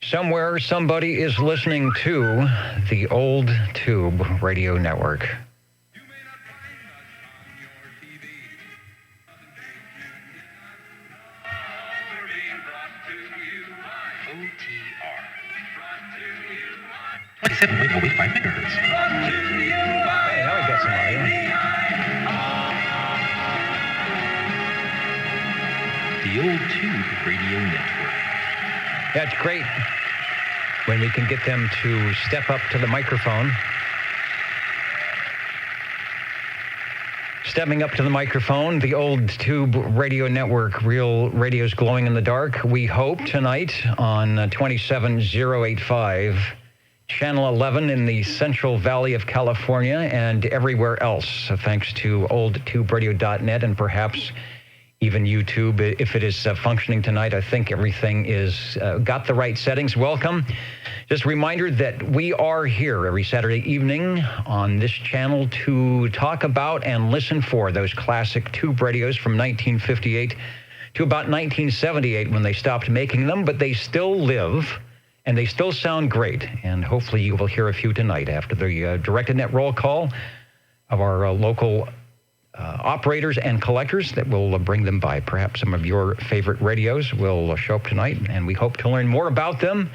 Somewhere, somebody is listening to the Old Tube Radio Network. You may not find us on your TV. We're being brought to you by OTR. Brought to you by 27.05 megahertz. Brought to you by Hey, now we got some audio. The Old Tube Radio Network. That's great when we can get them to step up to the microphone. Stepping up to the microphone, the Old Tube Radio Network, real radios glowing in the dark. We hope tonight on 27085, Channel 11 in the Central Valley of California and everywhere else, thanks to oldtuberadio.net and perhaps even YouTube, if it is functioning tonight. I think everything is got the right settings. Welcome. Just a reminder that we are here every Saturday evening on this channel to talk about and listen for those classic tube radios from 1958 to about 1978 when they stopped making them, but they still live and they still sound great. And hopefully you will hear a few tonight after the directed net roll call of our local operators and collectors that will bring them by. Perhaps some of your favorite radios will show up tonight, and we hope to learn more about them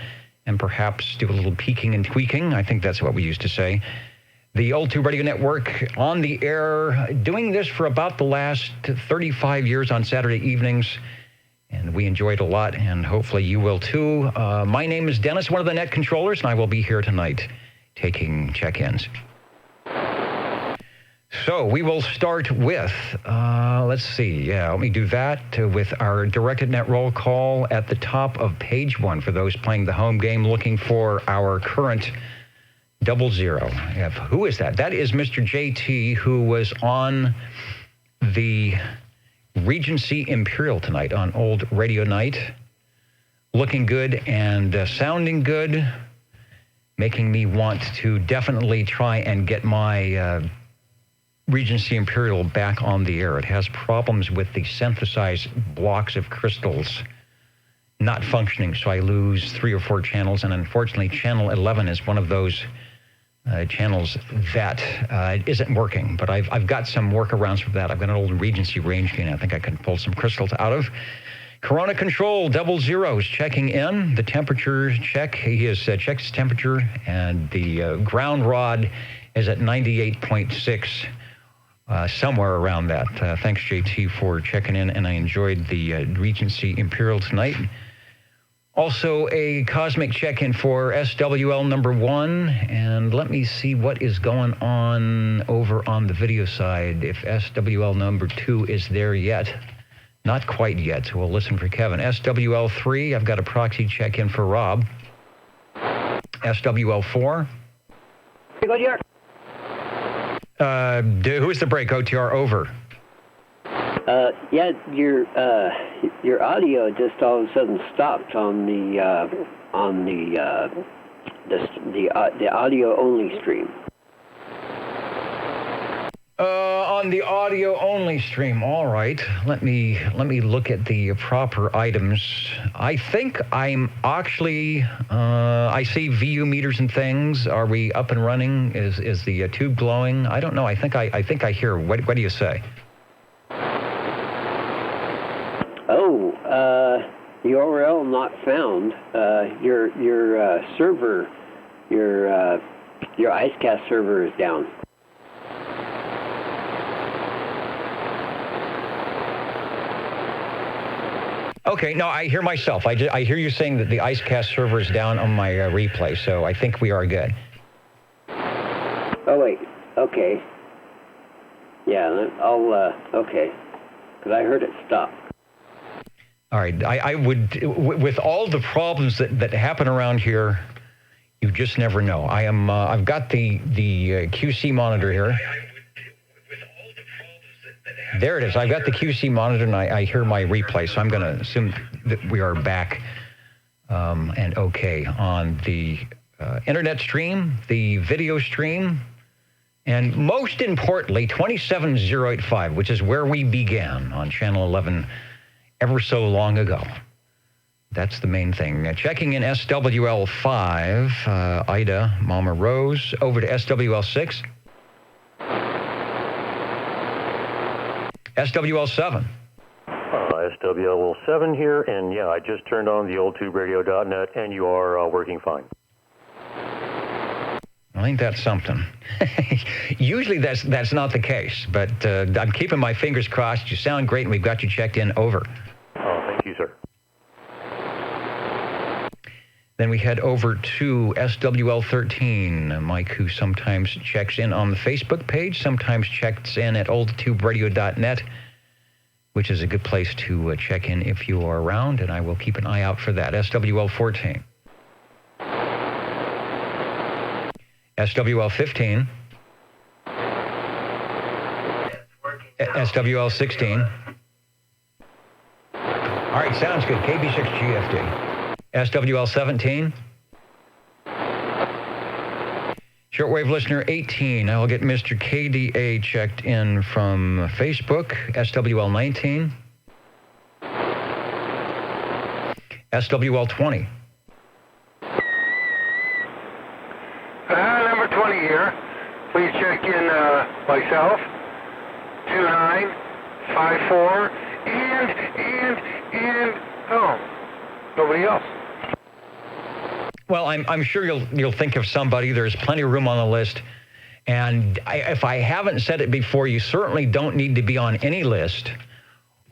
and perhaps do a little peeking and tweaking. I think that's what we used to say. The Old Tube Radio Network on the air, doing this for about the last 35 years on Saturday evenings, and we enjoy it a lot, and hopefully you will too. My name is Dennis, one of the net controllers, and I will be here tonight taking check-ins. So we will start with, let's see, let me do that with our directed net roll call at the top of page 1 for those playing the home game looking for our current 00. Who is that? That is Mr. JT, who was on the Regency Imperial tonight on Old Radio Night. Looking good and sounding good, making me want to definitely try and get my Regency Imperial back on the air. It has problems with the synthesized blocks of crystals not functioning, so I lose 3 or 4 channels, and unfortunately channel 11 is one of those channels that isn't working, but I've got some workarounds for that. I've got an old Regency range gain I think I can pull some crystals out of. Corona Control 00 is checking in. The temperature check, he has checked his temperature, and the ground rod is at 98.6. Somewhere around that. Thanks, JT, for checking in, and I enjoyed the Regency Imperial tonight. Also, a cosmic check-in for SWL number 1, and let me see what is going on over on the video side, if SWL number 2 is there yet. Not quite yet, so we'll listen for Kevin. SWL 3, I've got a proxy check-in for Rob. SWL 4. Good here. Who is the break? OTR over. Yeah, your audio just all of a sudden stopped on the audio only stream. On the audio only stream. All right. Let me look at the proper items. I think I'm actually I see VU meters and things. Are we up and running? Is the tube glowing? I don't know. I think I hear. What do you say? Oh, URL not found. Your server, your IceCast server is down. Okay, no, I hear myself. I hear you saying that the IceCast server is down on my replay, so I think we are good. Oh, wait. Okay. Yeah, okay. Because I heard it stop. All right, I would, with all the problems that happen around here, you just never know. I've got the QC monitor here. There it is. I've got the QC monitor, and I hear my replay, so I'm going to assume that we are back and okay on the internet stream, the video stream, and most importantly, 27085, which is where we began on Channel 11 ever so long ago. That's the main thing. Checking in SWL5, Ida, Mama Rose, over to SWL6. SWL7. SWL7 here, and yeah, I just turned on the oldtuberadio.net, and you are working fine. I think that's something. Usually that's not the case, but I'm keeping my fingers crossed. You sound great, and we've got you checked in. Over. Oh, thank you, sir. Then we head over to SWL13, Mike, who sometimes checks in on the Facebook page, sometimes checks in at oldtuberadio.net, which is a good place to check in if you are around, and I will keep an eye out for that. SWL14. SWL15. SWL16. All right, sounds good. KB6GFD. SWL17. Shortwave listener 18. I'll get Mr. KDA checked in from Facebook. SWL19. SWL20. Number 20 here. Please check in myself. 2954 and oh, nobody else. Well, I'm sure you'll think of somebody. There's plenty of room on the list. And if I haven't said it before, you certainly don't need to be on any list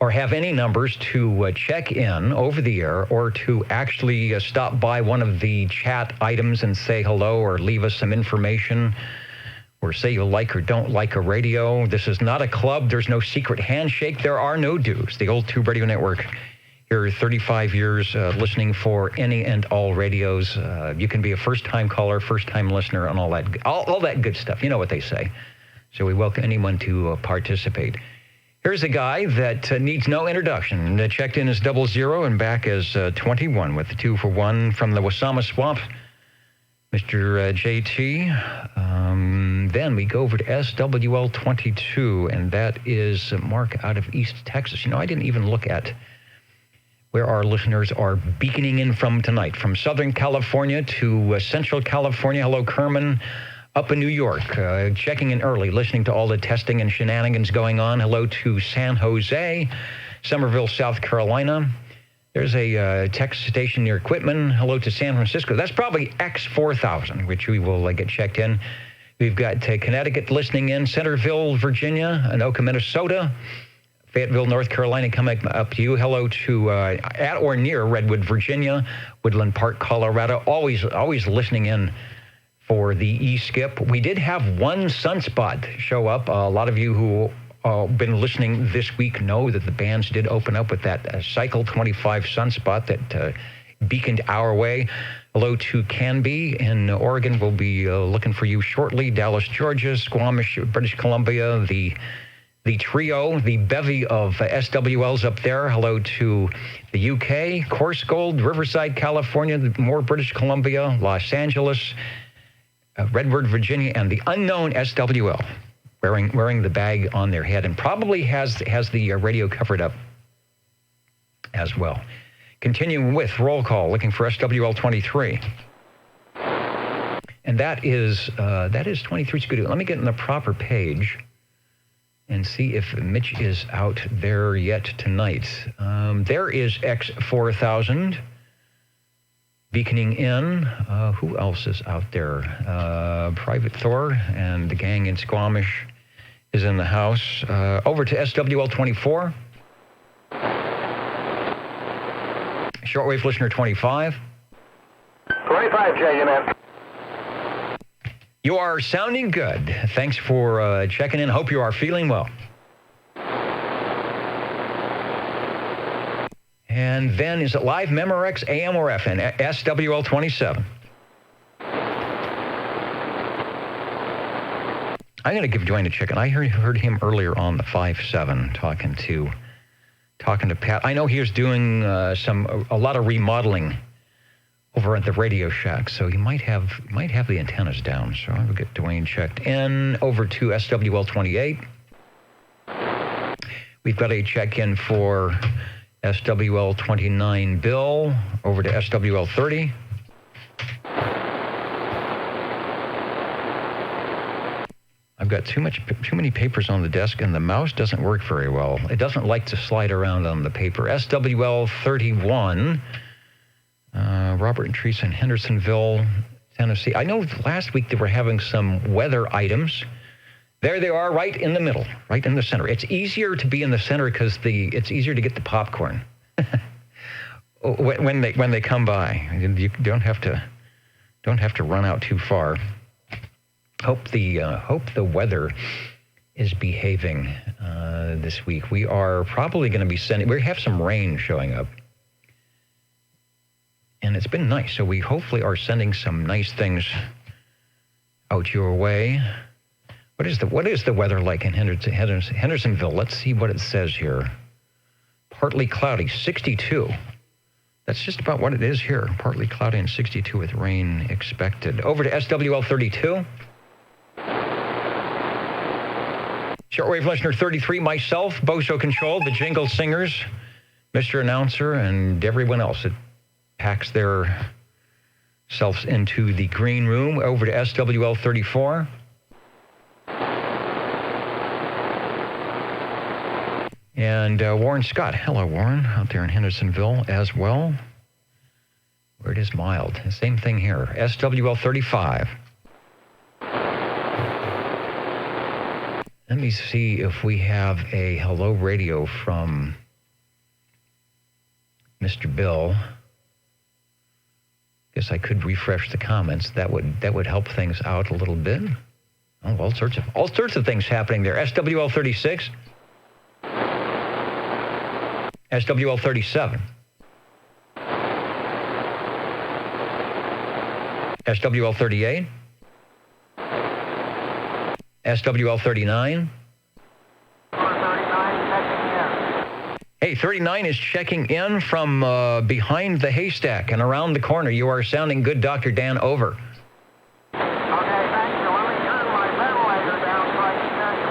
or have any numbers to check in over the air or to actually stop by one of the chat items and say hello or leave us some information or say you like or don't like a radio. This is not a club. There's no secret handshake. There are no dues. The Old Tube Radio Network. Here, 35 years listening for any and all radios. You can be a first-time caller, first-time listener, and all that good stuff. You know what they say. So we welcome anyone to participate. Here's a guy that needs no introduction. Checked in as 00 and back as 21 with the 2 for 1 from the Wasama Swamp. Mr. JT. Then we go over to SWL 22, and that is Mark out of East Texas. You know, I didn't even look at where our listeners are beaconing in from tonight. From Southern California to Central California. Hello, Kerman. Up in New York, checking in early, listening to all the testing and shenanigans going on. Hello to San Jose, Somerville, South Carolina. There's a tech station near Quitman. Hello to San Francisco. That's probably X4000, which we will get checked in. We've got Connecticut listening in, Centerville, Virginia, Anoka, Minnesota, Fayetteville, North Carolina coming up to you. Hello to at or near Redwood, Virginia, Woodland Park, Colorado. Always listening in for the E-Skip. We did have one sunspot show up. A lot of you who been listening this week know that the bands did open up with that Cycle 25 sunspot that beaconed our way. Hello to Canby in Oregon. We'll be looking for you shortly. Dallas, Georgia, Squamish, British Columbia, the trio, the bevy of SWLs up there. Hello to the UK, Coarsegold, Riverside, California, more British Columbia, Los Angeles, Redwood, Virginia, and the unknown SWL wearing the bag on their head and probably has the radio covered up as well. Continuing with roll call, looking for SWL 23. And that is 23 Scooter. Let me get in the proper page and see if Mitch is out there yet tonight. There is X4000 beaconing in. Who else is out there? Private Thor and the gang in Squamish is in the house. Over to SWL 24. Shortwave listener 25. 25, checking in. You are sounding good. Thanks for checking in. Hope you are feeling well. And then, is it live, Memorex, AM or FN? SWL 27. I'm going to give Dwayne a check. And I heard him earlier on the 5-7 talking to Pat. I know he was doing a lot of remodeling over at the Radio Shack, so he might have the antennas down. So I'll get Dwayne checked in. Over to SWL 28. We've got a check-in for SWL 29 Bill, over to SWL 30. I've got too many papers on the desk, and the mouse doesn't work very well. It doesn't like to slide around on the paper. SWL 31, Robert and Teresa in Hendersonville, Tennessee. I know last week they were having some weather items. There they are, right in the middle, right in the center. It's easier to be in the center because it's easier to get the popcorn when they come by. You don't have to run out too far. Hope the weather is behaving this week. We are probably going to be we have some rain showing up. And it's been nice, so we hopefully are sending some nice things out your way. What is the weather like in Hendersonville? Let's see what it says here. Partly cloudy, 62. That's just about what it is here. Partly cloudy and 62 with rain expected. Over to SWL 32. Shortwave listener 33, myself, Boso Control, the Jingle Singers, Mr. Announcer, and everyone else that packs their selves into the green room. Over to SWL 34. And Warren Scott. Hello, Warren, out there in Hendersonville as well, where it is mild. Same thing here. SWL 35. Let me see if we have a hello radio from Mr. Bill. Guess I could refresh the comments. That would help things out a little bit. Oh, all sorts of things happening there. SWL 36. SWL 37. SWL 38. SWL 39. Hey, 39 is checking in from behind the haystack and around the corner. You are sounding good, Dr. Dan. Over. Okay, thank you. Let me turn my ventilator down so I can hear you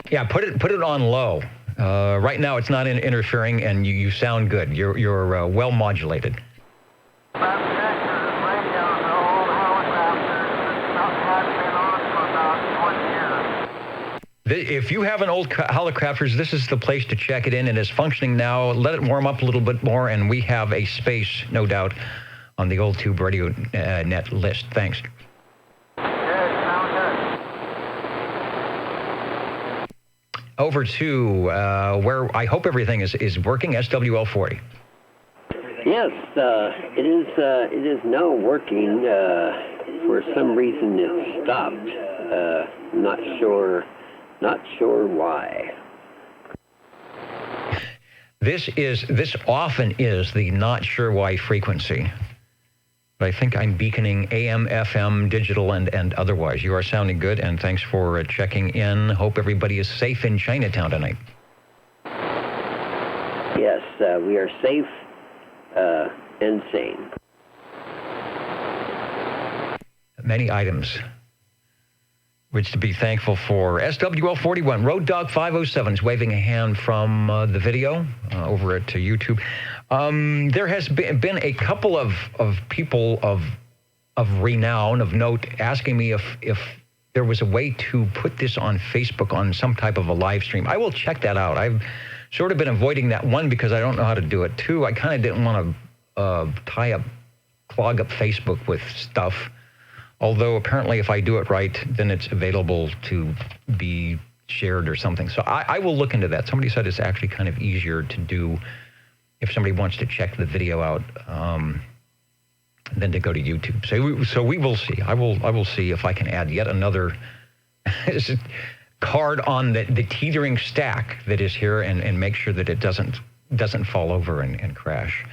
better. Yeah, put it on low. Right now, it's not interfering, and you sound good. You're well modulated. If you have an old Helicrafters, this is the place to check it in. It is functioning now. Let it warm up a little bit more, and we have a space, no doubt, on the Old Tube Radio Net list. Thanks. Over to where I hope everything is working, SWL 40. Yes, it is now working. For some reason it stopped. Not sure why. This often is the not sure why frequency. But I think I'm beaconing AM, FM, digital, and otherwise. You are sounding good, and thanks for checking in. Hope everybody is safe in Chinatown tonight. Yes, we are safe and sane. Many items which to be thankful for. SWL 41, Road Dog 507 is waving a hand from the video over at YouTube. There has been a couple of people of renown, of note, asking me if there was a way to put this on Facebook on some type of a live stream. I will check that out. I've sort of been avoiding that, one, because I don't know how to do it. Two, I kind of didn't want to clog up Facebook with stuff. Although apparently if I do it right, then it's available to be shared or something. So I will look into that. Somebody said it's actually kind of easier to do if somebody wants to check the video out than to go to YouTube. So we will see. I will see if I can add yet another card on the teetering stack that is here and make sure that it doesn't fall over and crash.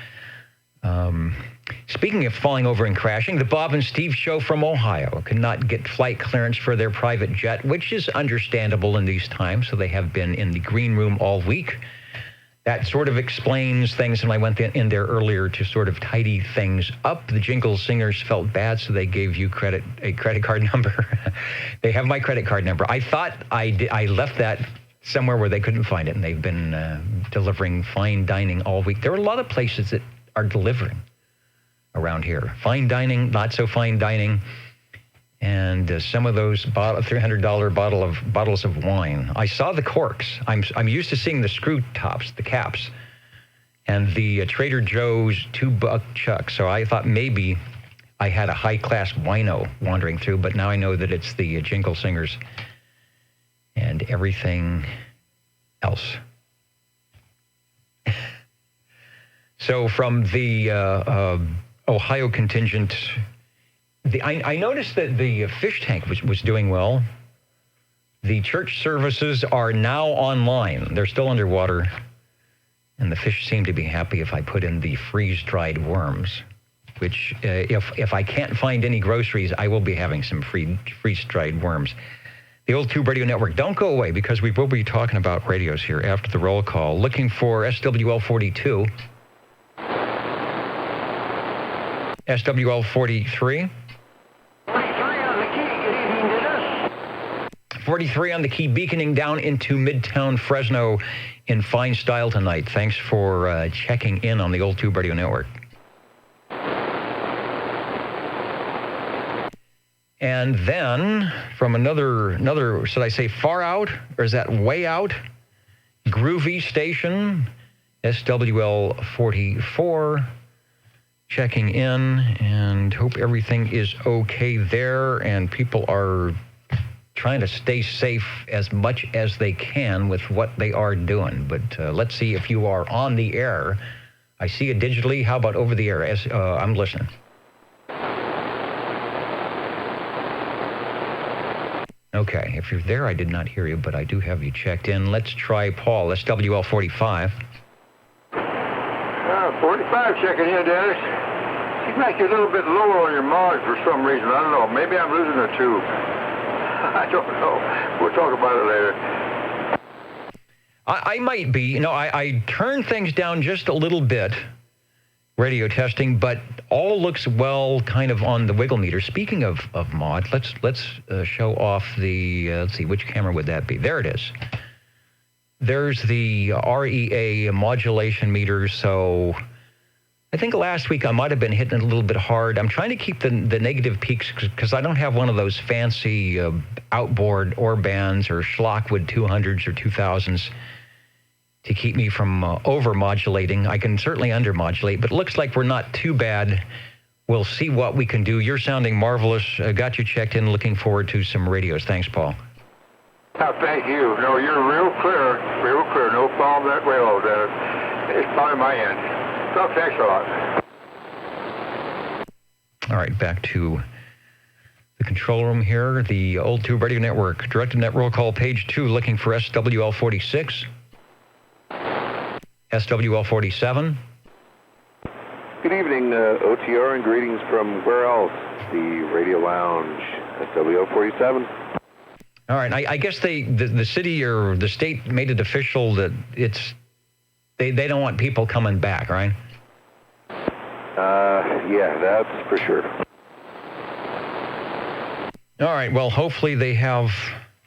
Speaking of falling over and crashing, the Bob and Steve Show from Ohio could not get flight clearance for their private jet, which is understandable in these times, so they have been in the green room all week. That sort of explains things, and I went in there earlier to sort of tidy things up. The Jingle Singers felt bad, so they gave you a credit card number. They have my credit card number. I thought I left that somewhere where they couldn't find it, and they've been delivering fine dining all week. There are a lot of places that are delivering around here. Fine dining, not so fine dining, and some of those $300 bottles of wine. I saw the corks. I'm used to seeing the screw tops, the caps, and the Trader Joe's $2 chuck. So I thought maybe I had a high-class wino wandering through, but now I know that it's the Jingle Singers and everything else. So from the Ohio contingent, I noticed that the fish tank was doing well. The church services are now online. They're still underwater, and the fish seem to be happy if I put in the freeze-dried worms, which if I can't find any groceries, I will be having some freeze-dried worms. The Old Tube Radio Network, don't go away, because we will be talking about radios here after the roll call. Looking for SWL 42. SWL 43. 43 on the key. Good evening, Dennis. 43 on the key, beaconing down into Midtown Fresno in fine style tonight. Thanks for checking in on the Old Tube Radio Network. And then from another, should I say far out, or is that way out? Groovy station, SWL 44, checking in, and hope everything is okay there, and people are trying to stay safe as much as they can with what they are doing. But let's see if you are on the air. I see you digitally. How about over the air? I'm listening. Okay, if you're there, I did not hear you, but I do have you checked in. Let's try Paul, SWL 45. 45 checking in, Dennis. Seems like you're a little bit lower on your mods for some reason. I don't know. Maybe I'm losing a tube. I don't know. We'll talk about it later. I might be. You know, I turned things down just a little bit, radio testing, but all looks well kind of on the wiggle meter. Speaking of mod, let's show off the, let's see, which camera would that be? There it is. There's the REA modulation meter. So I think last week I might have been hitting it a little bit hard. I'm trying to keep the negative peaks because I don't have one of those fancy outboard Orbands or Schlockwood 200s or 2000s to keep me from over-modulating. I can certainly under-modulate, but it looks like we're not too bad. We'll see what we can do. You're sounding marvelous. Got you checked in. Looking forward to some radios. Thanks, Paul. Oh, thank you. No, you're real clear. Real clear. No problem that way, old Dennis. It's probably my end. So thanks a lot. All right, back to the control room here. The Old Tube Radio Network. Directed net roll call, page 2, looking for SWL 46. SWL 47. Good evening, OTR, and greetings from where else? The Radio Lounge, SWL 47. All right, I guess the city or the state made it official that they don't want people coming back, right? Yeah, that's for sure. All right, well, hopefully they have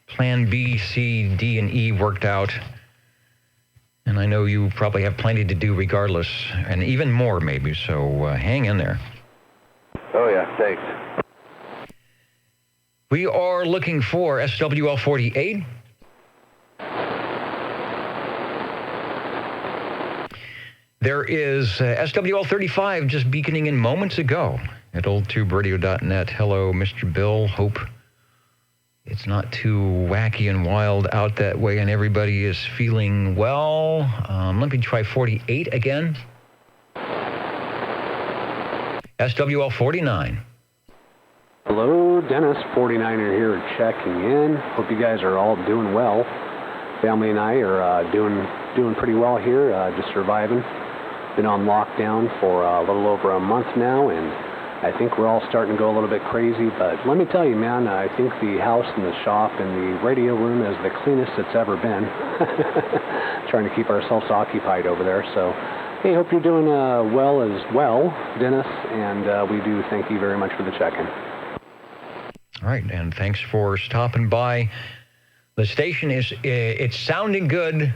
plan B, C, D, and E worked out. And I know you probably have plenty to do regardless, and even more maybe, so hang in there. Oh, yeah, thanks. We are looking for SWL 48. There is SWL 35 just beaconing in moments ago at oldtuberadio.net. Hello, Mr. Bill. Hope it's not too wacky and wild out that way and everybody is feeling well. Let me try 48 again. SWL 49. Hello, Dennis, 49er here checking in. Hope you guys are all doing well. Family and I are doing pretty well here, just surviving. Been on lockdown for a little over a month now, and I think we're all starting to go a little bit crazy. But let me tell you, man, I think the house and the shop and the radio room is the cleanest it's ever been. Trying to keep ourselves occupied over there. So, hey, hope you're doing well as well, Dennis, and we do thank you very much for the check-in. All right, and thanks for stopping by. The station is, it's sounding good,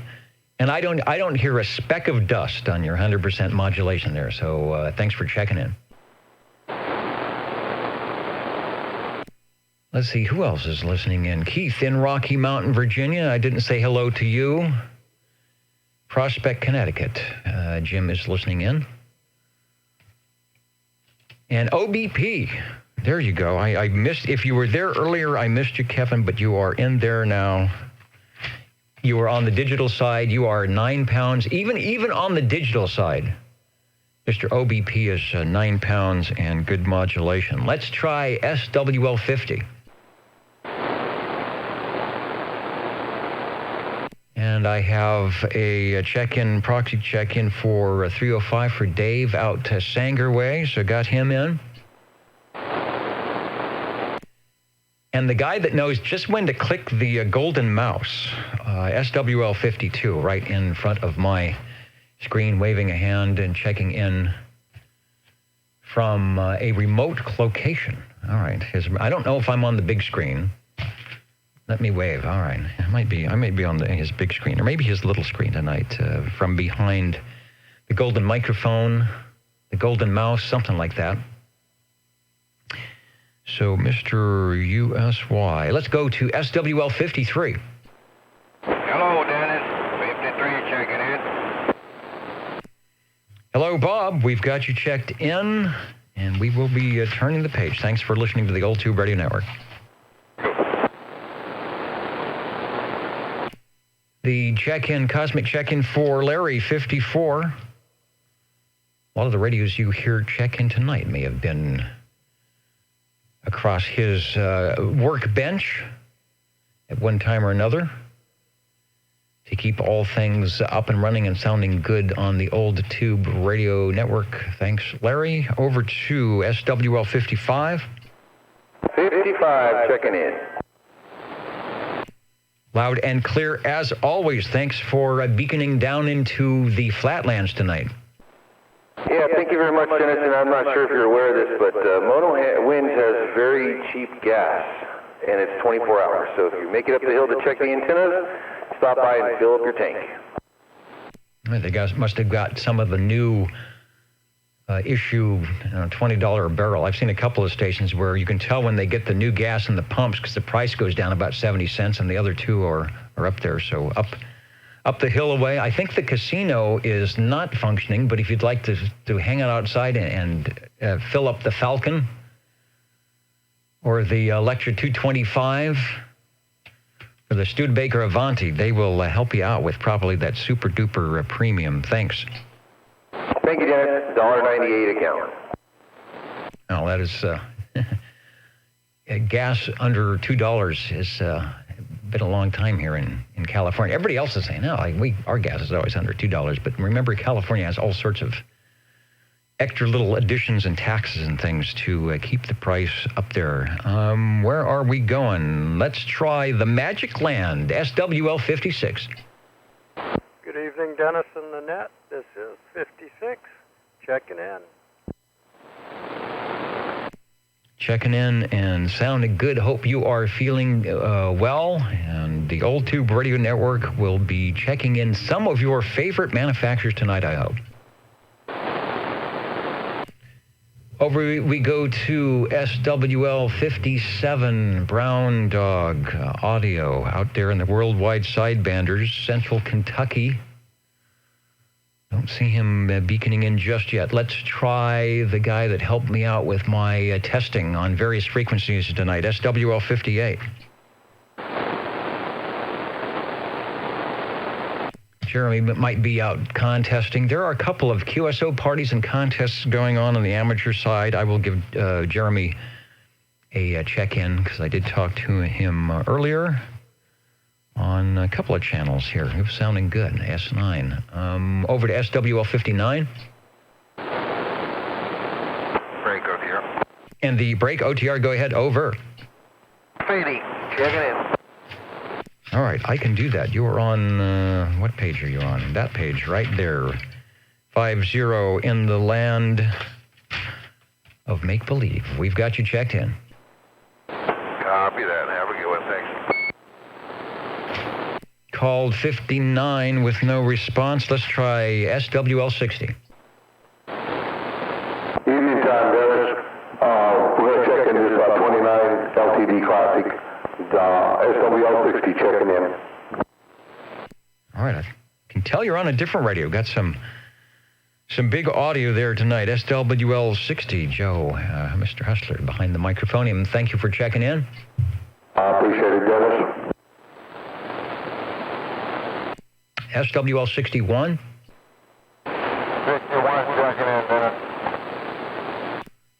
and I don't hear a speck of dust on your 100% modulation there. So thanks for checking in. Let's see, who else is listening in? Keith in Rocky Mountain, Virginia. I didn't say hello to you. Prospect, Connecticut. Jim is listening in. And OBP. There you go. I missed, if you were there earlier, I missed you, Kevin, but you are in there now. You are on the digital side. You are 9 pounds. Even on the digital side, Mr. OBP is 9 pounds and good modulation. Let's try SWL50. And I have a check-in, proxy check-in for 305 for Dave out to Sanger Way, so got him in. And the guy that knows just when to click the golden mouse, SWL52, right in front of my screen, waving a hand and checking in from a remote location. All right. I don't know if I'm on the big screen. Let me wave. All right. I might be on his big screen, or maybe his little screen tonight, from behind the golden microphone, the golden mouse, something like that. So, Mr. USY, let's go to SWL 53. Hello, Dennis. 53 checking in. Hello, Bob. We've got you checked in, and we will be turning the page. Thanks for listening to the Old Tube Radio Network. The check-in, cosmic check-in for Larry, 54. A lot of the radios you hear check-in tonight may have been across his workbench at one time or another to keep all things up and running and sounding good on the Old Tube Radio Network. Thanks, Larry. Over to SWL 55. 55 checking in. Loud and clear as always. Thanks for beaconing down into the flatlands tonight. Yeah, thank you very much, Dennis. And I'm not sure if you're aware of this, but Mono Winds has very cheap gas, and it's 24 hours. So if you make it up the hill to check the antennas, stop by and fill up your tank. They guys must have got some of the new issue, $20 a barrel. I've seen a couple of stations where you can tell when they get the new gas in the pumps because the price goes down about 70 cents, and the other two are up there. So up the hill away. I think the casino is not functioning, but if you'd like to hang out outside and fill up the Falcon or the Lectra 225 or the Studebaker Avanti, they will help you out with probably that super duper premium. Thanks. Thank you, Dennis. $1.98 a gallon. Oh, that is gas under $2 has been a long time here in California. Everybody else is saying, no, our gas is always under $2. But remember, California has all sorts of extra little additions and taxes and things to keep the price up there. Where are we going? Let's try the Magic Land, SWL 56. Good evening, Dennis and the net. This is 56, checking in. Checking in and sounding good. Hope you are feeling well. And the Old Tube Radio Network will be checking in some of your favorite manufacturers tonight, I hope. Over we go to SWL 57, Brown Dog Audio, out there in the worldwide sidebanders, Central Kentucky. Don't see him beaconing in just yet. Let's try the guy that helped me out with my testing on various frequencies tonight, SWL 58. Jeremy might be out contesting. There are a couple of QSO parties and contests going on the amateur side. I will give Jeremy a check-in because I did talk to him earlier on a couple of channels here. He was sounding good, S9. Over to SWL 59. Break OTR. And the break OTR, go ahead, over. 80, checking in. All right, I can do that. You are on, what page are you on? That page right there. 50 in the land of make-believe. We've got you checked in. Copy that. Have a good one. Thanks. Called 59 with no response. Let's try SWL60. Evening time, Dennis. We're going to check in this 29 LTD Classic. SWL60 checking in. All right, I can tell you're on a different radio. Got some big audio there tonight. SWL60, Joe, Mr. Hustler behind the microphone. And thank you for checking in. I appreciate it, Dennis. SWL61. 51 checking in, Dennis.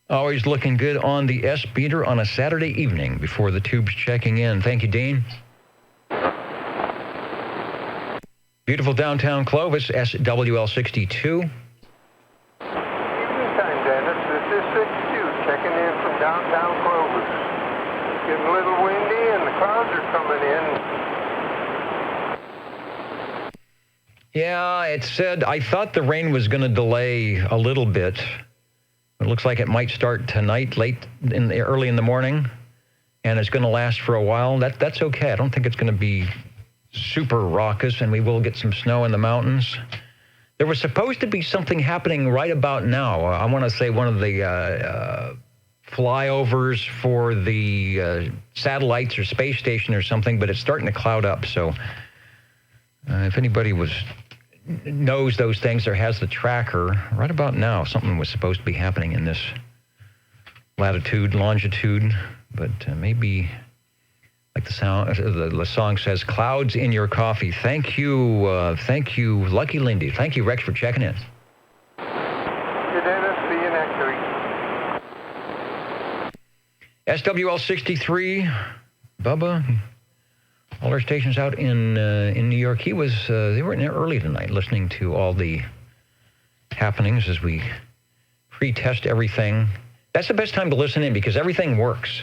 Always looking good on the S meter on a Saturday evening before the tubes checking in. Thank you, Dean. Beautiful downtown Clovis, SWL62. Evening time, Dennis. This is 62, checking in from downtown Clovis. It's getting a little windy and the clouds are coming in. Yeah, it said, I thought the rain was going to delay a little bit. It looks like it might start tonight, early in the morning, and it's going to last for a while. That's okay. I don't think it's going to be super raucous, and we will get some snow in the mountains. There was supposed to be something happening right about now. I want to say one of the flyovers for the satellites or space station or something, but it's starting to cloud up. So if anybody knows those things or has the tracker, right about now, something was supposed to be happening in this latitude, longitude, but maybe, like the song says, clouds in your coffee. Thank you, Lucky Lindy. Thank you, Rex, for checking in. Hey, Dennis. See you next week. SWL63, Bubba. All our stations out in New York. They were in there early tonight listening to all the happenings as we pre-test everything. That's the best time to listen in because everything works.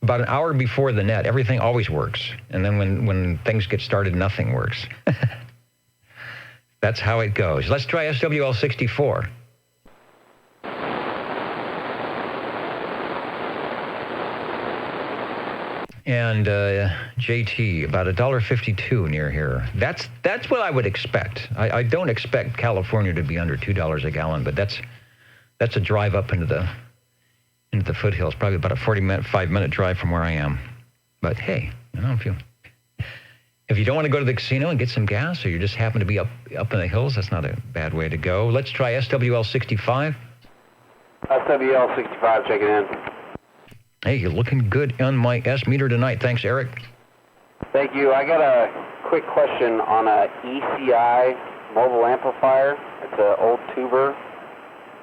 About an hour before the net, everything always works. And then when things get started, nothing works. That's how it goes. Let's try SWL64. And JT, about $1.52 near here. That's what I would expect. I don't expect California to be under $2 a gallon, but that's a drive up into the foothills. Probably about a 45-minute drive from where I am. But hey, if you don't want to go to the casino and get some gas, or you just happen to be up in the hills, that's not a bad way to go. Let's try SWL65. SWL65 checking in. Hey, you're looking good on my S meter tonight. Thanks, Eric. Thank you. I got a quick question on a ECI mobile amplifier. It's an old tuber.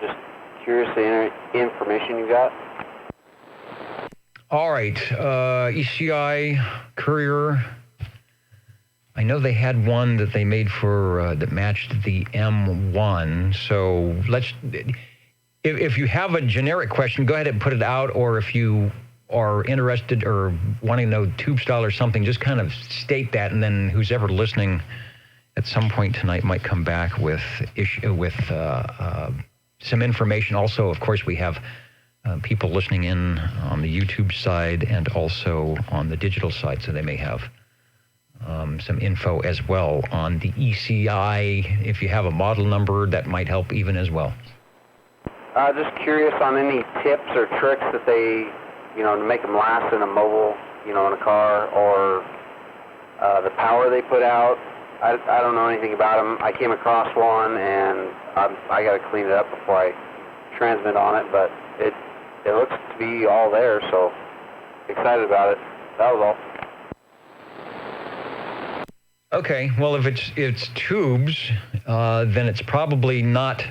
Just curious the information you got. All right. ECI Courier. I know they had one that they made for that matched the M1. So if you have a generic question, go ahead and put it out, or if you are interested or wanting to know tube style or something, just kind of state that, and then who's ever listening at some point tonight might come back with some information. Also, of course, we have people listening in on the YouTube side and also on the digital side, so they may have some info as well on the ECI. If you have a model number, that might help even as well. Just curious on any tips or tricks that they, to make them last in a mobile, in a car, or the power they put out. I don't know anything about them. I came across one, and I got to clean it up before I transmit on it, but it looks to be all there, so excited about it. That was all. Okay, well, if it's tubes, then it's probably not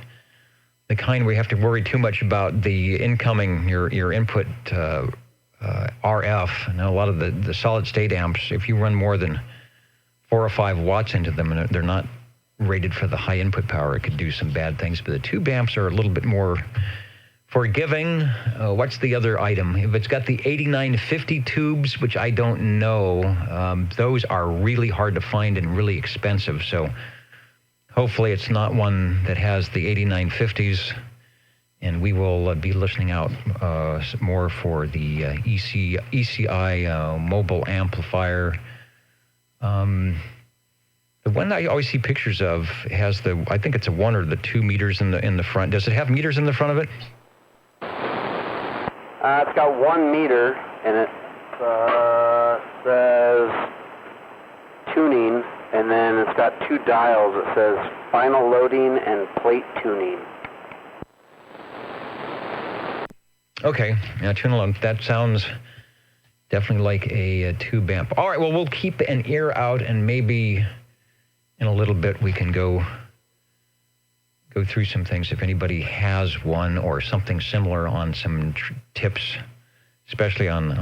the kind where you have to worry too much about the incoming, your input RF. Now, a lot of the solid state amps, if you run more than 4 or 5 watts into them and they're not rated for the high input power, it could do some bad things. But the tube amps are a little bit more forgiving. What's the other item? If it's got the 8950 tubes, which I don't know, those are really hard to find and really expensive. So hopefully it's not one that has the 8950s, and we will be listening out more for the ECI mobile amplifier. The one I always see pictures of has I think it's a 1 or the 2 meters in the front. Does it have meters in the front of it? It's got 1 meter, and it says tuning, and then it's got 2 dials. It says final loading and plate tuning. Okay, now tune alone. That sounds definitely like a tube amp. All right, well, we'll keep an ear out, and maybe in a little bit we can go through some things if anybody has one or something similar on some tips, especially on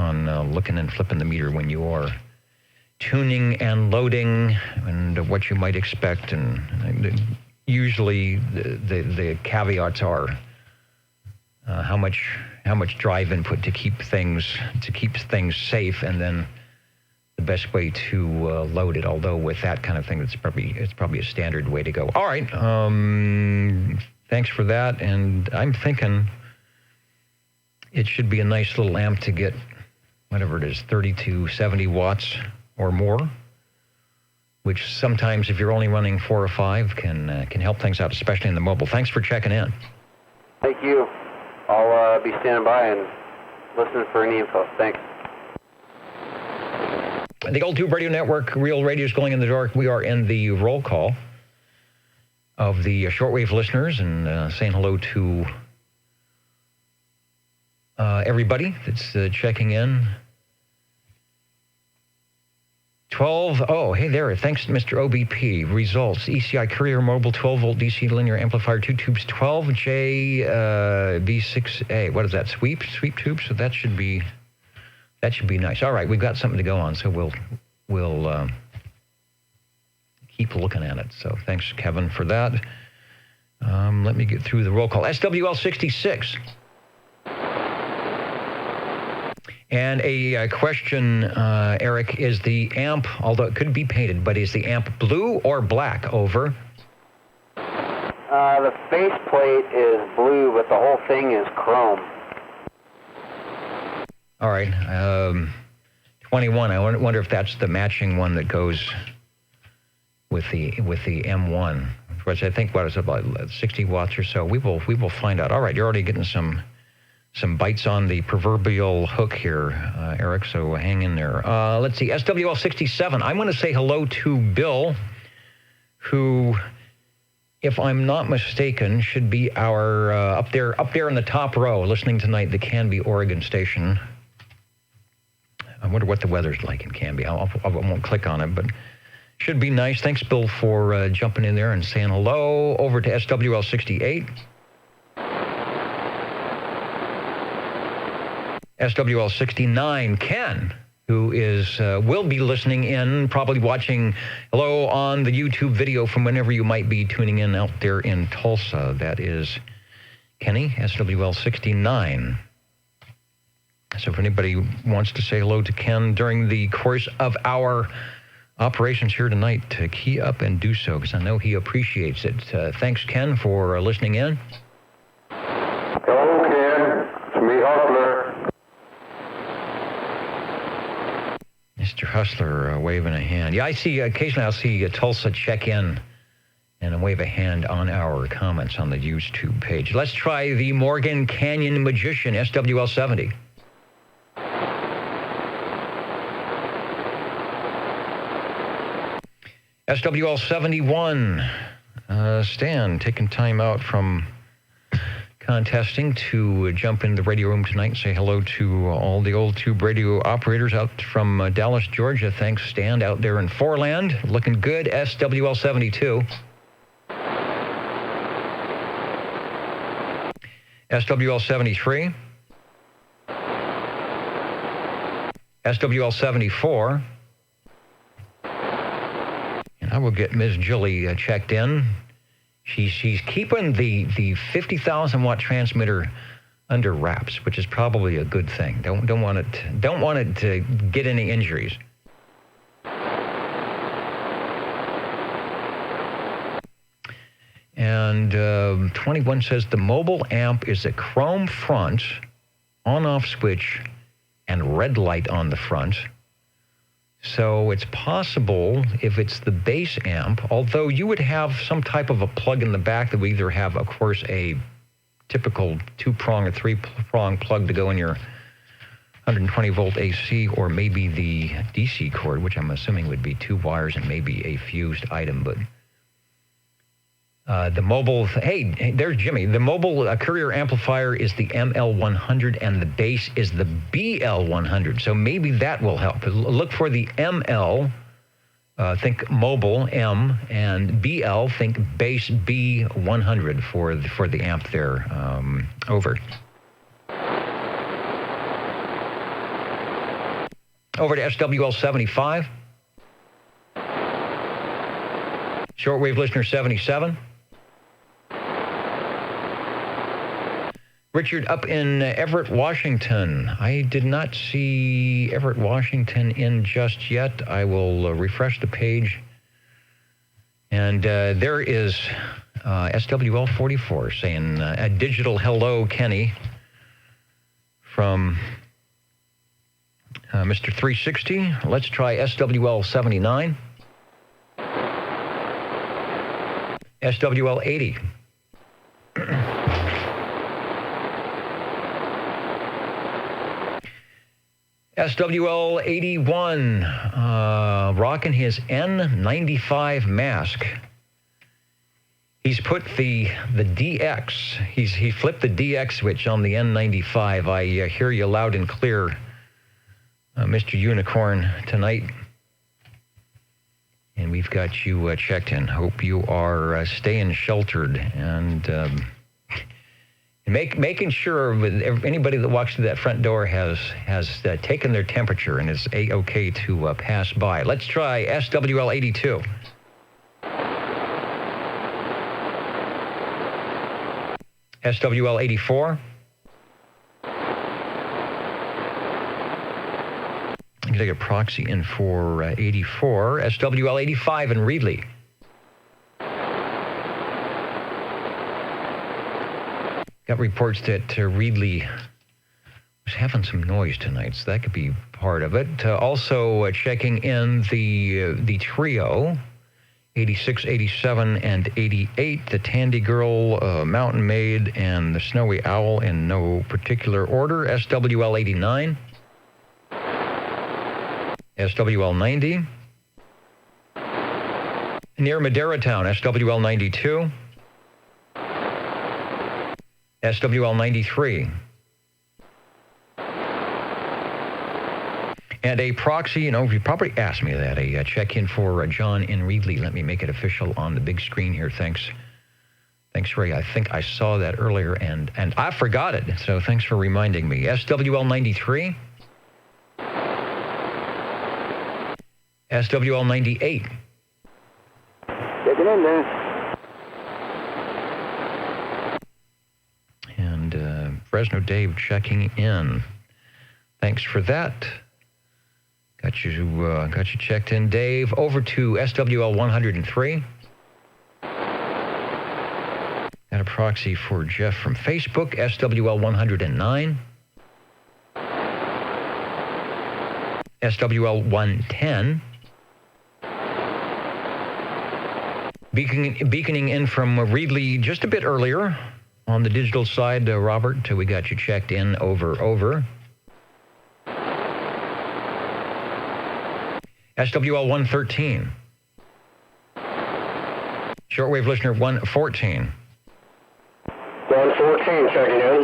looking and flipping the meter when you are tuning and loading, and what you might expect. And usually the caveats are how much drive input to keep things safe, and then the best way to load it. Although with that kind of thing, it's probably a standard way to go. All right, thanks for that. And I'm thinking it should be a nice little amp to get whatever it is, 30 to 70 watts or more, which sometimes if you're only running 4 or 5 can help things out, especially in the mobile. Thanks for checking in. Thank you. I'll be standing by and listening for any info. Thanks. The Old Tube Radio Network, Real Radio's Going in the Dark. We are in the roll call of the shortwave listeners, and saying hello to everybody that's checking in. 12, oh, hey there, thanks Mr. OBP. Results, ECI Courier Mobile 12-volt DC linear amplifier, 2 tubes, 12J B6A. What is that, sweep tube? So that should be nice. All right, we've got something to go on, so we'll keep looking at it. So thanks, Kevin, for that. Let me get through the roll call. SWL 66. And a question, Eric, is the amp, although it could be painted, but is the amp blue or black? Over. The faceplate is blue, but the whole thing is chrome. All right. 21. I wonder if that's the matching one that goes with the M1, which I think is about 60 watts or so. We will find out. All right. You're already getting some bites on the proverbial hook here, Eric, so hang in there. Let's see, SWL 67. I want to say hello to Bill, who, if I'm not mistaken, should be our up there in the top row, listening tonight, the Canby, Oregon station. I wonder what the weather's like in Canby. I won't click on it, but should be nice. Thanks, Bill, for jumping in there and saying hello. Over to SWL 68. SWL 69, Ken, who will be listening in, probably watching hello on the YouTube video from whenever you might be tuning in out there in Tulsa. That is Kenny, SWL 69. So if anybody wants to say hello to Ken during the course of our operations here tonight, to key up and do so, because I know he appreciates it. Thanks, Ken, for listening in. Hello, Ken. It's me, Hustler. Mr. Hustler waving a hand. Yeah, occasionally I'll see Tulsa check in and wave a hand on our comments on the YouTube page. Let's try the Morgan Canyon Magician, SWL 70. SWL 71. Stan, taking time out from contesting to jump in the radio room tonight and say hello to all the Old Tube Radio operators out from Dallas, Georgia. Thanks, Stan, out there in Foreland. Looking good, SWL 72. SWL 73. SWL 74. And I will get Ms. Julie checked in. She's keeping the 50,000 watt transmitter under wraps, which is probably a good thing. Don't want it to get any injuries. And 21 says the mobile amp is a chrome front, on-off switch, and red light on the front. So it's possible if it's the base amp, although you would have some type of a plug in the back that would either have, of course, a typical 2-prong or 3-prong plug to go in your 120 volt AC, or maybe the DC cord, which I'm assuming would be 2 wires and maybe a fused item. But the mobile, hey, there's Jimmy. The mobile courier amplifier is the ML100 and the bass is the BL100. So maybe that will help. Look for the ML, think mobile M, and BL, think bass B100 for the amp there. Over. Over to SWL 75. Shortwave listener 77. Richard, up in Everett, Washington. I did not see Everett, Washington in just yet. I will refresh the page. And there is SWL 44 saying, a digital hello, Kenny, from Mr. 360. Let's try SWL 79. SWL 80. SWL 81, rocking his N95 mask. He's put the DX, he flipped the DX switch on the N95. I hear you loud and clear, Mr. Unicorn, tonight. And we've got you checked in. Hope you are staying sheltered and making sure anybody that walks through that front door has taken their temperature and is A-OK to pass by. Let's try SWL 82. SWL 84. I'm going to take a proxy in for 84. SWL 85 in Reedley. Got reports that Reedley was having some noise tonight, so that could be part of it. Also checking in the trio, 86, 87, and 88, the Tandy Girl, Mountain Maid, and the Snowy Owl in no particular order. SWL 89, SWL 90, near Madera Town, SWL 92, SWL 93. And a proxy, you probably asked me that, a check-in for John in Reedley. Let me make it official on the big screen here. Thanks, Ray. I think I saw that earlier, and I forgot it, so thanks for reminding me. SWL 93. SWL 98. Checking in there. Fresno Dave checking in. Thanks for that. Got you checked in, Dave. Over to SWL 103. Got a proxy for Jeff from Facebook. SWL 109. SWL 110. Beaconing in from Reedley just a bit earlier. On the digital side, Robert, we got you checked in. Over. SWL 113. Shortwave listener 114. 114 checking in.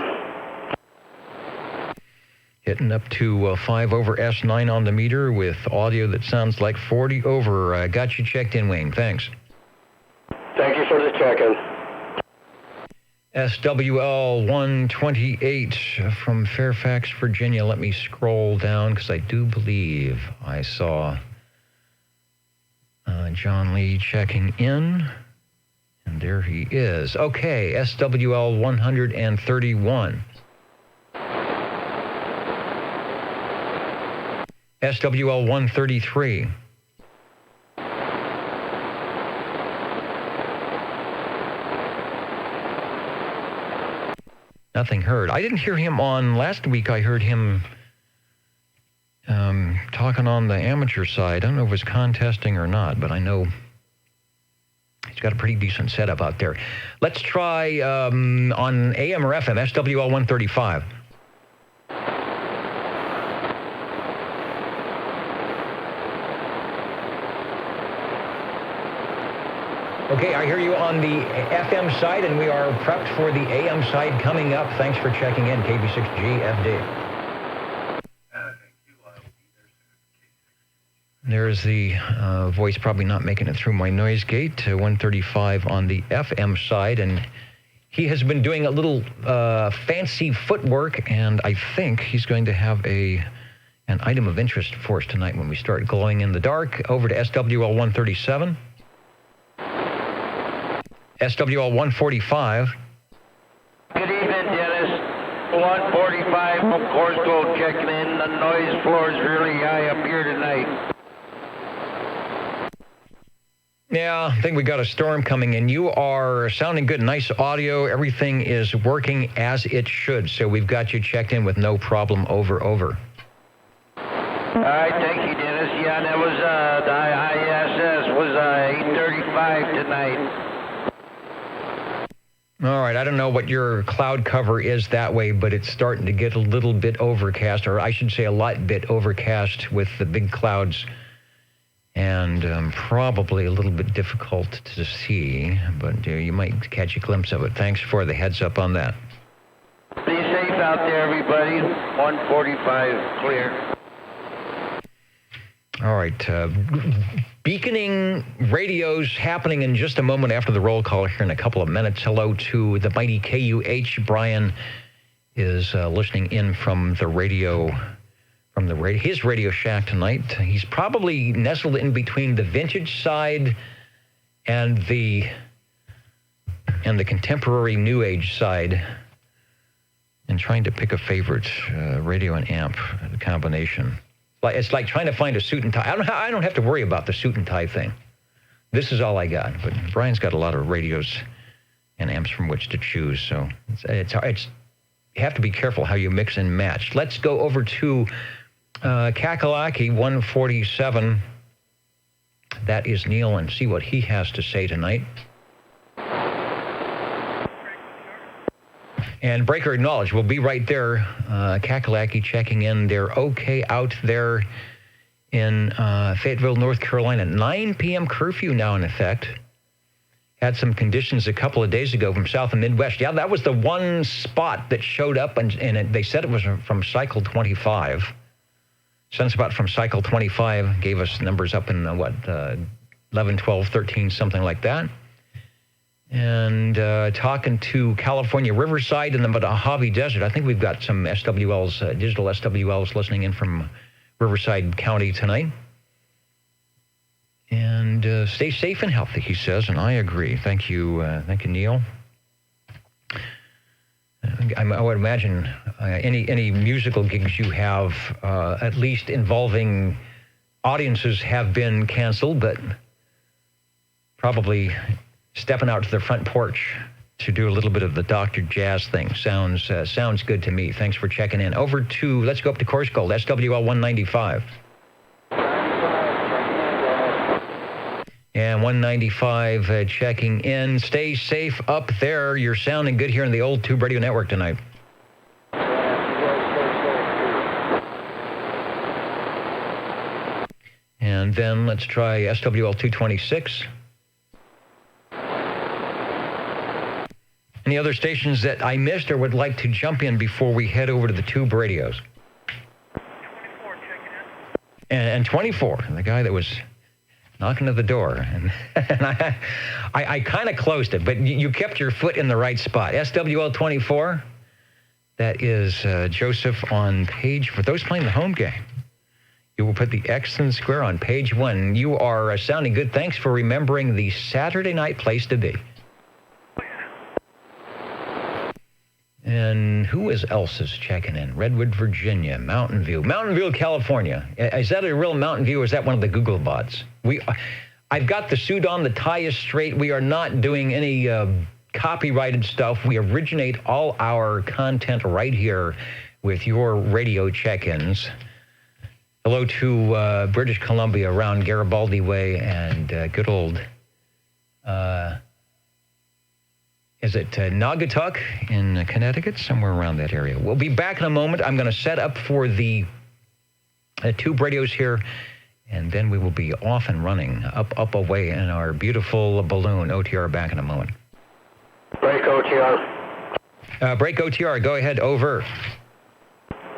Hitting up to 5 over S9 on the meter with audio that sounds like 40 over. Got you checked in, Wayne. Thanks. Thank you for the check-in. SWL 128 from Fairfax, Virginia. Let me scroll down because I do believe I saw John Lee checking in. And there he is. Okay, SWL 131. SWL 133. Nothing heard. I didn't hear him on last week. I heard him talking on the amateur side. I don't know if it's contesting or not, but I know he's got a pretty decent setup out there. Let's try on AM or FM, SWL 135. Okay, I hear you on the FM side, and we are prepped for the AM side coming up. Thanks for checking in, KB6GFD. There's the voice probably not making it through my noise gate, 135 on the FM side, and he has been doing a little fancy footwork, and I think he's going to have an item of interest for us tonight when we start glowing in the dark. Over to SWL 137. SWL 145. Good evening, Dennis. 145 from Corsco checking in. The noise floor is really high up here tonight. Yeah, I think we got a storm coming in. You are sounding good, nice audio. Everything is working as it should. So we've got you checked in with no problem. Over. All right, thank you, Dennis. Yeah, that was the ISS was 835 tonight. All right, I don't know what your cloud cover is that way, but it's starting to get a little bit overcast, or I should say a lot bit overcast with the big clouds, and probably a little bit difficult to see, but you might catch a glimpse of it. Thanks for the heads up on that. Be safe out there, everybody. 145 clear. All right, beaconing radios happening in just a moment after the roll call here in a couple of minutes. Hello to the mighty KUH. Brian is listening in from the radio, his Radio Shack tonight. He's probably nestled in between the vintage side and the contemporary new age side, and trying to pick a favorite radio and amp combination. It's like trying to find a suit and tie. I don't have to worry about the suit and tie thing. This is all I got. But Brian's got a lot of radios and amps from which to choose. So it's you have to be careful how you mix and match. Let's go over to Kakalaki 147. That is Neil, and see what he has to say tonight. And Breaker acknowledged. We'll be right there. Kakalaki checking in. They're okay out there in Fayetteville, North Carolina. 9 p.m. curfew now in effect. Had some conditions a couple of days ago from South and Midwest. Yeah, that was the one spot that showed up, and they said it was from Cycle 25. Sunspot from Cycle 25 gave us numbers up in, 11, 12, 13, something like that. And talking to California Riverside and the Mojave Desert. I think we've got some SWLs, digital SWLs listening in from Riverside County tonight. And stay safe and healthy, he says, and I agree. Thank you, Neil. I would imagine any musical gigs you have, at least involving audiences, have been canceled, but probably stepping out to the front porch to do a little bit of the Dr. Jazz thing. Sounds good to me. Thanks for checking in. Let's go up to Course Gold, SWL 195. And 195 checking in. Stay safe up there. You're sounding good here on the Old Tube Radio Network tonight. And then let's try SWL 226. Any other stations that I missed or would like to jump in before we head over to the tube radios? 24 checking in. And 24, the guy that was knocking at the door. And I kind of closed it, but you kept your foot in the right spot. SWL 24, that is Joseph on page, for those playing the home game. You will put the X and square on page 1. You are sounding good. Thanks for remembering the Saturday night place to be. And who else is checking in? Redwood, Virginia, Mountain View, California. Is that a real Mountain View, or is that one of the Google bots? I've got the suit on, the tie is straight. We are not doing any copyrighted stuff. We originate all our content right here with your radio check-ins. Hello to British Columbia around Garibaldi Way and good old, is it Naugatuck in Connecticut? Somewhere around that area. We'll be back in a moment. I'm going to set up for the tube radios here, and then we will be off and running up away in our beautiful balloon. OTR back in a moment. Break OTR. Break OTR. Go ahead. Over.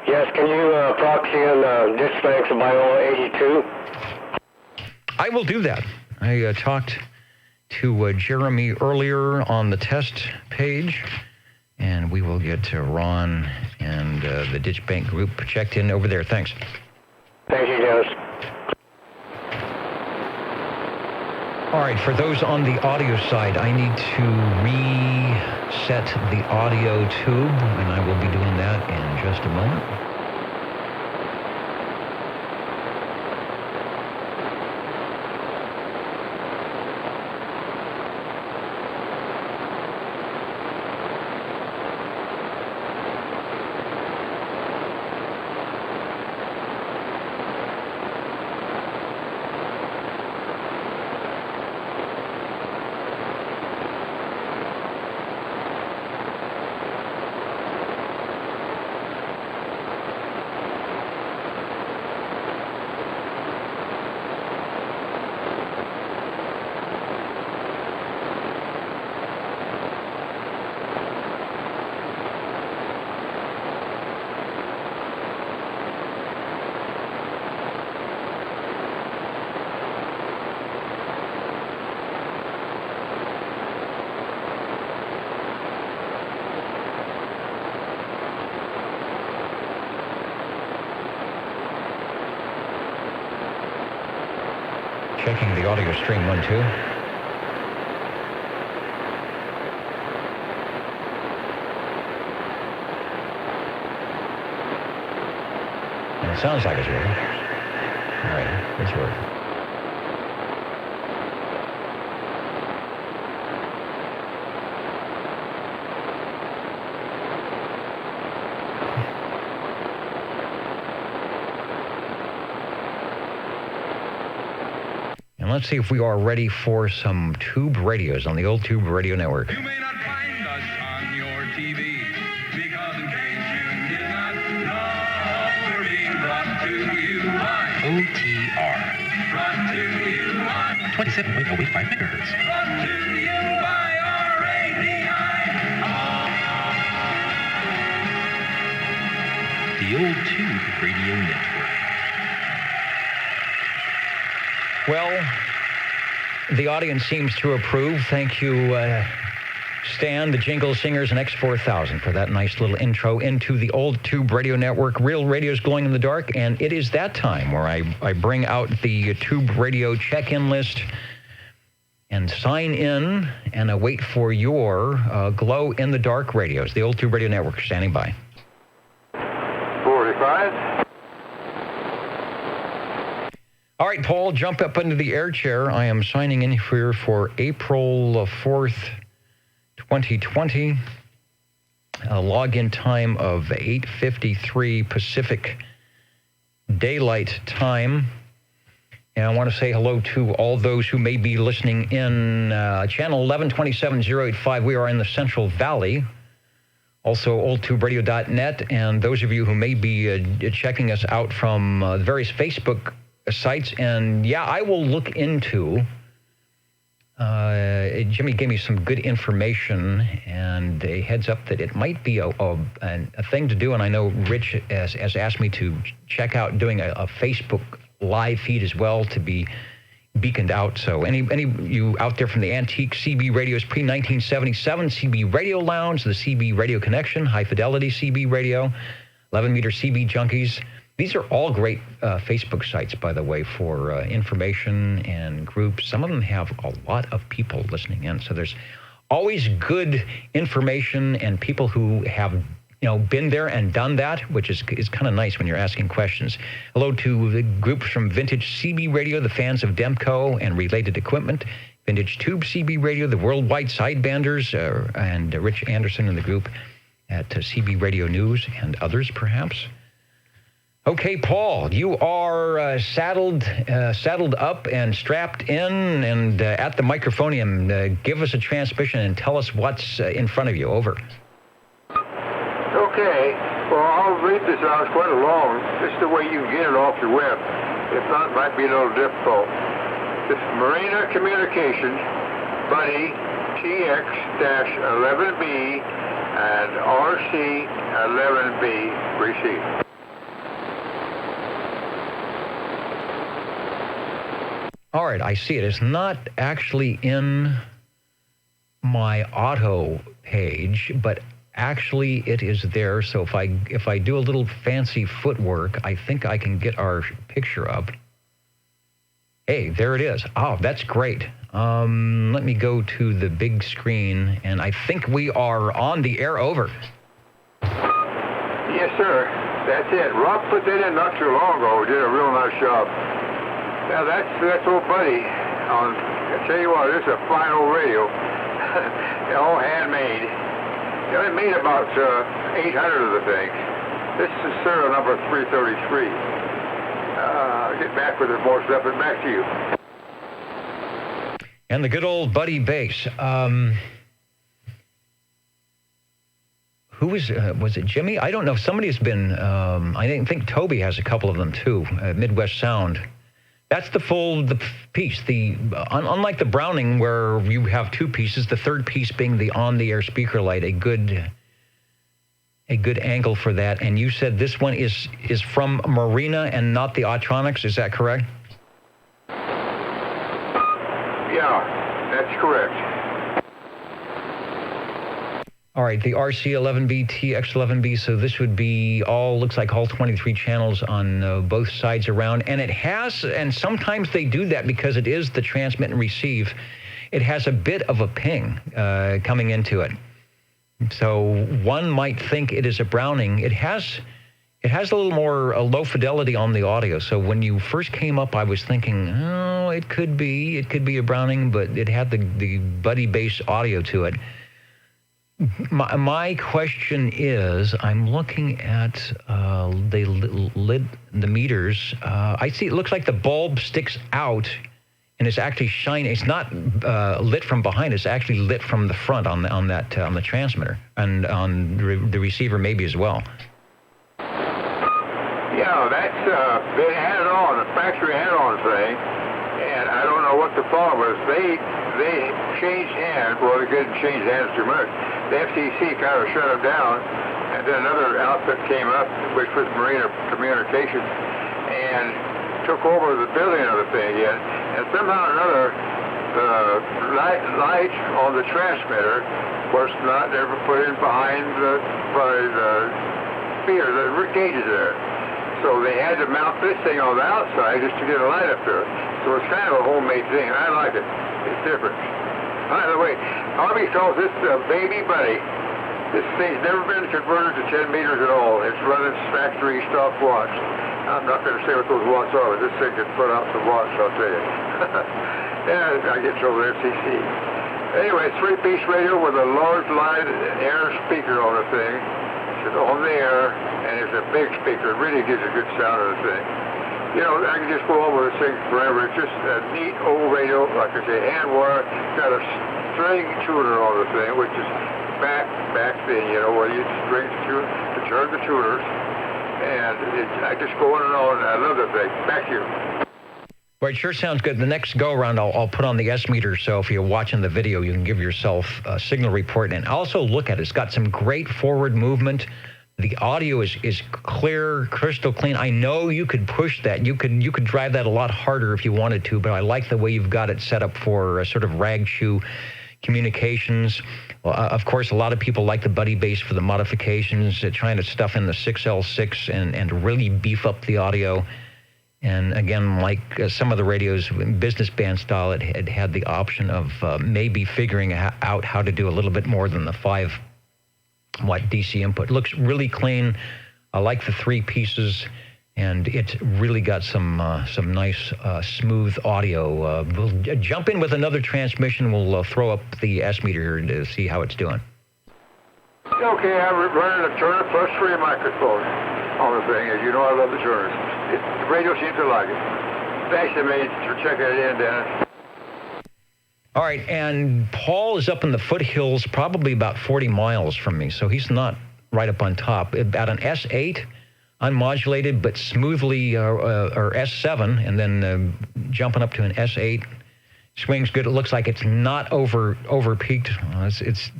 Yes, can you proxy on ditch banks of Iowa 82? I will do that. I talked to Jeremy earlier on the test page, and we will get Ron and the Ditch Bank group checked in over there. Thanks. Thank you, Dennis. All right, for those on the audio side, I need to reset the audio tube, and I will be doing that in just a moment. Checking the audio stream 1, 2. And it sounds like it's working. All right, it's working. And let's see if we are ready for some tube radios on the old Tube Radio Network. You may not find us on your TV, because in case you did not know, we're being brought to you by OTR. Brought to you by 27.085 megahertz. Brought to you by RADI. The old Tube Radio Network. Well, the audience seems to approve. Thank you, Stan, the Jingle Singers, and X4000 for that nice little intro into the old Tube Radio Network. Real radio's glowing in the dark, and it is that time where I bring out the Tube Radio check-in list and sign in and await for your glow-in-the-dark radios. The old Tube Radio Network standing by. 45. All right, Paul, jump up into the air chair. I am signing in here for April 4th, 2020. A login time of 8:53 Pacific Daylight Time. And I want to say hello to all those who may be listening in channel 1127-085. We are in the Central Valley. Also, oldtuberadio.net. And those of you who may be checking us out from the various Facebook sites, and yeah, I will look into, Jimmy gave me some good information and a heads up that it might be a thing to do, and I know Rich has asked me to check out doing a Facebook live feed as well to be beaconed out. So any you out there from the antique CB radios pre-1977, CB Radio Lounge, the CB Radio Connection, high fidelity CB radio, 11-meter CB junkies. These are all great Facebook sites, by the way, for information and groups. Some of them have a lot of people listening in. So there's always good information and people who have been there and done that, which is kind of nice when you're asking questions. Hello to the groups from Vintage CB Radio, the fans of Demco and related equipment, Vintage Tube CB Radio, the Worldwide Sidebanders, and Rich Anderson and the group at CB Radio News and others, perhaps. Okay, Paul, you are saddled up and strapped in and at the microphonium. Give us a transmission and tell us what's in front of you. Over. Okay. Well, I'll read this out. It's quite long. This is the way you can get it off your web. If not, it might be a little difficult. This is Marina Communications, Buddy TX-11B and RC-11B received. All right, I see it. It's not actually in my auto page, but actually it is there. So if I do a little fancy footwork, I think I can get our picture up. Hey, there it is. Oh, that's great. Let me go to the big screen, and I think we are on the air. Over. Yes, sir. That's it. Rob put that in not too long ago. Did a real nice job. Now that's old Buddy. I tell you what, this is a fine old radio. All handmade. They only made about 800 of the things. This is serial number 333. I'll get back with more stuff and back to you. And the good old Buddy bass. Who was it Jimmy? I don't know. Somebody's been, I think Toby has a couple of them too, Midwest Sound. That's the piece. Unlike the Browning where you have two pieces, the third piece being the on-the-air speaker light, a good angle for that. And you said this one is from Marina and not the Autronics. Is that correct? Yeah, that's correct. All right, the RC-11B, TX-11B, so this would be looks like all 23 channels on both sides around. And it has, and sometimes they do that because it is the transmit and receive, it has a bit of a ping coming into it. So one might think it is a Browning. It has a little more low fidelity on the audio. So when you first came up, I was thinking, oh, it could be a Browning, but it had the Buddy bass audio to it. My question is, I'm looking at the meters. I see it looks like the bulb sticks out and it's actually shining. It's not lit from behind. It's actually lit from the front on the transmitter and on the receiver maybe as well. Yeah, that's they had it on, the factory had on thing, and I don't know what the problem was. They changed hands. Well, they didn't change hands too much. The FCC kind of shut them down, and then another outfit came up, which was Marina Communications, and took over the building of the thing again. And somehow or another, the light on the transmitter was not ever put in behind the feeder, the gauges there. So they had to mount this thing on the outside just to get a light up there. So it's kind of a homemade thing, and I like it. It's different. By the way, Hobby calls this Baby Buddy. This thing's never been converted to 10 meters at all. It's running factory stock watts. I'm not going to say what those watts are, but this thing can put out some watts, I'll tell you. Yeah, I get trouble with FCC. Anyway, 3-piece radio with a large line air speaker on the thing. It's on the air, and it's a big speaker. It really gives a good sound of the thing. You know, I can just go over this thing forever. It's just a neat old radio, like I say, hand wire. Got a string tuner on the thing, which is back thing, you know, where you string to turn the tuners. And I just go on and on. I love the thing. Back to you. Well, it sure sounds good. The next go-around, I'll put on the S-meter, so if you're watching the video, you can give yourself a signal report. And also look at it. It's got some great forward movement. The audio is clear, crystal clean. I know you could push that. You could drive that a lot harder if you wanted to, but I like the way you've got it set up for sort of rag shoe communications. Well, of course, a lot of people like the Buddy bass for the modifications, trying to stuff in the 6L6 and really beef up the audio. And again, like some of the radios, business band style, it had the option of maybe figuring out how to do a little bit more than the 5-watt DC input. It looks really clean. I like the 3 pieces, and it's really got some nice, smooth audio. We'll jump in with another transmission. We'll throw up the S-meter here to see how it's doing. Okay, I'm running a Turner Plus 3 microphone. on the thing. As you know, I love the Turners. The radio seems to like it. Thanks to me for checking it in, Dennis. All right, and Paul is up in the foothills, probably about 40 miles from me, so he's not right up on top. About an S8, unmodulated, but smoothly, or S7, and then jumping up to an S8. Swings good. It looks like it's not over-peaked. It's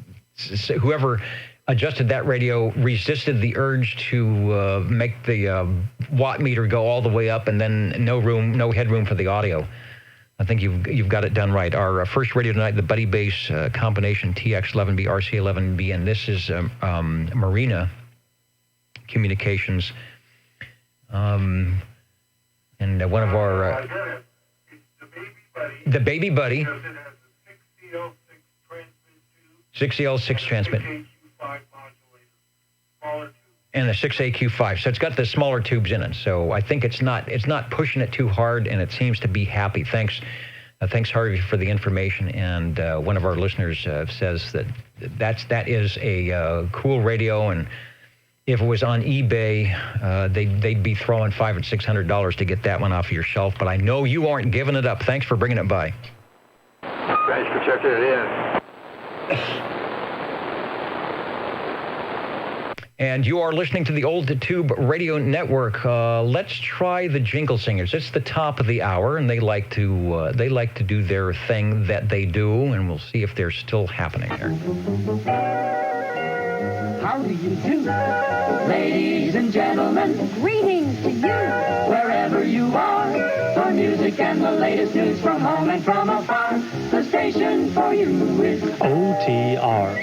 whoever adjusted that radio resisted the urge to make the watt meter go all the way up, and then no headroom for the audio. I think you've got it done right. Our first radio tonight, the Buddy Bass combination TX11B, RC11B, and this is Marina Communications. And one of our... the Baby Buddy. 6EL6 transmit. And the 6AQ5. So it's got the smaller tubes in it. So I think it's not pushing it too hard, and it seems to be happy. Thanks, Harvey, for the information. And one of our listeners says that is a cool radio, and if it was on eBay, they'd be throwing $500 or $600 to get that one off your shelf. But I know you aren't giving it up. Thanks for bringing it by. Thanks for checking it in. And you are listening to the Old Tube Radio Network. Let's try the Jingle Singers. It's the top of the hour, and they like to do their thing that they do, and we'll see if they're still happening here. How do you do, ladies and gentlemen? Greetings to you, wherever you are. For music and the latest news from home and from afar, the station for you is OTR,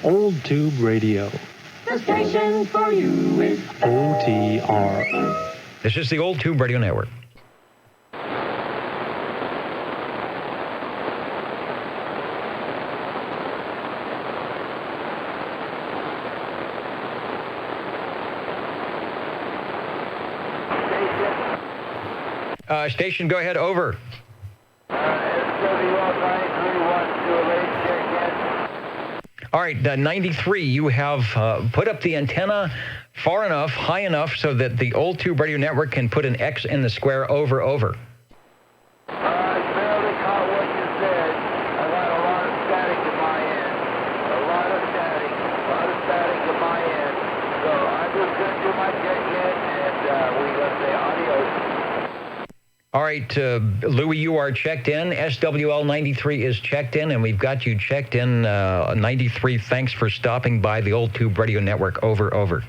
Old Tube Radio. The station for you is OTR. This is the Old Tube Radio Network. Station, go ahead, over. All right, 93, you have put up the antenna far enough, high enough, so that the Old Tube Radio Network can put an X in the square, over. I barely caught what you said. I got a lot of static at my end. A lot of static at my end. So I'm just going to do my check in, and we got the audio. All right, Louis, you are checked in. SWL 93 is checked in, and we've got you checked in 93. Thanks for stopping by the Old Tube Radio Network. Over.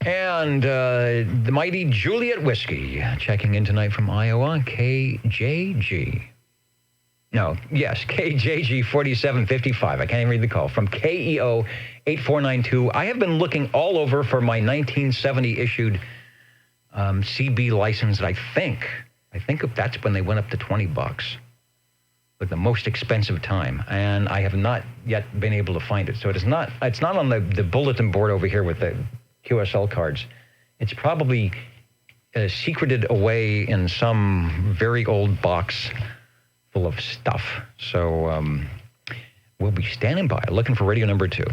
And the mighty Juliet Whiskey checking in tonight from Iowa, KJG. No, yes, KJG 4755. I can't even read the call. From KEO 8492. I have been looking all over for my 1970 issued CB license. I think that's when they went up to $20, but the most expensive time. And I have not yet been able to find it. So it's not on the bulletin board over here with the QSL cards. It's probably secreted away in some very old box full of stuff. So we'll be standing by, looking for radio number 2.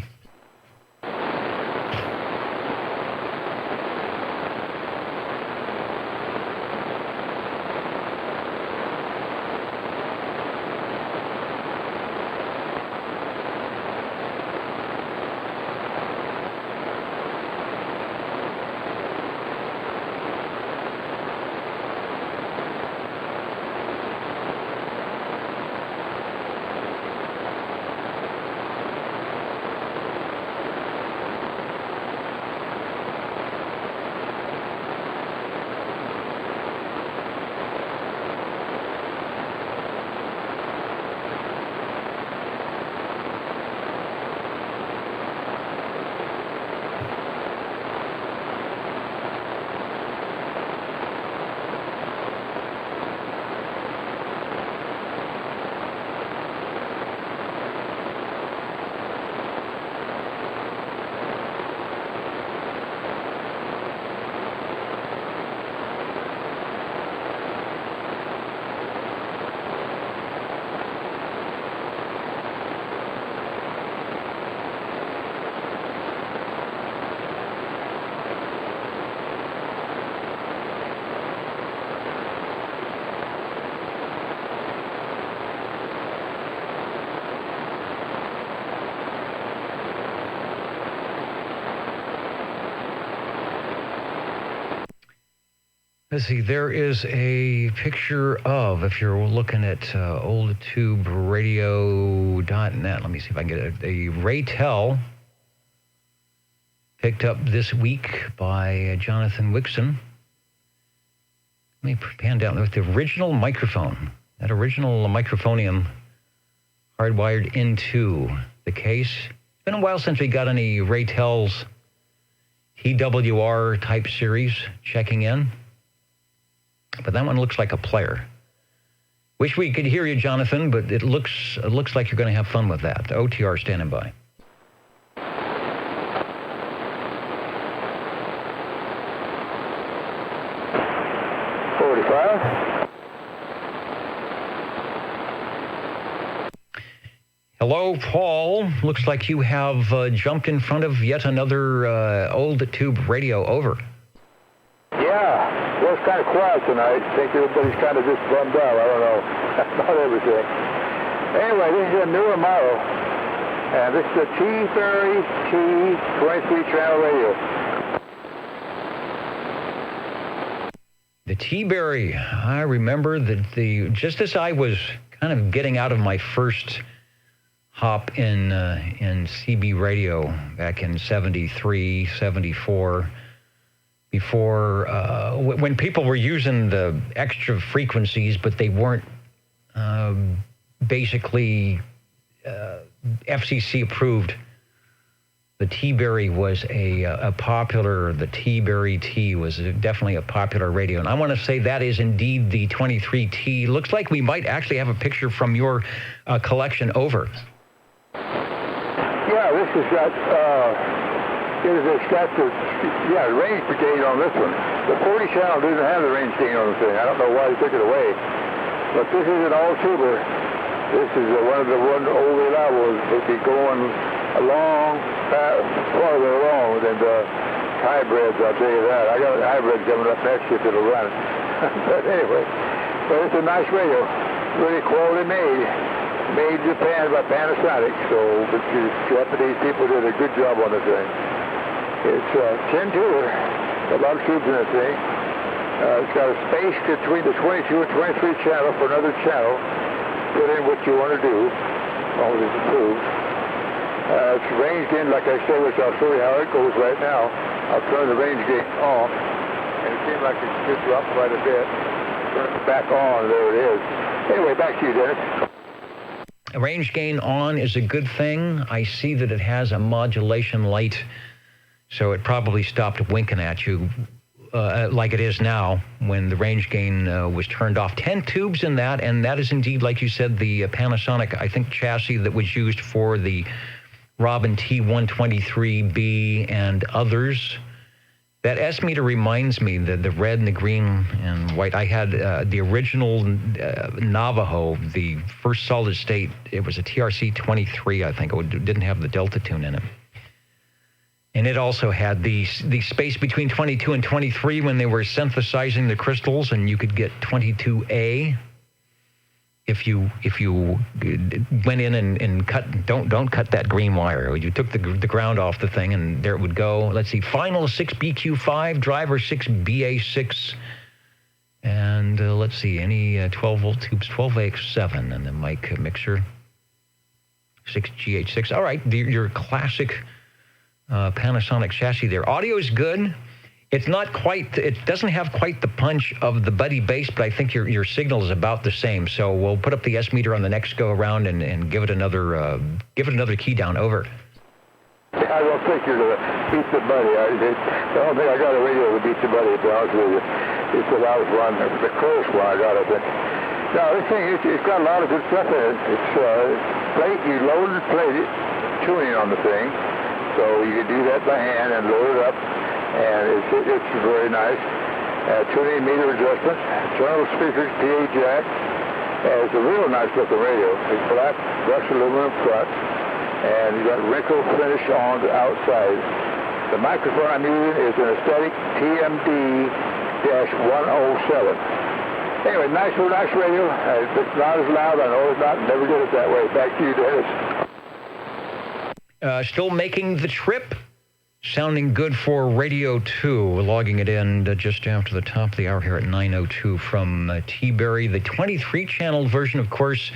Let's see, there is a picture of, if you're looking at oldtuberadio.net, let me see if I can get it, a Raytel picked up this week by Jonathan Wixon. Let me pan down with the original microphone, that original microphonium hardwired into the case. It's been a while since we got any Raytel's TWR type series checking in. But that one looks like a player. Wish we could hear you, Jonathan, but it looks like you're going to have fun with that. The OTR standing by. Hello, Paul. Looks like you have jumped in front of yet another old tube radio. Over. Yeah, well, it's kind of quiet tonight. I think everybody's kind of just bummed out. I don't know. Not everything. Anyway, this is a newer model. And this is a T-Berry T23 channel radio. The T-Berry. I remember that just as I was kind of getting out of my first hop in CB radio back in 73, 74, before when people were using the extra frequencies, but they weren't basically FCC approved. The T-Berry was a popular, the T-Berry T was definitely a popular radio. And I want to say that is indeed the 23T. Looks like we might actually have a picture from your collection. Over. Yeah, this is got, the range gain on this one. The 40 channel doesn't have the range gain on the thing. I don't know why they took it away. But this is an all-tuber. This is one of the old reliables that be going farther along than the hybrids, I'll tell you that. I got a hybrid coming up next year that'll run. But anyway, it's a nice radio. Really quality made. Made in Japan by Panasonic, so the Japanese people did a good job on the thing. It's 10 tuber, a lot of tubes in the thing. It's got a space between the 22 and 23 channel for another channel. Put in what you want to do, as long as it's approved. It's range gain, like I said, which I'll show you how it goes right now. I'll turn the range gain off, and it seems like it should drop quite a bit. Turn it back on, there it is. Anyway, back to you, Dennis. Range gain on is a good thing. I see that it has a modulation light, so it probably stopped winking at you like it is now when the range gain was turned off. 10 tubes in that, and that is indeed, like you said, the Panasonic, I think, chassis that was used for the Robin T123B and others. That S meter reminds me that the red and the green and white, I had the original Navajo, the first solid state. It was a TRC 23, I think. It didn't have the Delta tune in it. And it also had the space between 22 and 23 when they were synthesizing the crystals, and you could get 22A. If you went in and cut, don't cut that green wire. You took the ground off the thing, and there it would go. Let's see, final 6BQ5, driver 6BA6, and let's see, any 12-volt tubes, 12AX7, and the mic mixer, 6GH6. All right, your classic Panasonic chassis there. Audio is good. It's not quite, it doesn't have quite the punch of the Buddy bass, but I think your signal is about the same. So we'll put up the S meter on the next go around and give it another key down. Over. I don't think you're going to beat the Buddy. I don't think I got a radio that beats the Buddy, to be honest with you. It's what I was running, the close one I got, I think. No, this thing, it's got a lot of good stuff in it. It's you load and plate it, tuning on the thing. So you can do that by hand and load it up. And it's very nice. Tuning meter adjustment, internal speakers, PA jack. It's a real nice looking radio. It's black brushed aluminum front, and you got wrinkle finish on the outside. The microphone I'm using is an Aesthetic TMD-107. Anyway, nice radio. It's not as loud. I know it's not. Never did it that way. Back to you, Dennis. Still making the trip Sounding good for Radio 2, logging it in just after the top of the hour here at 9:02 from T-Berry. The 23-channel version, of course,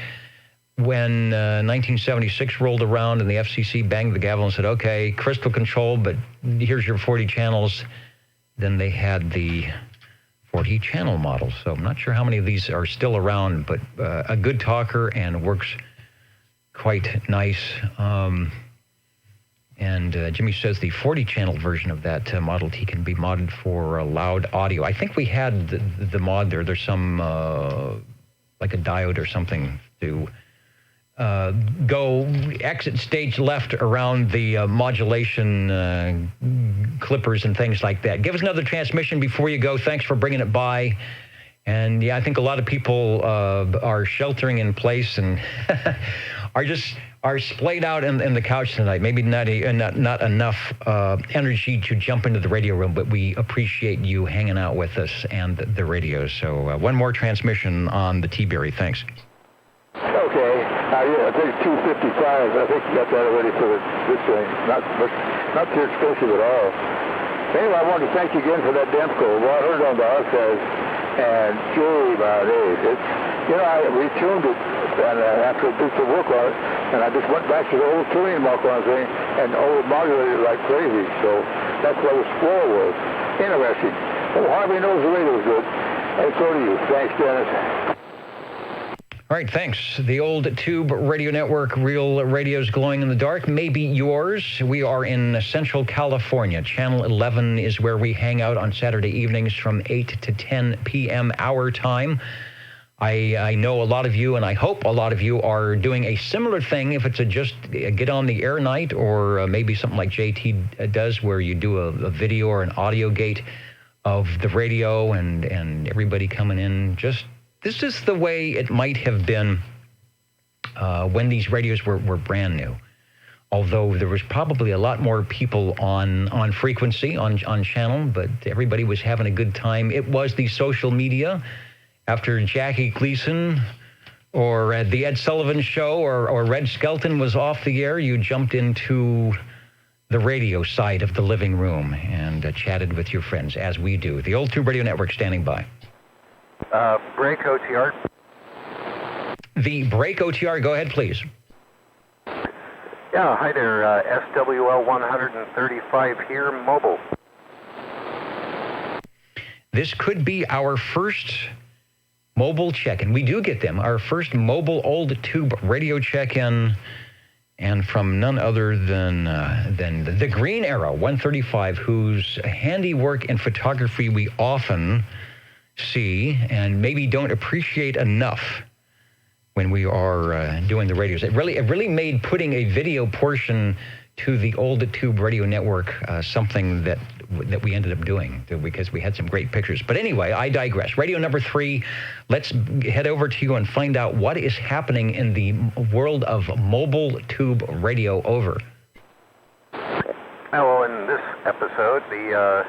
when 1976 rolled around and the FCC banged the gavel and said, okay, crystal control, but here's your 40 channels. Then they had the 40-channel model. So I'm not sure how many of these are still around, but a good talker and works quite nice. And Jimmy says the 40-channel version of that Model T can be modded for loud audio. I think we had the mod there. There's some, like a diode or something to go exit stage left around the modulation clippers and things like that. Give us another transmission before you go. Thanks for bringing it by. And, yeah, I think a lot of people are sheltering in place and are splayed out in the couch tonight. Maybe not enough energy to jump into the radio room, but we appreciate you hanging out with us and the radio. So one more transmission on the T-Berry. Thanks. Okay. Yeah, I think 255. I think you got that already for this thing. Not too expensive at all. Anyway, I want to thank you again for that Demco. Well, I heard it on the archives, and Joey, my days, I retuned it and after I did some work on it, and I just went back to the old tuning mark on thing and over-modulated like crazy. So that's what the score was. Interesting. Well, Harvey knows the radio's good. And so do you. Thanks, Dennis. All right, thanks. The old Tube Radio Network, real radios glowing in the dark, maybe yours. We are in Central California. Channel 11 is where we hang out on Saturday evenings from 8 to 10 p.m. our time. I know a lot of you, and I hope a lot of you are doing a similar thing, if it's just a get on the air night, or maybe something like JT does, where you do a video or an audio gate of the radio and everybody coming in. This is the way it might have been when these radios were brand new. Although there was probably a lot more people on frequency, on channel, but everybody was having a good time. It was the social media. After Jackie Gleason or the Ed Sullivan Show or Red Skelton was off the air, you jumped into the radio side of the living room and chatted with your friends, as we do. The Old Tube Radio Network standing by. Break OTR. The Break OTR, go ahead, please. Yeah, hi there, SWL 135 here, mobile. This could be our first mobile check-in. We do get them. Our first mobile old tube radio check-in, and from none other than the Green Arrow 135, whose handiwork and photography we often see and maybe don't appreciate enough when we are doing the radios. It really made putting a video portion to the old tube radio network something that we ended up doing, because we had some great pictures. But anyway, I digress. Radio number 3, let's head over to you and find out what is happening in the world of mobile tube radio. Over. Well, in this episode, the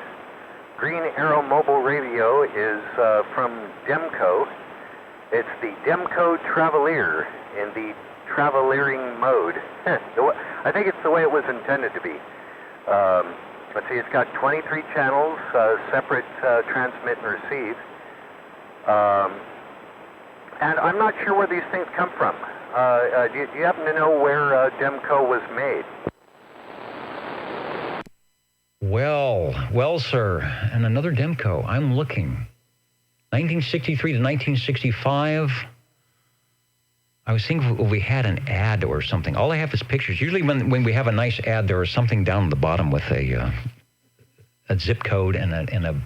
Green Arrow Mobile Radio is from Demco. It's the Demco Travelier in the Traveliering mode. I think it's the way it was intended to be. Let's see, it's got 23 channels, separate transmit and receive. And I'm not sure where these things come from. Do you happen to know where Demco was made? Well, sir, and another Demco. I'm looking. 1963 to 1965. I was thinking if we had an ad or something. All I have is pictures. Usually when we have a nice ad, there is something down the bottom with a zip code and an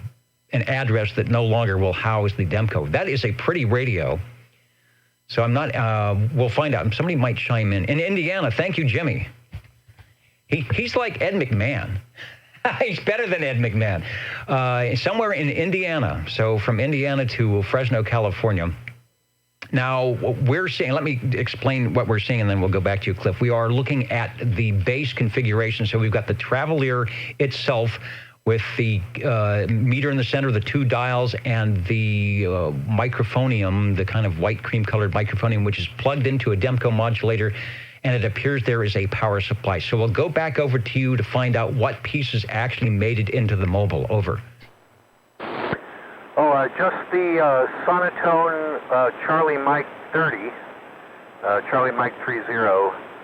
address that no longer will house the Demco. That is a pretty radio. So I'm not, we'll find out. Somebody might chime in. In Indiana, thank you, Jimmy. He's like Ed McMahon. He's better than Ed McMahon. Somewhere in Indiana. So from Indiana to Fresno, California. Now, we're seeing, let me explain what we're seeing, and then we'll go back to you, Cliff. We are looking at the base configuration. So we've got the Travelier itself with the meter in the center, the 2 dials, and the microphonium, the kind of white cream-colored microphonium, which is plugged into a Demco modulator and it appears there is a power supply. So we'll go back over to you to find out what pieces actually made it into the mobile. Over. Just the Sonotone Charlie Mike 30, Charlie Mike 30,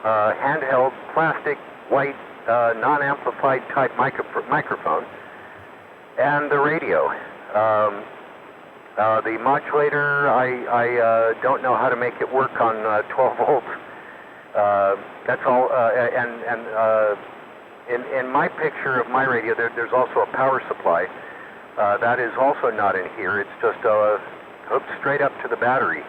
handheld plastic white non-amplified type microphone, and the radio. The modulator, I don't know how to make it work on 12 volts. That's all. In my picture of my radio, there's also a power supply. That is also not in here. It's just hooked straight up to the battery.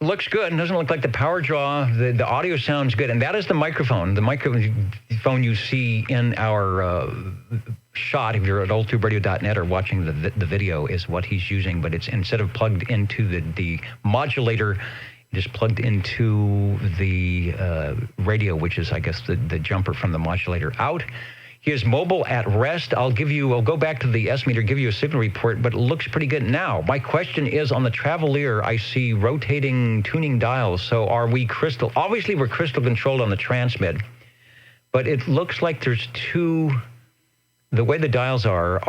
Looks good. It doesn't look like the power draw. The audio sounds good. And that is the microphone. The microphone you see in our shot, if you're at oldtuberadio.net or watching the video, is what he's using. But it's instead of plugged into the modulator, it is plugged into the radio, which is, I guess, the jumper from the modulator out. He is mobile at rest. I'll go back to the S-meter, give you a signal report, but it looks pretty good. Now, my question is, on the Travelier, I see rotating tuning dials. So are we crystal? Obviously, we're crystal controlled on the transmit, but it looks like there's two, the way the dials are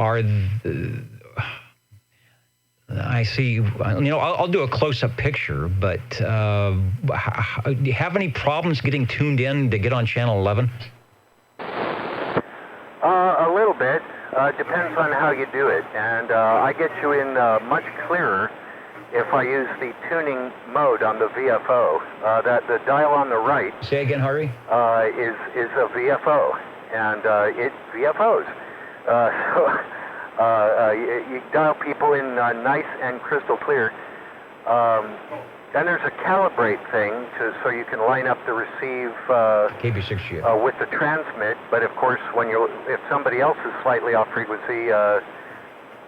I see, I'll do a close-up picture, but do you have any problems getting tuned in to get on channel 11? A little bit. Depends on how you do it. And I get you in much clearer if I use the tuning mode on the VFO. That the dial on the right. Say again, Harvey. Is a VFO, and it VFOs. You dial people in nice and crystal clear. Then there's a calibrate thing so you can line up the receive KB6G with the transmit. But of course, if somebody else is slightly off frequency, then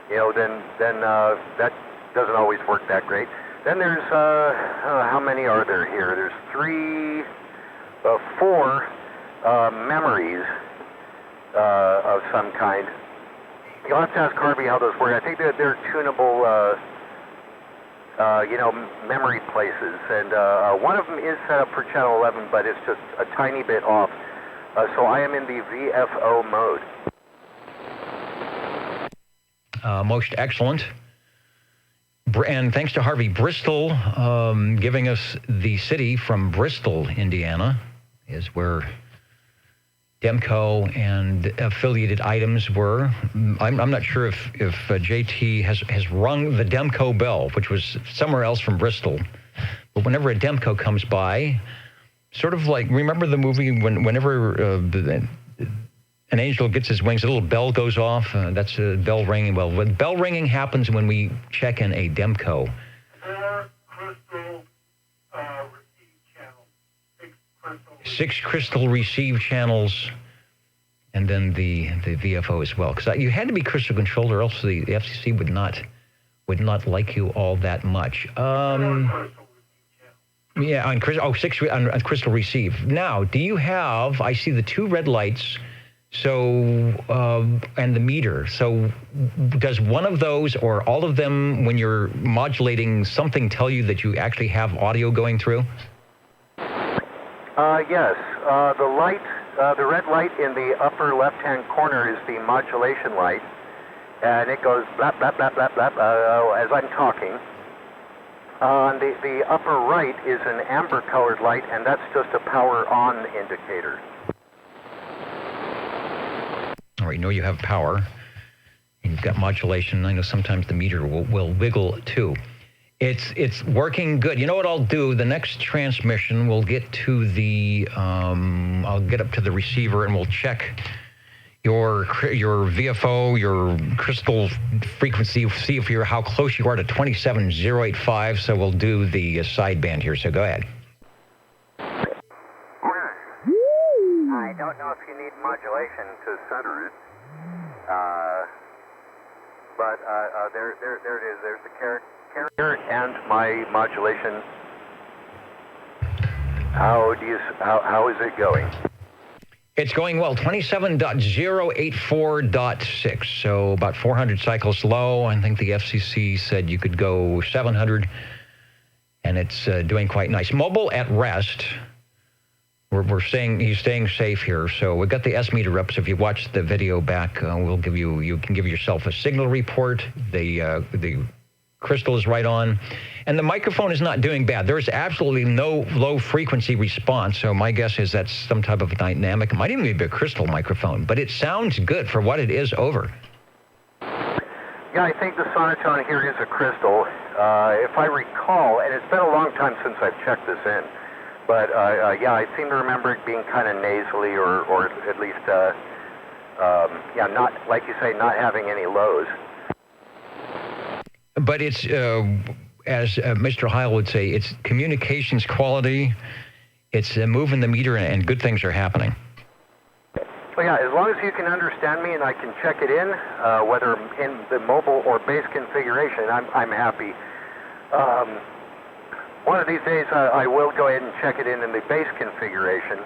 that doesn't always work that great. Then there's how many are there here? There's 4 memories of some kind. You'll have to ask Harvey how those work. I think they're tunable. Memory places, and one of them is set up for channel 11, but it's just a tiny bit off. So I am in the VFO mode. Most excellent. And thanks to Harvey Bristol, giving us the city from Bristol, Indiana, is where Demco and affiliated items were. I'm not sure if JT has rung the Demco bell, which was somewhere else from Bristol. But whenever a Demco comes by, sort of like, remember the movie whenever an angel gets his wings, a little bell goes off. That's a bell ringing. Well, when bell ringing happens when we check in a Demco. 6 crystal receive channels, and then the VFO as well. Because you had to be crystal controlled, or else the FCC would not like you all that much. Yeah, on crystal receive. Now, do you have? I see the 2 red lights. So and the meter. So does one of those or all of them, when you're modulating something, tell you that you actually have audio going through? Yes, the light, the red light in the upper left-hand corner is the modulation light, and it goes blap, blap, blap, blap, blap, as I'm talking. The upper right is an amber-colored light, and that's just a power-on indicator. All right, you know you have power, and you've got modulation. I know sometimes the meter will wiggle, too. It's working good. You know what I'll do? The next transmission, we'll get to the, I'll get up to the receiver and we'll check your VFO, your crystal frequency, see if how close you are to 27085. So we'll do the sideband here. So go ahead. I don't know if you need modulation to center it, but there it is. There's the carrier and my modulation. How is it going? It's going well. 27.084.6, so about 400 cycles low. I think the FCC said you could go 700. and it's doing quite nice. Mobile at rest. He's staying safe here. So we've got the S meter up. So if you watch the video back, you can give yourself a signal report. The crystal is right on, and the microphone is not doing bad. There's absolutely no low frequency response. So my guess is that's some type of dynamic. It might even be a crystal microphone, but it sounds good for what it is over. Yeah, I think the Sonotone here is a crystal. If I recall, and it's been a long time since I've checked this in, but yeah, I seem to remember it being kind of nasally, or at least, yeah, not, like you say, not having any lows. But it's, as Mr. Heil would say, it's communications quality. It's moving the meter, and good things are happening. Well, yeah, as long as you can understand me and I can check it in, whether in the mobile or base configuration, I'm happy. One of these days, I will go ahead and check it in the base configuration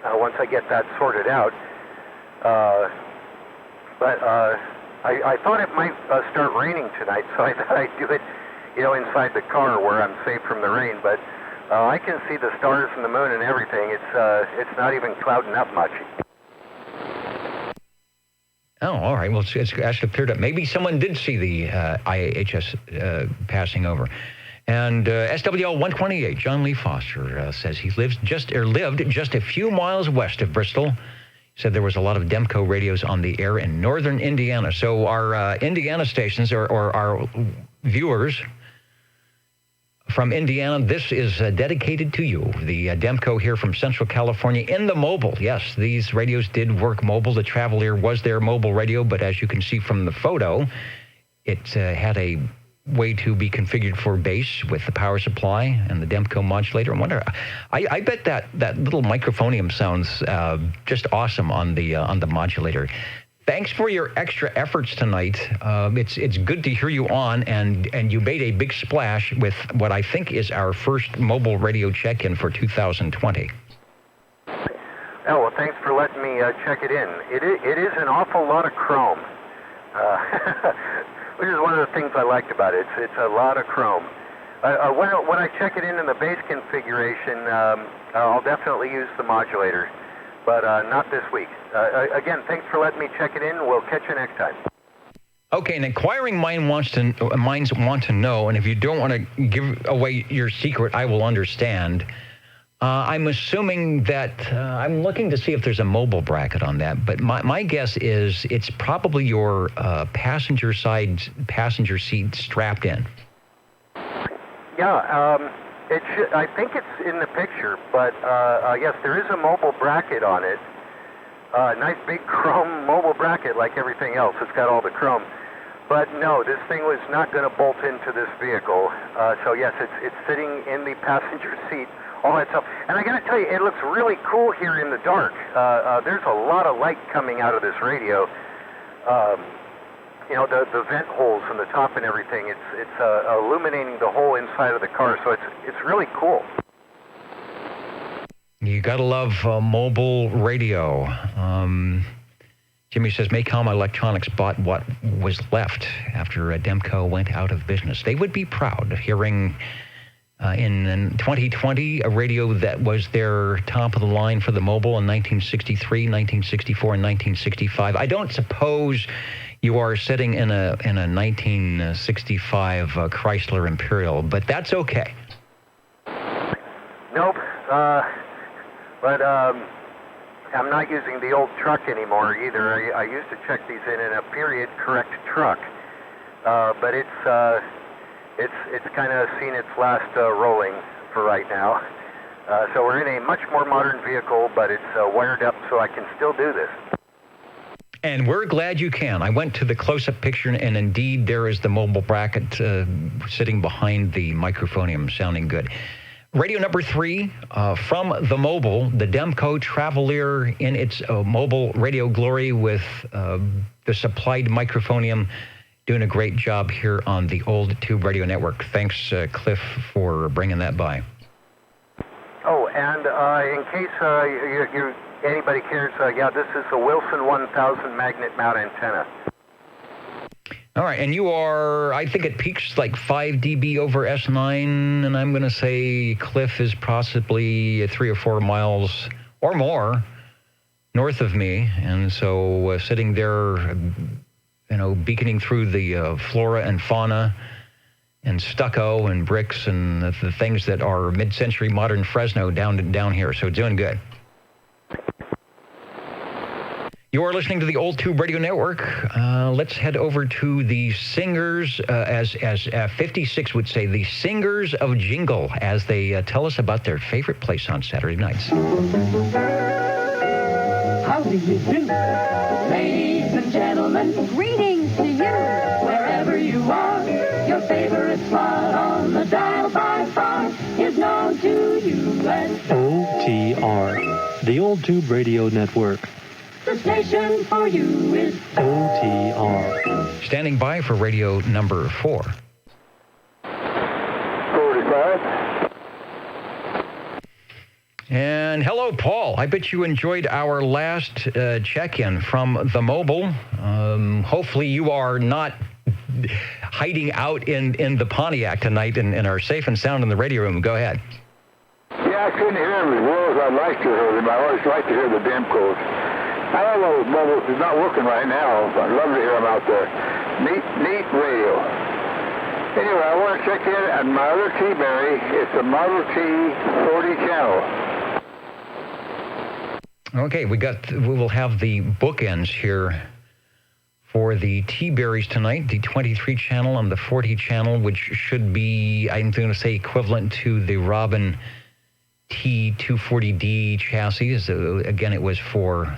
once I get that sorted out. But I thought it might start raining tonight, so I thought I'd do it, inside the car where I'm safe from the rain. But I can see the stars and the moon and everything. It's not even clouding up much. Oh, all right. Well, it's actually cleared up. Maybe someone did see the IHS passing over. And SWL 128, John Lee Foster says he lived just a few miles west of Bristol. He said there was a lot of Demco radios on the air in northern Indiana. So our Indiana stations or our viewers from Indiana, this is dedicated to you. The Demco here from Central California in the mobile. Yes, these radios did work mobile. The Travelier was their mobile radio, but as you can see from the photo, it had a way to be configured for base with the power supply and the Demco modulator. I wonder, I bet that little microphonium sounds just awesome on the modulator. Thanks for your extra efforts tonight. It's good to hear you on, and you made a big splash with what I think is our first mobile radio check-in for 2020. Oh, well, thanks for letting me check it in. It is an awful lot of chrome, which is one of the things I liked about it. It's a lot of chrome. When I check it in the base configuration, I'll definitely use the modulator. But not this week. Again, thanks for letting me check it in. We'll catch you next time. Okay, an inquiring minds want to know, and if you don't want to give away your secret, I will understand. I'm assuming that I'm looking to see if there's a mobile bracket on that, but my guess is it's probably your passenger seat strapped in. Yeah, I think it's in the picture, but yes, there is a mobile bracket on it. Nice big chrome mobile bracket like everything else. It's got all the chrome. But no, this thing was not going to bolt into this vehicle. So yes, it's sitting in the passenger seat, all that stuff. And I got to tell you, it looks really cool here in the dark. There's a lot of light coming out of this radio. The vent holes in the top and everything, it's illuminating the whole inside of the car, so it's really cool. You gotta love mobile radio. Jimmy says, Maycom Electronics bought what was left after Demco went out of business. They would be proud of hearing in 2020 a radio that was their top of the line for the mobile in 1963, 1964, and 1965. I don't suppose you are sitting in a 1965 Chrysler Imperial, but that's okay. Nope. But I'm not using the old truck anymore either. I used to check these in a period correct truck, but it's kind of seen its last rolling for right now. So we're in a much more modern vehicle, but it's wired up so I can still do this. And we're glad you can. I went to the close-up picture, and indeed there is the mobile bracket sitting behind the microphonium, sounding good. Radio number 3 from the mobile, the Demco Travelier in its mobile radio glory with the supplied microphonium, doing a great job here on the Old Tube Radio Network. Thanks, Cliff, for bringing that by. Oh, and in case anybody cares, yeah, this is the Wilson 1000 magnet mount antenna. All right, and you are, I think it peaks like 5 dB over S9, and I'm going to say Cliff is possibly 3 or 4 miles or more north of me, and so sitting there, beaconing through the flora and fauna and stucco and bricks and the things that are mid-century modern Fresno down here, so doing good. You are listening to the Old Tube Radio Network. Let's head over to the singers, as 56 would say, the singers of jingle, as they tell us about their favorite place on Saturday nights. How do you do? Ladies and gentlemen, greetings to you, wherever you are. Your favorite spot on the dial by far is known to you as OTR, the Old Tube Radio Network. the station for you is OTR. Standing by for radio number 4. 45. And hello, Paul. I bet you enjoyed our last check-in from the mobile. Hopefully you are not hiding out in the Pontiac tonight and are safe and sound in the radio room. Go ahead. Yeah, I couldn't hear him as well as I'd like to hear him. I always like to hear the Demcos. I don't know if mobile is not working right now, but I'd love to hear him out there. Neat radio. Anyway, I want to check in on my other T-Berry. It's a Model T 40 channel. Okay, we will have the bookends here for the T-Berries tonight, the 23 channel and the 40 channel, which should be, I'm going to say, equivalent to the Robin T240D chassis. Again, it was for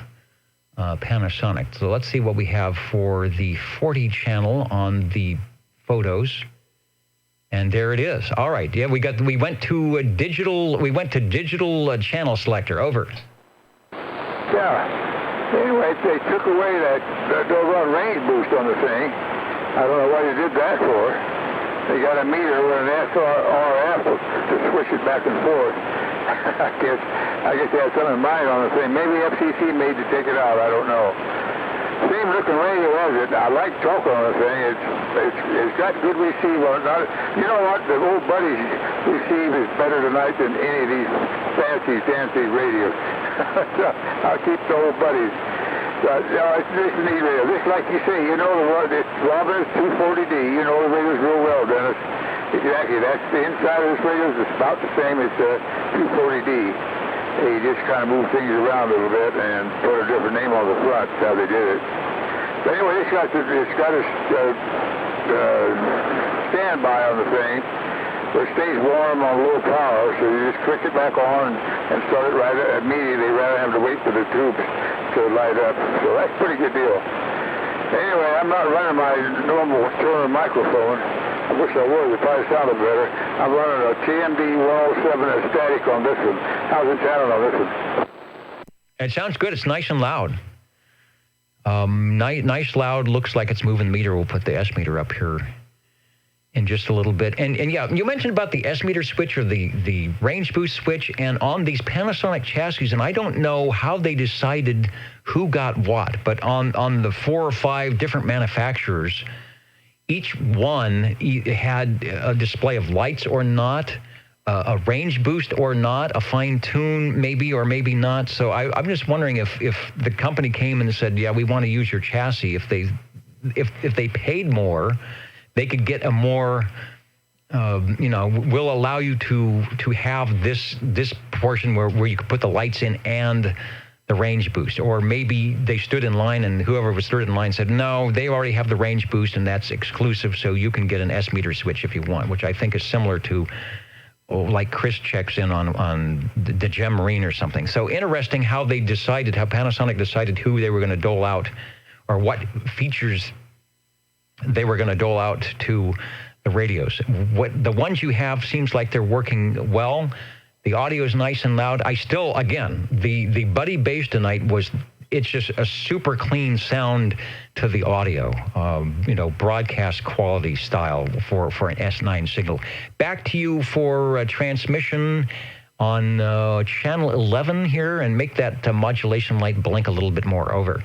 Panasonic. So let's see what we have for the 40 channel on the photos. And there it is. All right. Yeah, we went to digital channel selector. Over. Yeah. Anyway, they took away that doggone range boost on the thing. I don't know what they did that for. They got a meter with an SRF to switch it back and forth. I guess they had something in mind on the thing. Maybe FCC made to take it out. I don't know. Same looking radio as it. I like talking on the thing. It's got good receive on it. You know what? The old buddies receive is better tonight than any of these fancy radios. I'll keep the old buddies. It's this neat radio. This, like you say, you know the Robbins 240D. You know the radios real well, Dennis. Exactly. That's the inside of this radio is about the same as the 240D. They just kind of move things around a little bit and put a different name on the front. That's how they did it. But anyway, it's got a standby on the thing. It stays warm on low power, so you just click it back on and start it right immediately rather than have to wait for the tubes to light up. So that's a pretty good deal. Anyway, I'm not running my normal Turner microphone. I wish I would. It probably sounded better. I'm running a TMD 107 static on this one. How's it sounding on this one? It sounds good. It's nice and loud. Nice loud. Looks like it's moving the meter. We'll put the S meter up here in just a little bit. And yeah, you mentioned about the S meter switch or the range boost switch, and on these Panasonic chassis, and I don't know how they decided who got what, but on the 4 or 5 different manufacturers, each one had a display of lights or not, a range boost or not, a fine tune maybe or maybe not. So I'm just wondering if the company came and said, yeah, we want to use your chassis. If they paid more, they could get a more, we'll allow you to have this portion where you could put the lights in and the range boost. Or maybe they stood in line and whoever was stood in line said, no, they already have the range boost and that's exclusive, so you can get an S meter switch if you want, which I think is similar to like Chris checks in on the Gem Marine or something. So interesting how Panasonic decided who they were going to dole out or what features they were going to dole out to the radios. What the ones you have seems like they're working well. The audio is nice and loud. I still, again, the Buddy bass tonight it's just a super clean sound to the audio, broadcast quality style for an S9 signal. Back to you for transmission on channel 11 here, and make that modulation light blink a little bit more. Over.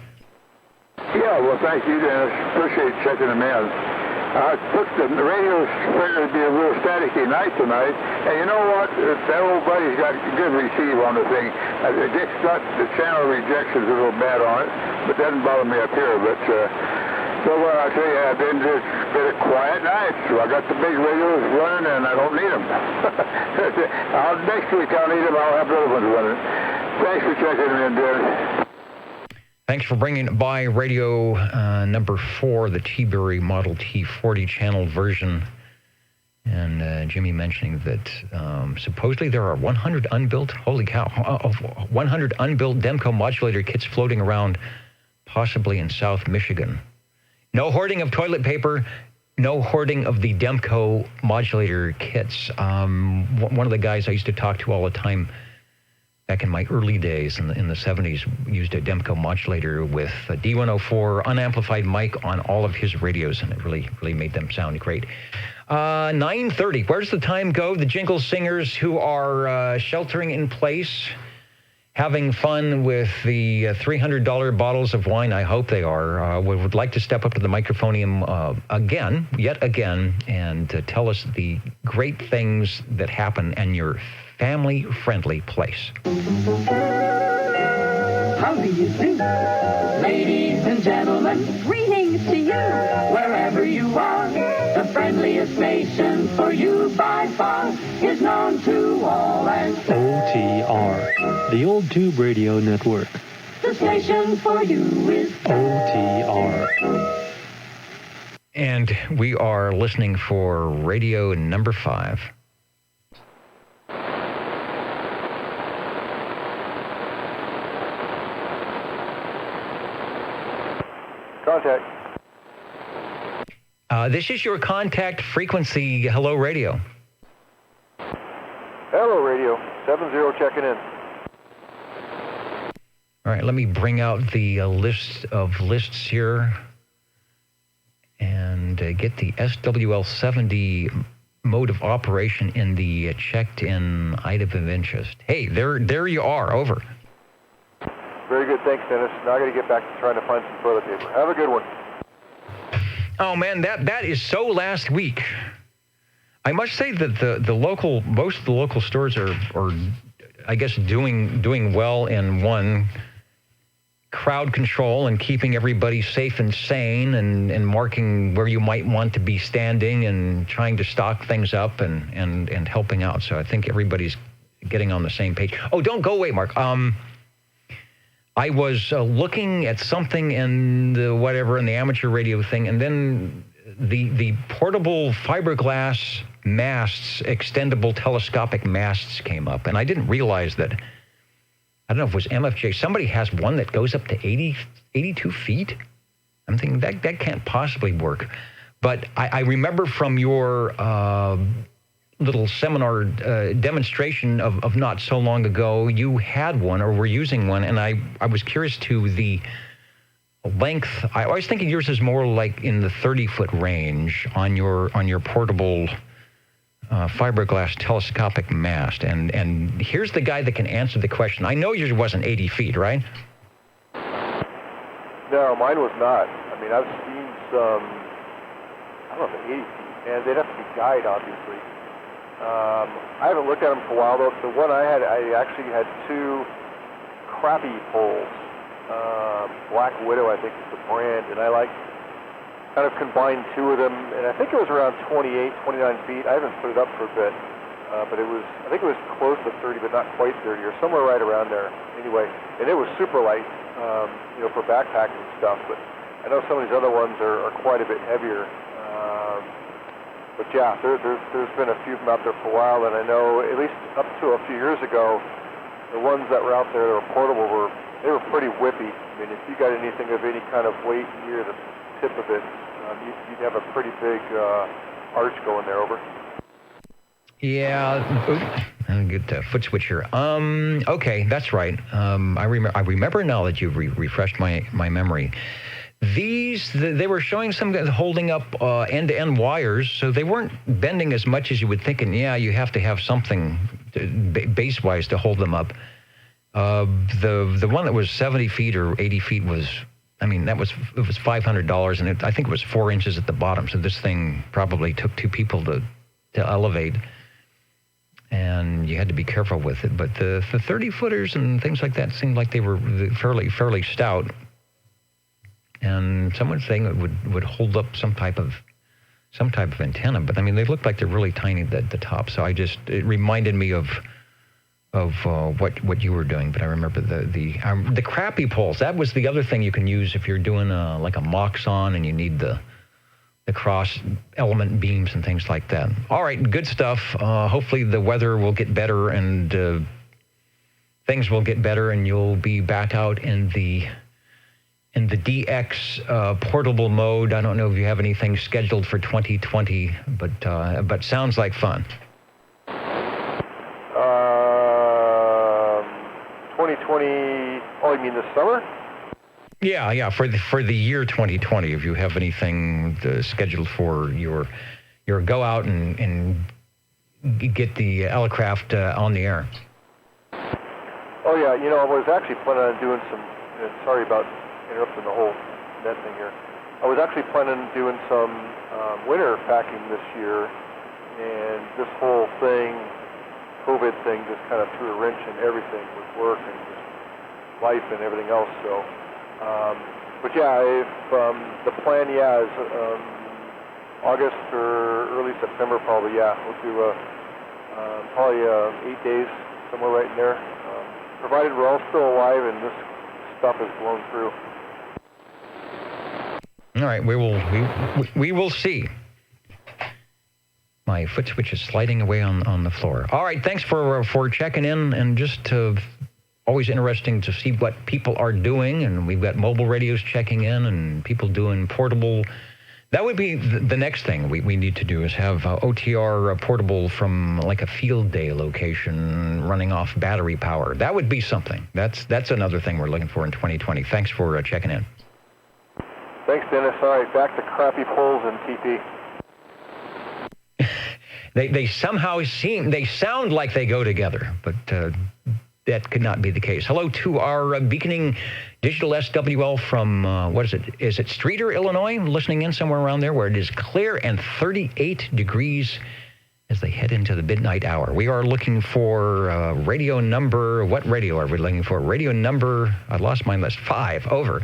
Yeah, well, thank you, Dennis. Appreciate checking them in. I took the radio's figured to be a little staticky night tonight, and you know what? That old buddy's got good receive on the thing. Dick's got the channel rejections a little bad on it, but doesn't bother me up here. But so I tell you, I've been just been a quiet night. So I got the big radios running, and I don't need them. Next week I'll need them. I'll have the other ones running. Thanks for checking them in, Dennis. Thanks for bringing by radio number 4, the T-Berry Model T40 channel version. And Jimmy mentioning that supposedly there are 100 unbuilt, holy cow, 100 unbuilt Demco modulator kits floating around, possibly in South Michigan. No hoarding of toilet paper, no hoarding of the Demco modulator kits. One of the guys I used to talk to all the time back in my early days in the 70s, used a Demco modulator with a D104 unamplified mic on all of his radios, and it really made them sound great. 9:30, where's the time go? The Jingle Singers, who are sheltering in place, having fun with the $300 bottles of wine, I hope they are, would like to step up to the microphone yet again, and tell us the great things that happen in your family-friendly place. How do you do? Ladies and gentlemen, greetings to you, wherever you are. The friendliest station for you by far is known to all as OTR, the Old Tube Radio Network. The station for you is OTR. And we are listening for radio number 5. Contact. This is your contact frequency. Hello, radio. Hello, radio. 70 checking in. All right, let me bring out the list of lists here and get the SWL-70 mode of operation in the checked-in item of interest. Hey, there you are. Over. Very good. Thanks, Dennis. Now I got to get back to trying to find some toilet paper. Have a good one. Oh, man, that is so last week. I must say that most of the local stores are I guess, doing well in one, crowd control and keeping everybody safe and sane and marking where you might want to be standing and trying to stock things up and helping out. So I think everybody's getting on the same page. Oh, don't go away, Mark. I was looking at something in the amateur radio thing, and then the portable fiberglass masts, extendable telescopic masts came up, and I didn't realize that. I don't know if it was MFJ. Somebody has one that goes up to 82 feet. I'm thinking that can't possibly work. But I remember from your little seminar demonstration of not so long ago, you had one or were using one, and I was curious to the length. I was thinking yours is more like in the 30-foot range on your portable fiberglass telescopic mast. And here's the guy that can answer the question. I know yours wasn't 80 feet, right? No, mine was not. I mean, I've seen some, I don't know if 80 feet, and they'd have to be guide, obviously. I haven't looked at them for a while, though. The one I actually had two crappy poles. Black Widow, I think, is the brand, and I kind of combined two of them, and I think it was around 28, 29 feet. I haven't put it up for a bit, but I think it was close to 30, but not quite 30, or somewhere right around there. Anyway, and it was super light, for backpacking and stuff, but I know some of these other ones are quite a bit heavier. But yeah, there's been a few of them out there for a while, and I know at least up to a few years ago, the ones that were out there that were portable were pretty whippy. I mean, if you got anything of any kind of weight near the tip of it, you'd have a pretty big arch going there. Over. Yeah. I'll get a foot switch here. Okay, that's right. I remember now that you've refreshed my memory. They were showing some holding up end-to-end wires, so they weren't bending as much as you would think. And yeah, you have to have something base-wise to hold them up. The one that was 70 feet or 80 feet was, I mean, it was $500, and I think it was 4 inches at the bottom. So this thing probably took 2 people to elevate, and you had to be careful with it. But the 30-footers and things like that seemed like they were fairly stout. And someone's saying it would hold up some type of antenna, but I mean, they looked like they're really tiny at the top. So it reminded me of what you were doing. But I remember the crappy poles. That was the other thing you can use if you're doing like a Moxon and you need the cross element beams and things like that. All right, good stuff. Hopefully the weather will get better and things will get better, and you'll be back out in the DX portable mode. I don't know if you have anything scheduled for 2020, but sounds like fun. 2020. Oh, you mean this summer? Yeah. For the year 2020, if you have anything scheduled for your go out and get the Elecraft on the air. Oh yeah, I was actually planning on doing some. Sorry about interrupting the whole net thing here. I was actually planning on doing some winter packing this year, and this whole thing, COVID thing, just kind of threw a wrench in everything with work and just life and everything else. So, but yeah, if the plan, is August or early September probably. Yeah, we'll do probably 8 days, somewhere right in there, provided we're all still alive and this stuff is blown through. All right, we will see. My foot switch is sliding away on the floor. All right, thanks for checking in, and just always interesting to see what people are doing. And we've got mobile radios checking in and people doing portable. That would be the next thing we need to do, is have OTR portable from like a field day location running off battery power. That would be something. That's another thing we're looking for in 2020. Thanks for checking in. Thanks, Dennis. All right, back to crappy poles and TP. They somehow sound like they go together, but that could not be the case. Hello to our beaconing digital SWL from, what is it? Is it Streeter, Illinois? Listening in somewhere around there where it is clear and 38 degrees as they head into the midnight hour. We are looking for radio number, what radio are we looking for? Radio number, I lost my list, 5, over.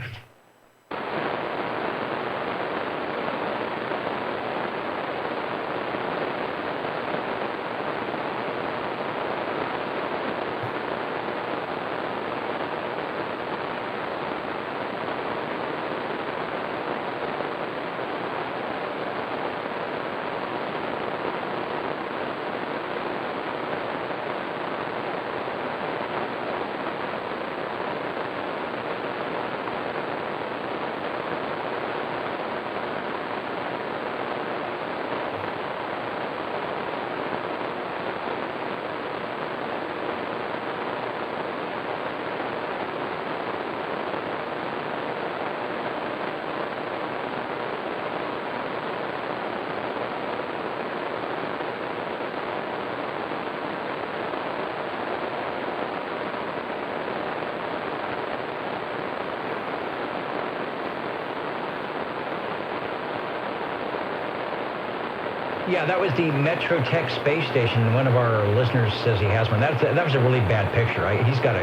Yeah, that was the Metrotech space station. One of our listeners says he has one. That was a really bad picture. He's got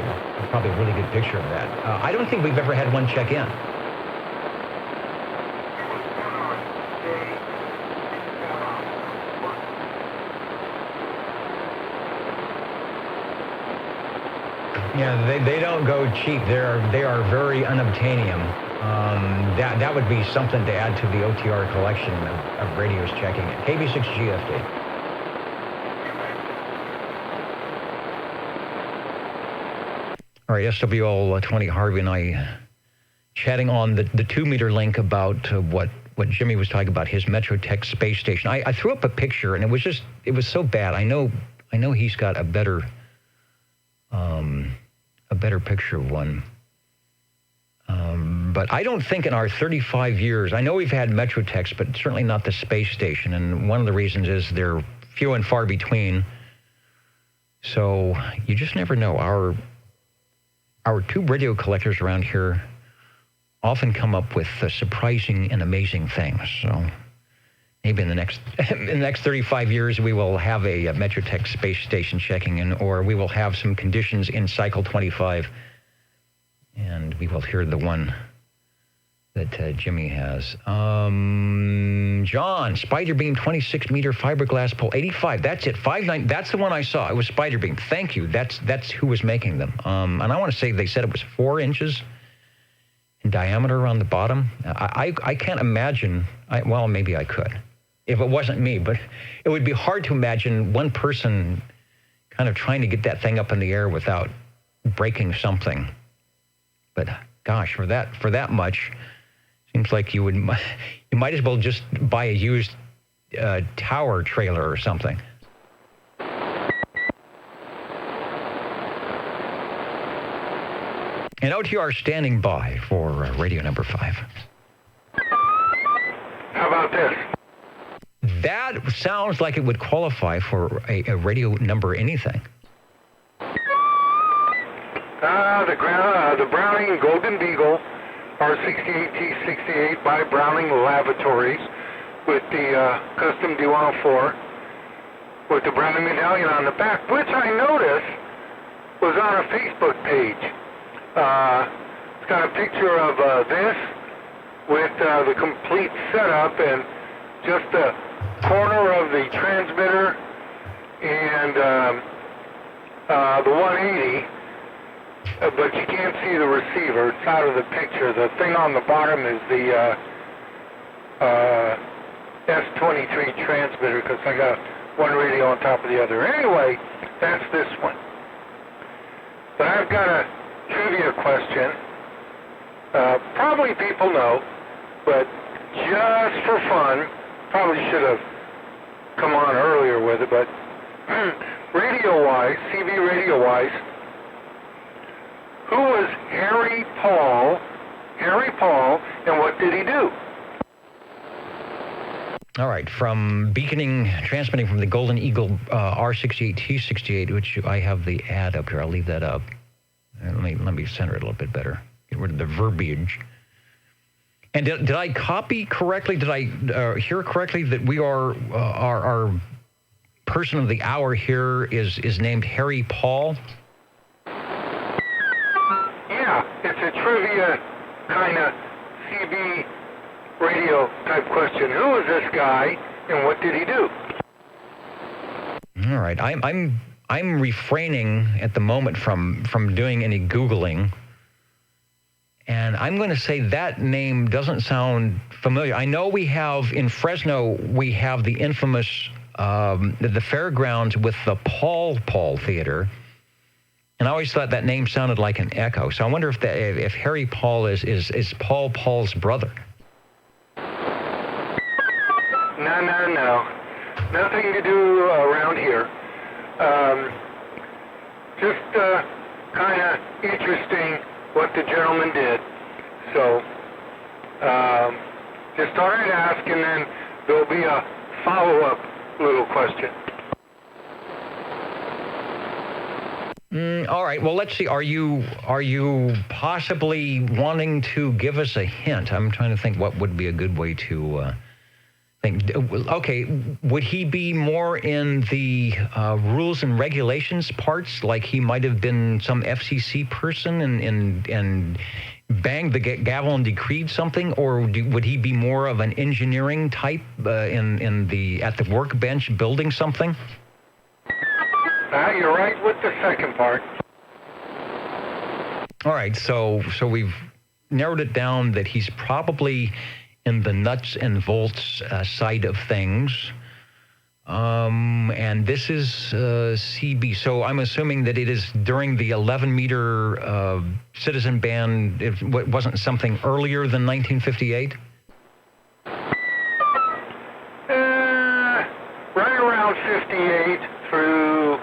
probably a really good picture of that. I don't think we've ever had one check in. Yeah, they don't go cheap. They are very unobtainium. That would be something to add to the OTR collection of radios checking it. KB6GFD. All right, SWL 20 Harvey and I chatting on the 2-meter link about what Jimmy was talking about, his Metrotech space station. I threw up a picture, and it was so bad. I know he's got a better picture of one. But I don't think in our 35 years, I know we've had Metrotechs, but certainly not the space station. And one of the reasons is they're few and far between. So you just never know. Our tube radio collectors around here often come up with surprising and amazing things. So maybe in the next 35 years, we will have a Metrotech space station checking in, or we will have some conditions in cycle 25, and we will hear the one that Jimmy has. John, Spider Beam 26-meter fiberglass pole, 85. That's it, 5.9. That's the one I saw. It was Spider Beam. Thank you. That's who was making them. And I want to say they said it was 4 inches in diameter on the bottom. I can't imagine. Well, maybe I could, if it wasn't me. But it would be hard to imagine one person kind of trying to get that thing up in the air without breaking something. But gosh, for that much. Seems like you might as well just buy a used tower trailer or something. And OTR standing by for radio number 5. How about this? That sounds like it would qualify for a radio number anything. The Browning Golden Beagle R68T68 by Browning Lavatories with the custom D104 with the Browning medallion on the back, which I noticed was on a Facebook page. It's got a picture of this with the complete setup and just the corner of the transmitter and the 180. But you can't see the receiver. It's out of the picture. The thing on the bottom is the S23 transmitter because I got one radio on top of the other. Anyway, that's this one. But I've got a trivia question. Probably people know, but just for fun, probably should have come on earlier with it, but radio-wise, CB radio-wise, who was Harry Paul, and what did he do? All right, from transmitting from the Golden Eagle R68T68, which I have the ad up here. I'll leave that up. Let me center it a little bit better. Get rid of the verbiage. And did I copy correctly? Did I hear correctly that we are our person of the hour here is named Harry Paul? Yeah, it's a trivia kind of CB radio type question. Who is this guy and what did he do? All right, I'm refraining at the moment from doing any Googling, and I'm going to say that name doesn't sound familiar. I know we have in Fresno we have the infamous the fairgrounds with the Paul Theater. And I always thought that name sounded like an echo. So I wonder if Harry Paul is Paul's brother. No. Nothing to do around here. Just kind of interesting what the gentleman did. So just thought I'd ask, and then there'll be a follow-up little question. All right. Well, let's see. Are you possibly wanting to give us a hint? I'm trying to think what would be a good way to think. Okay. Would he be more in the rules and regulations parts, like he might have been some FCC person and banged the gavel and decreed something, or would he be more of an engineering type at the workbench building something? You're right with the second part. All right, so we've narrowed it down that he's probably in the nuts and bolts side of things. And this is CB, so I'm assuming that it is during the 11-meter citizen band. It wasn't something earlier than 1958? Right around 58 through,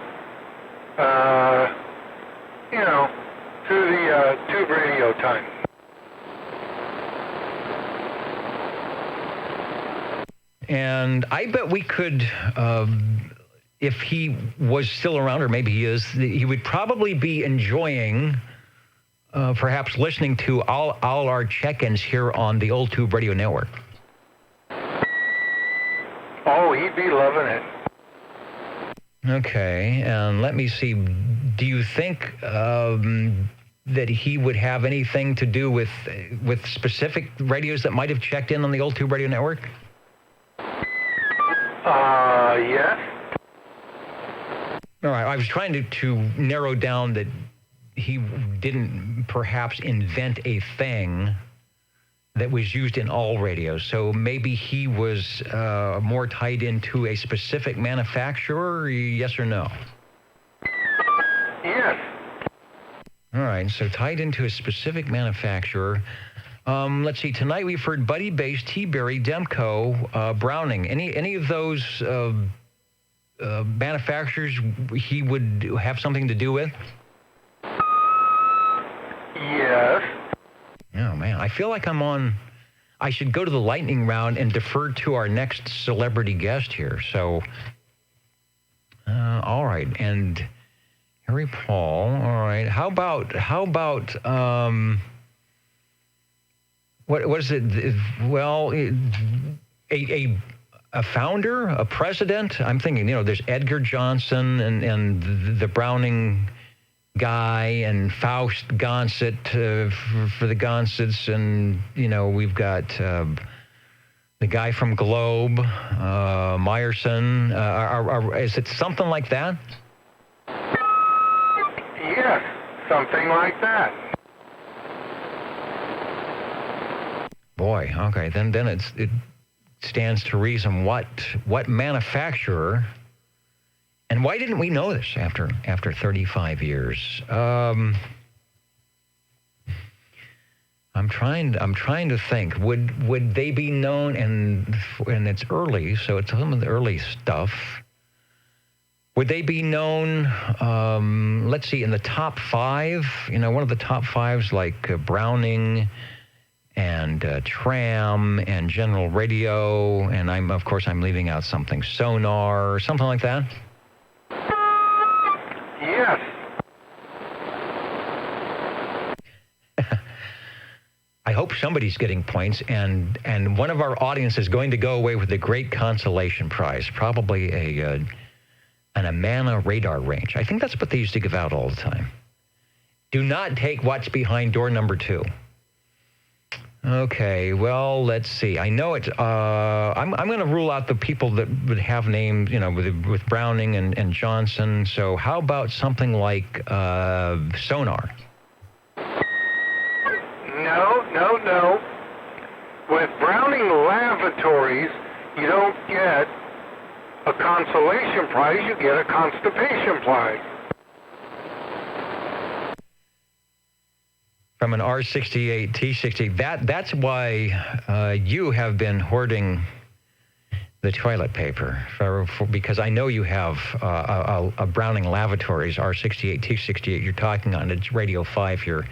through the tube radio time. And I bet we could, if he was still around, or maybe he is, he would probably be enjoying perhaps listening to all our check-ins here on the Old Tube Radio Network? Oh, he'd be loving it. Okay, and let me see. Do you think that he would have anything to do with specific radios that might have checked in on the Old Tube Radio Network? Yes. All right, I was trying to narrow down that he didn't perhaps invent a thing that was used in all radios. So maybe he was more tied into a specific manufacturer, yes or no? Yes. All right, so tied into a specific manufacturer. Let's see, tonight we've heard Buddy Bass, T-Berry, Demco, Browning. Any of those manufacturers he would have something to do with? Yes. Oh, man, I feel like I should go to the lightning round and defer to our next celebrity guest here. So, all right, and Harry Paul, all right. How about what is it? Well, a founder, a president? I'm thinking, there's Edgar Johnson and the Browning guy and Faust Gonset for the Gonsets, and we've got the guy from Globe, Meyerson. Is it something like that? Yes, something like that. Boy, okay, then it stands to reason what manufacturer. And why didn't we know this after 35 years? I'm trying to think. Would they be known? And it's early, so it's some of the early stuff. Would they be known? Let's see, in the top 5. One of the top 5s like Browning and Tram and General Radio, and I'm leaving out something, Sonar, something like that. Yes. I hope somebody's getting points, and one of our audience is going to go away with a great consolation prize, probably an Amana radar range. I think that's what they used to give out all the time. Do not take what's behind door number 2. Okay, well, let's see. I know it's. I'm going to rule out the people that would have names, with Browning and Johnson. So how about something like Sonar? No. With Browning Lavatories, you don't get a consolation prize. You get a constipation prize. From an R68 T60. That's why you have been hoarding the toilet paper because I know you have a Browning Lavatories R68 T68 you're talking on. It's Radio 5 here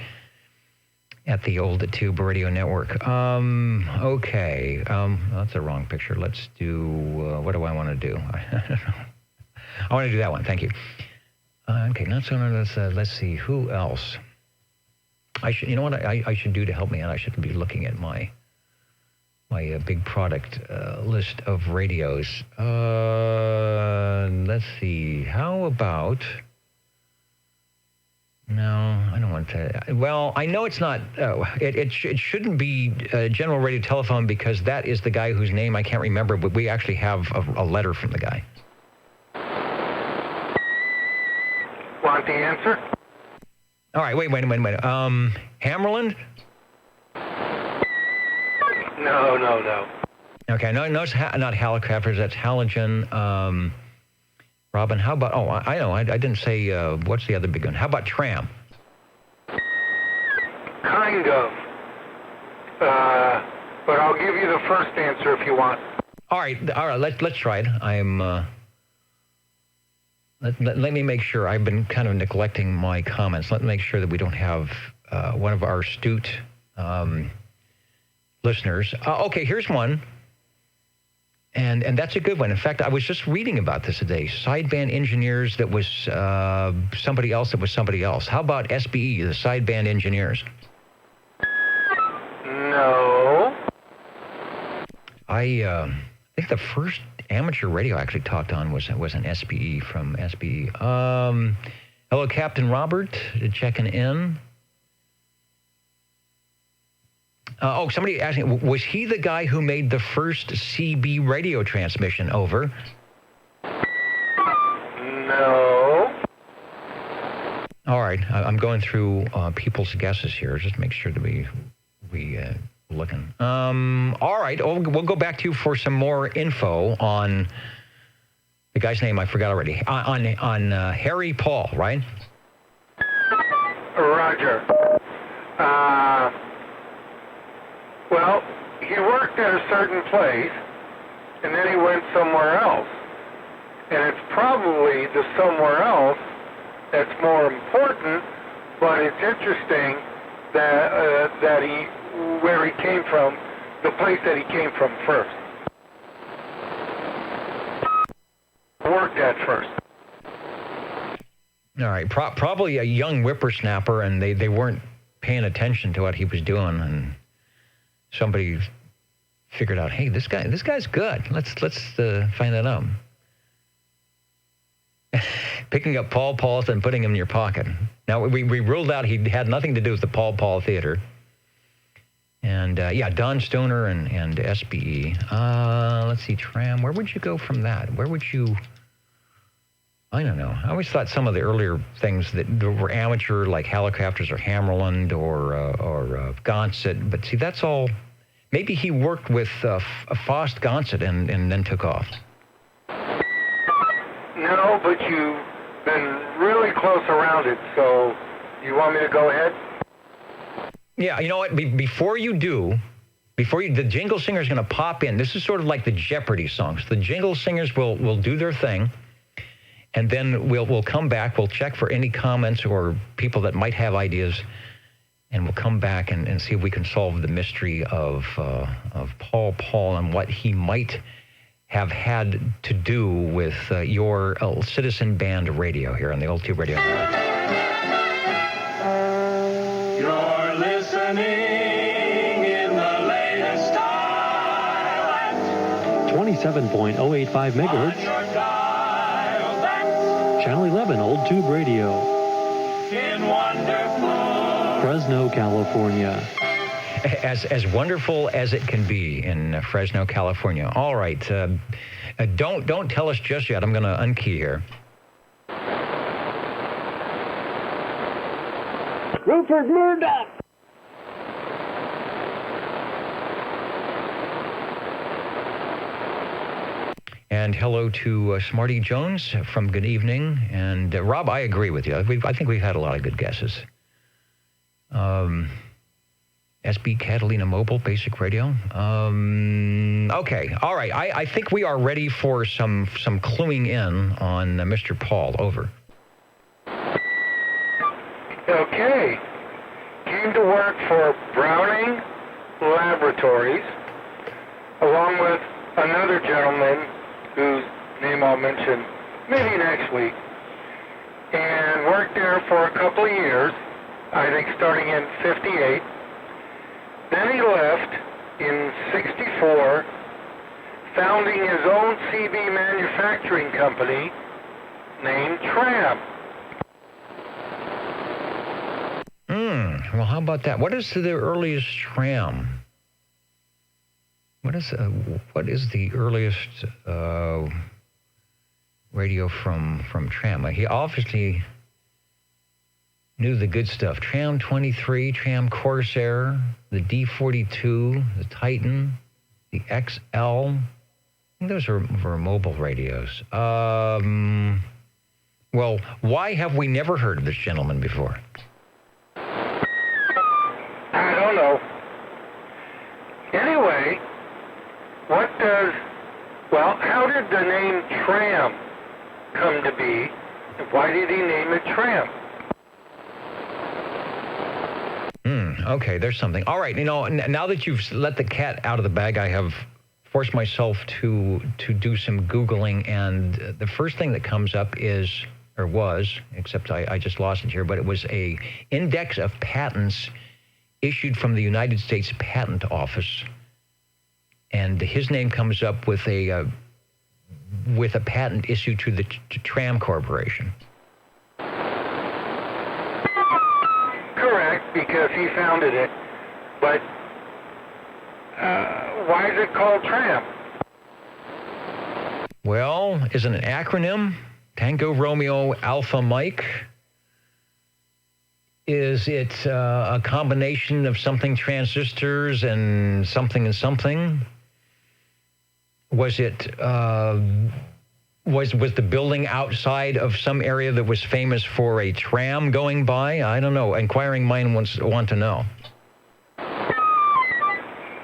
at the Old Tube Radio Network. Okay. That's the wrong picture. Let's do, what do I want to do? I want to do that one. Thank you. Okay, not so much. Let's see, who else? I should do to help me out? I should be looking at my big product list of radios. Let's see. How about? No, I don't want to. Well, I know it's not. It shouldn't be General Radio Telephone because that is the guy whose name I can't remember. But we actually have a letter from the guy. Want the answer? All right, wait. Hammerland? No. Okay, no, it's not Helicopters. That's Halogen. Robin, how about? Oh, I know. I didn't say. What's the other big one? How about Tram? Kind of. But I'll give you the first answer if you want. All right. Let's try it. Let me make sure. I've been kind of neglecting my comments. Let me make sure that we don't have one of our astute listeners. Okay, here's one. And that's a good one. In fact, I was just reading about this today. Sideband engineers that was somebody else that was somebody else. How about SBE, the sideband engineers? No. I think the first amateur radio I actually talked on was an SBE from SBE. Hello, Captain Robert, checking in. Somebody asking, was he the guy who made the first CB radio transmission? Over. No. All right, I'm going through people's guesses here, just to make sure that we looking. All right, we'll go back to you for some more info on the guy's name. I forgot already. On Harry Paul, right? Roger. Well, he worked at a certain place, and then he went somewhere else. And it's probably the somewhere else that's more important, but it's interesting that where he came from, the place that he came from first. Worked at first. All right, probably a young whippersnapper, and they weren't paying attention to what he was doing, and somebody figured out, hey, this guy's good. Let's find that out. Picking up Paul Pauls and putting him in your pocket. Now we ruled out he had nothing to do with the Paul Paul Theater. And Don Stoner and SBE. Let's see, Tram. Where would you go from that? Where would you? I don't know. I always thought some of the earlier things that were amateur, like Helicopters or Hammerland or Gonset. But see, that's all. Maybe he worked with Faust Gonset and then took off. No, but you've been really close around it. So, you want me to go ahead? Yeah, you know what? Before you, the Jingle Singer's going to pop in. This is sort of like the Jeopardy songs. The Jingle Singers will do their thing, and then we'll come back. We'll check for any comments or people that might have ideas, and we'll come back and see if we can solve the mystery of Paul Paul and what he might have had to do with your Citizen Band radio here on the Old Tube Radio. You're listening in the latest style. 27.085 megahertz. Channel 11, Old Tube Radio. In wonderful Fresno, California. As wonderful as it can be in Fresno, California. All right, don't tell us just yet. I'm going to unkey here. Rupert Murdoch! And hello to Smarty Jones from Good Evening. And Rob, I agree with you. I think we've had a lot of good guesses. SB Catalina Mobile, Basic Radio. Okay, all right. I think we are ready for some cluing in on Mr. Paul. Over. Okay. Came to work for Browning Laboratories, along with another gentleman whose name I'll mention maybe next week, and worked there for a couple of years, I think starting in 58. Then he left in 64, founding his own CB manufacturing company named Tram. Well, how about that? What is the earliest Tram? What is the earliest radio from Tram? He obviously knew the good stuff. Tram 23, Tram Corsair, the D42, the Titan, the XL. I think those were mobile radios. Well, why have we never heard of this gentleman before? I don't know. Anyway, how did the name Tram come to be? Why did he name it Tram? Okay, there's something. All right, now that you've let the cat out of the bag, I have force myself to do some Googling, and the first thing that comes up is, or was, except I just lost it here, but it was a index of patents issued from the United States Patent Office. And his name comes up with a patent issued to the Tram Corporation. Correct, because he founded it. But why is it called Tram? Well, is it an acronym? Tango Romeo Alpha Mike? Is it a combination of something transistors and something and something? Was it was the building outside of some area that was famous for a tram going by? I don't know. Inquiring minds want to know.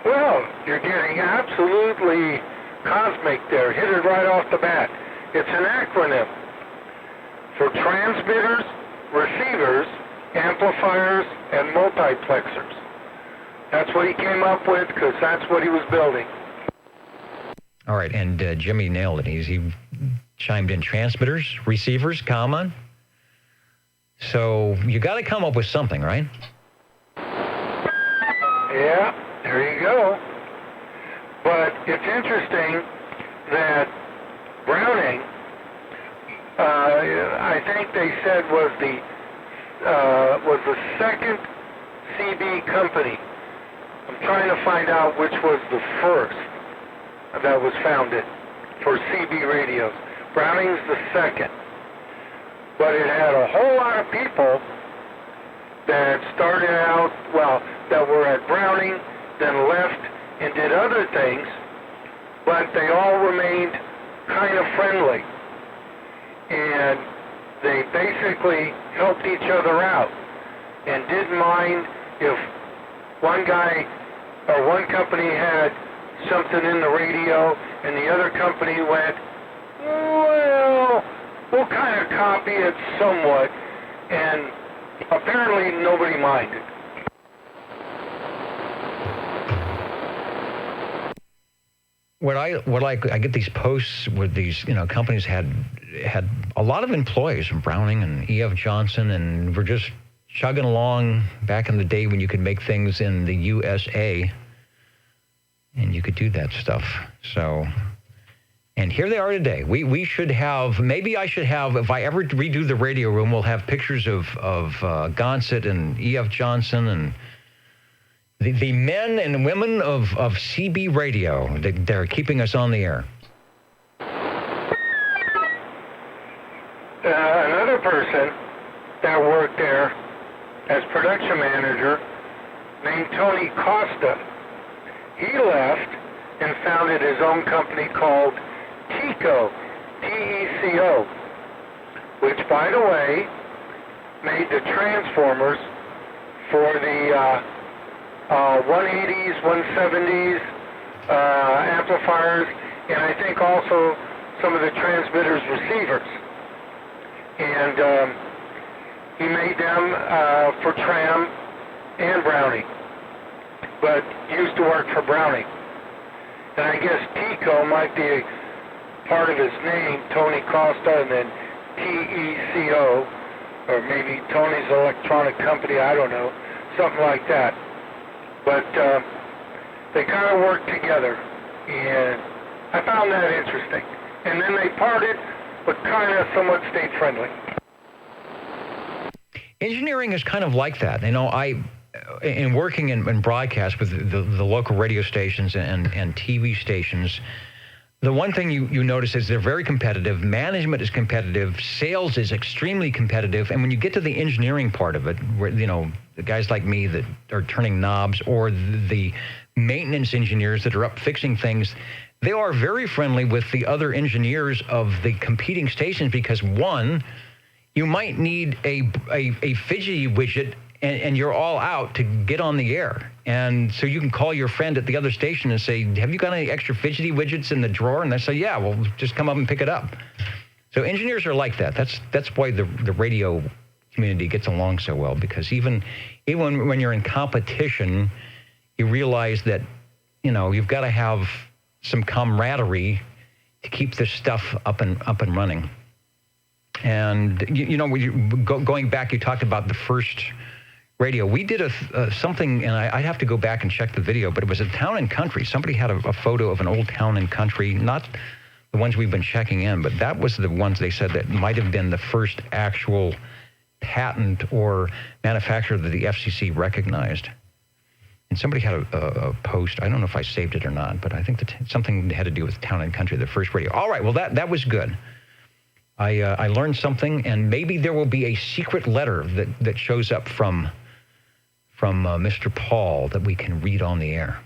Well, you're getting absolutely cosmic there. Hit it right off the bat. It's an acronym for transmitters, receivers, amplifiers, and multiplexers. That's what he came up with because that's what he was building. All right, and Jimmy nailed it. He chimed in transmitters, receivers, common. So you got to come up with something, right? Yeah, there you go. But it's interesting that Browning, I think they said was the second CB company. I'm trying to find out which was the first that was founded for CB radios. Browning's the second. But it had a whole lot of people that started out, well, that were at Browning, then left and did other things, but they all remained kind of friendly. And they basically helped each other out and didn't mind if one guy or one company had something in the radio and the other company went, well, we'll kind of copy it somewhat, and apparently nobody minded. I get these posts where these companies had a lot of employees from Browning and E.F. Johnson, and we're just chugging along back in the day when you could make things in the USA and you could do that stuff. So, and here they are today. We should have, maybe I should have, if I ever redo the radio room, we'll have pictures of Gonset and E.F. Johnson and the men and women of CB radio. They're keeping us on the air. Another person that worked there as production manager named Tony Costa, he left and founded his own company called TECO, T-E-C-O, which, by the way, made the transformers for the 180s, 170s amplifiers, and I think also some of the transmitters receivers. And he made them for Tram and Browning, but used to work for Browning. And I guess TECO might be part of his name, Tony Costa, and then T-E-C-O, or maybe Tony's Electronic Company, I don't know, something like that. But they kind of worked together, and I found that interesting. And then they parted, but kind of somewhat stayed friendly. Engineering is kind of like that. In working in broadcast with the local radio stations and TV stations, the one thing you notice is they're very competitive. Management is competitive. Sales is extremely competitive. And when you get to the engineering part of it, where the guys like me that are turning knobs, or the maintenance engineers that are up fixing things, they are very friendly with the other engineers of the competing stations because, one, you might need a fidgety widget and you're all out to get on the air. And so you can call your friend at the other station and say, have you got any extra fidgety widgets in the drawer? And they say, yeah, well, just come up and pick it up. So engineers are like that. That's why the radio community gets along so well, because even when you're in competition, you realize that, you've got to have some camaraderie to keep this stuff up and running. And going back, you talked about the first radio. We did something, and I'd have to go back and check the video, but it was a Town and Country. Somebody had a photo of an old Town and Country, not the ones we've been checking in, but that was the ones they said that might have been the first actual patent or manufacturer that the FCC recognized. And somebody had a post. I don't know if I saved it or not, but I think that something had to do with Town and Country, the first radio. All right, well, that was good. I learned something, and maybe there will be a secret letter that shows up from Mr. Paul that we can read on the air.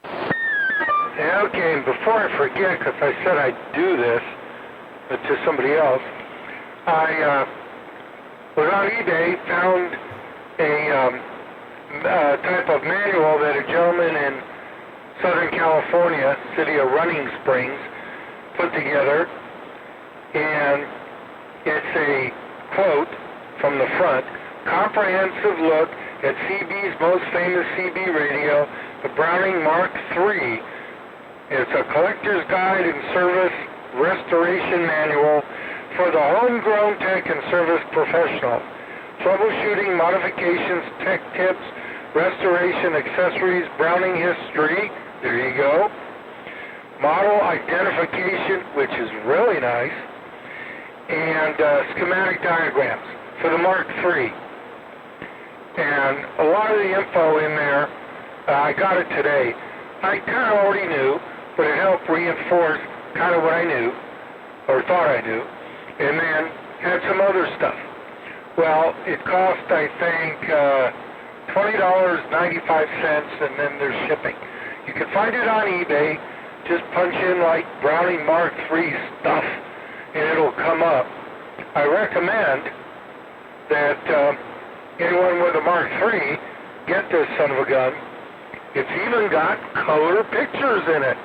Yeah, okay, and before I forget, because I said I'd do this to somebody else, I was on eBay, found a type of manual that a gentleman in Southern California, city of Running Springs, put together. And it's a quote from the front: comprehensive look at CB's most famous CB radio, the Browning Mark III. It's a collector's guide and service restoration manual for the homegrown tech and service professional. Troubleshooting, modifications, tech tips, restoration, accessories, Browning history. There you go. Model identification, which is really nice. And schematic diagrams for the Mark III. And a lot of the info in there, I got it today. I kind of already knew, but it helped reinforce kind of what I knew, or thought I knew, and then had some other stuff. Well, it cost, I think, $20.95, and then there's shipping. You can find it on eBay. Just punch in like Browning Mark III stuff, and it'll come up. I recommend that anyone with a Mark III get this son of a gun. It's even got color pictures in it,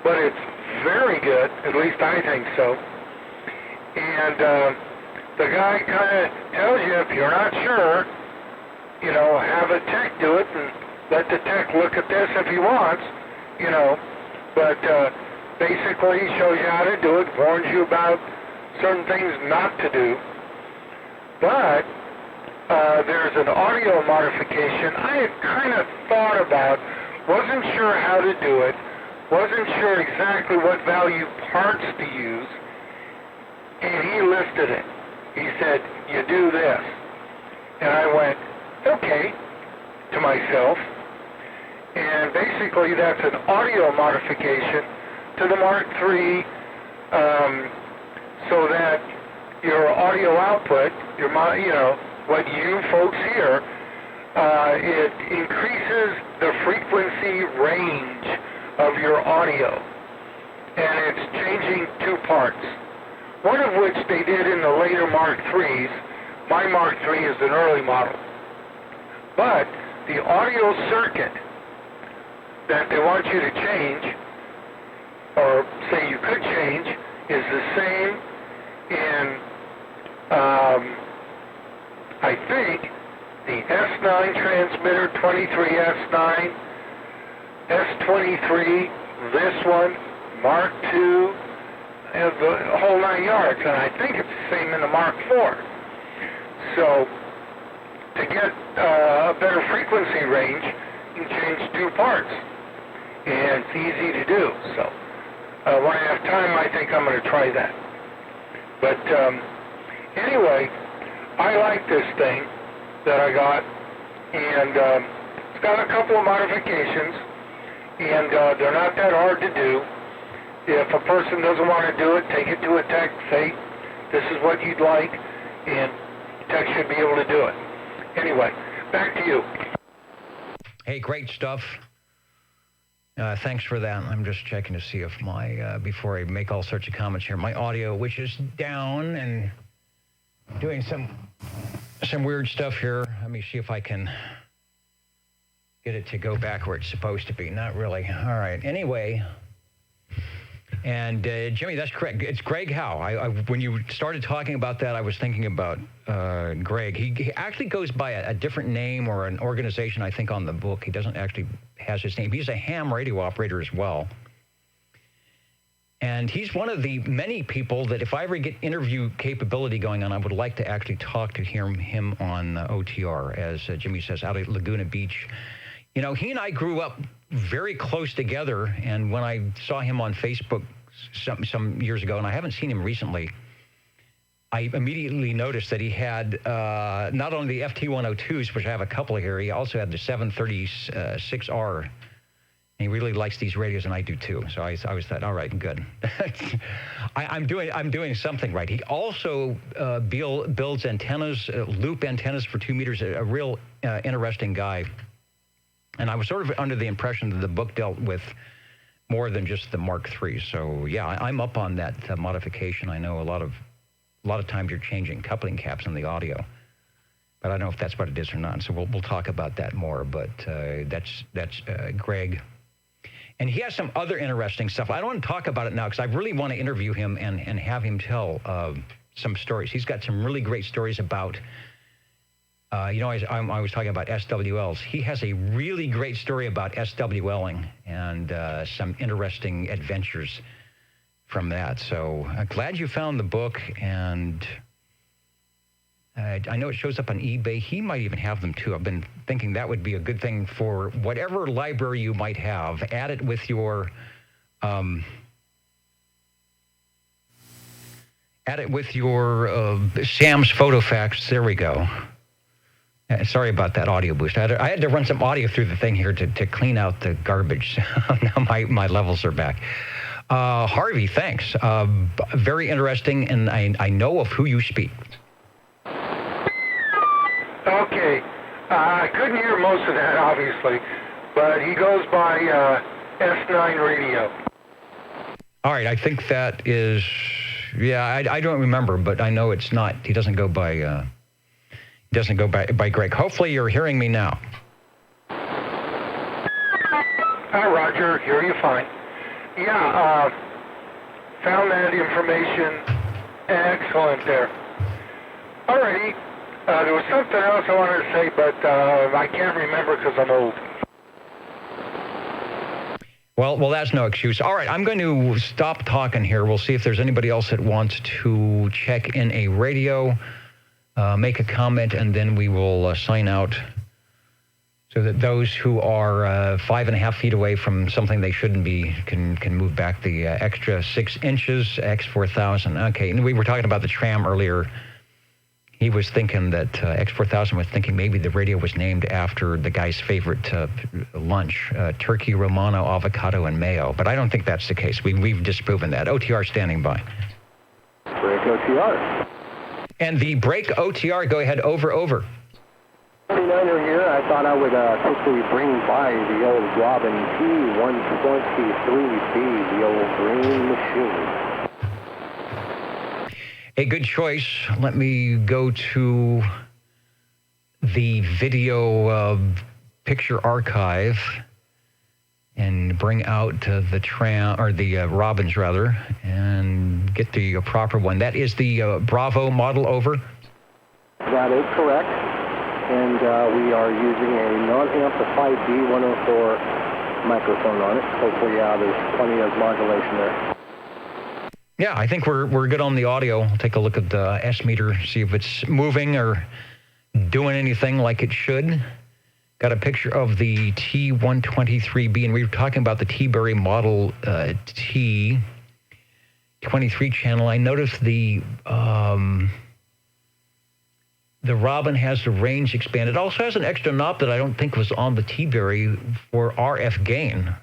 but it's very good, at least I think so. And the guy kind of tells you, if you're not sure, have a tech do it, and let the tech look at this if he wants, but basically shows you how to do it, warns you about certain things not to do. But there's an audio modification I had kind of thought about, wasn't sure how to do it, wasn't sure exactly what value parts to use, and he listed it. He said, you do this. And I went, okay, to myself. And basically that's an audio modification to the Mark III, so that your audio output, what you folks hear, it increases the frequency range of your audio. And it's changing two parts. One of which they did in the later Mark IIIs. My Mark III is an early model. But the audio circuit that they want you to change, or say you could change, is the same in, I think, the S9 transmitter, 23S9, S23, this one, Mark II, and the whole 9 yards, and I think it's the same in the Mark IV. So, to get a better frequency range, you can change two parts, and it's easy to do. So, when I have time, I think I'm going to try that. But anyway, I like this thing that I got, and it's got a couple of modifications, and they're not that hard to do. If a person doesn't want to do it, take it to a tech, say, this is what you'd like, and tech should be able to do it. Anyway, back to you. Hey, great stuff. Thanks for that. I'm just checking to see if my, before I make all sorts of comments here, my audio, which is down and doing some weird stuff here. Let me see if I can get it to go back where it's supposed to be. Not really. All right. Anyway, and Jimmy, that's correct. It's Greg Howe. When you started talking about that, I was thinking about Greg. He actually goes by a different name or an organization, I think, on the book. He doesn't actually has his name. He's a ham radio operator as well. And he's one of the many people that if I ever get interview capability going on, I would like to actually talk to him on OTR, as Jimmy says, out at Laguna Beach. You know, he and I grew up very close together, and when I saw him on Facebook some years ago, and I haven't seen him recently, I immediately noticed that he had not only the FT102s, which I have a couple here, he also had the 736R. And he really likes these radios, and I do too. So I always thought, all right, good. I'm doing something right. He also builds antennas, loop antennas for 2 meters. A real interesting guy. And I was sort of under the impression that the book dealt with more than just the Mark III. So yeah, I'm up on that modification. I know a lot of times you're changing coupling caps in the audio, but I don't know if that's what it is or not. So we'll talk about that more. But that's Greg. And he has some other interesting stuff. I don't want to talk about it now because I really want to interview him and have him tell some stories. He's got some really great stories about, I was talking about SWLs. He has a really great story about SWLing and some interesting adventures from that. So I'm glad you found the book, and I know it shows up on eBay. He might even have them too. I've been thinking that would be a good thing for whatever library you might have. Add it with your Sam's PhotoFax. There we go. Sorry about that audio boost. I had to run some audio through the thing here to clean out the garbage. Now my levels are back. Harvey, thanks. Very interesting, and I know of who you speak. Okay. I couldn't hear most of that, obviously, but he goes by S9 Radio. All right, I think that is, I don't remember, but I know it's not. He doesn't go by by Greg. Hopefully you're hearing me now. Hi, Roger. Hear you fine. Yeah, found that information. Excellent there. Alrighty. There was something else I wanted to say, but I can't remember because I'm old. Well, that's no excuse. All right, I'm going to stop talking here. We'll see if there's anybody else that wants to check in a radio, make a comment, and then we will sign out so that those who are 5.5 feet away from something they shouldn't be can move back the extra 6 inches, X4000. Okay, and we were talking about the tram earlier. He was thinking that X4000 was thinking maybe the radio was named after the guy's favorite lunch, turkey, Romano, avocado, and mayo. But I don't think that's the case. We've disproven that. OTR standing by. Break OTR. And the break OTR, go ahead, over. 49er here. I thought I would quickly bring by the old Robin T123B, the old green machine. A good choice. Let me go to the video picture archive and bring out the Robins rather, and get the proper one. That is the Bravo model, over. That is correct, and we are using a non-amplified D104 microphone on it. Hopefully, there's plenty of modulation there. Yeah, I think we're good on the audio. I'll take a look at the S meter, see if it's moving or doing anything like it should. Got a picture of the T123B, and we were talking about the T-Berry model T23 channel. I noticed the Robin has the range expanded. It also has an extra knob that I don't think was on the T-Berry for RF gain,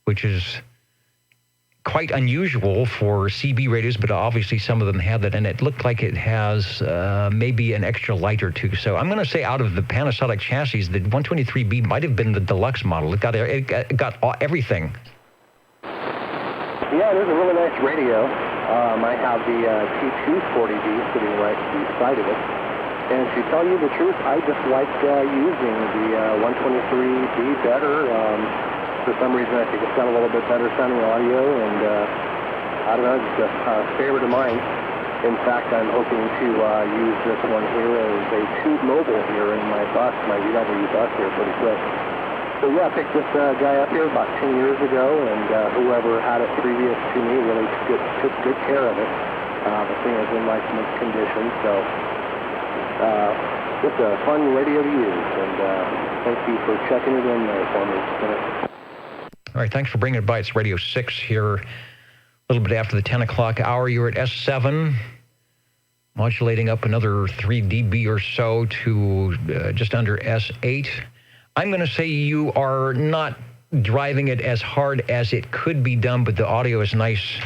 which is quite unusual for CB radios, but obviously some of them have that, and it looked like it has maybe an extra light or two. So I'm going to say out of the Panasonic chassis, the 123B might have been the deluxe model. It got everything. Yeah, it is a really nice radio. I have the T240B sitting right beside of it. And to tell you the truth, I just like using the 123B better. For some reason, I think it's got a little bit better sounding audio, and I don't know, it's just a favorite of mine. In fact, I'm hoping to use this one here as a tube mobile here in my bus, my VW bus here pretty quick. So yeah, I picked this guy up here about 10 years ago, and whoever had it previous to me really took good care of it. The thing is in like mint condition, so just a fun radio to use, and thank you for checking it in there for me. All right, thanks for bringing it by. It's Radio 6 here, a little bit after the 10 o'clock hour. You're at S7, modulating up another 3 dB or so to just under S8. I'm going to say you are not driving it as hard as it could be done, but the audio is nice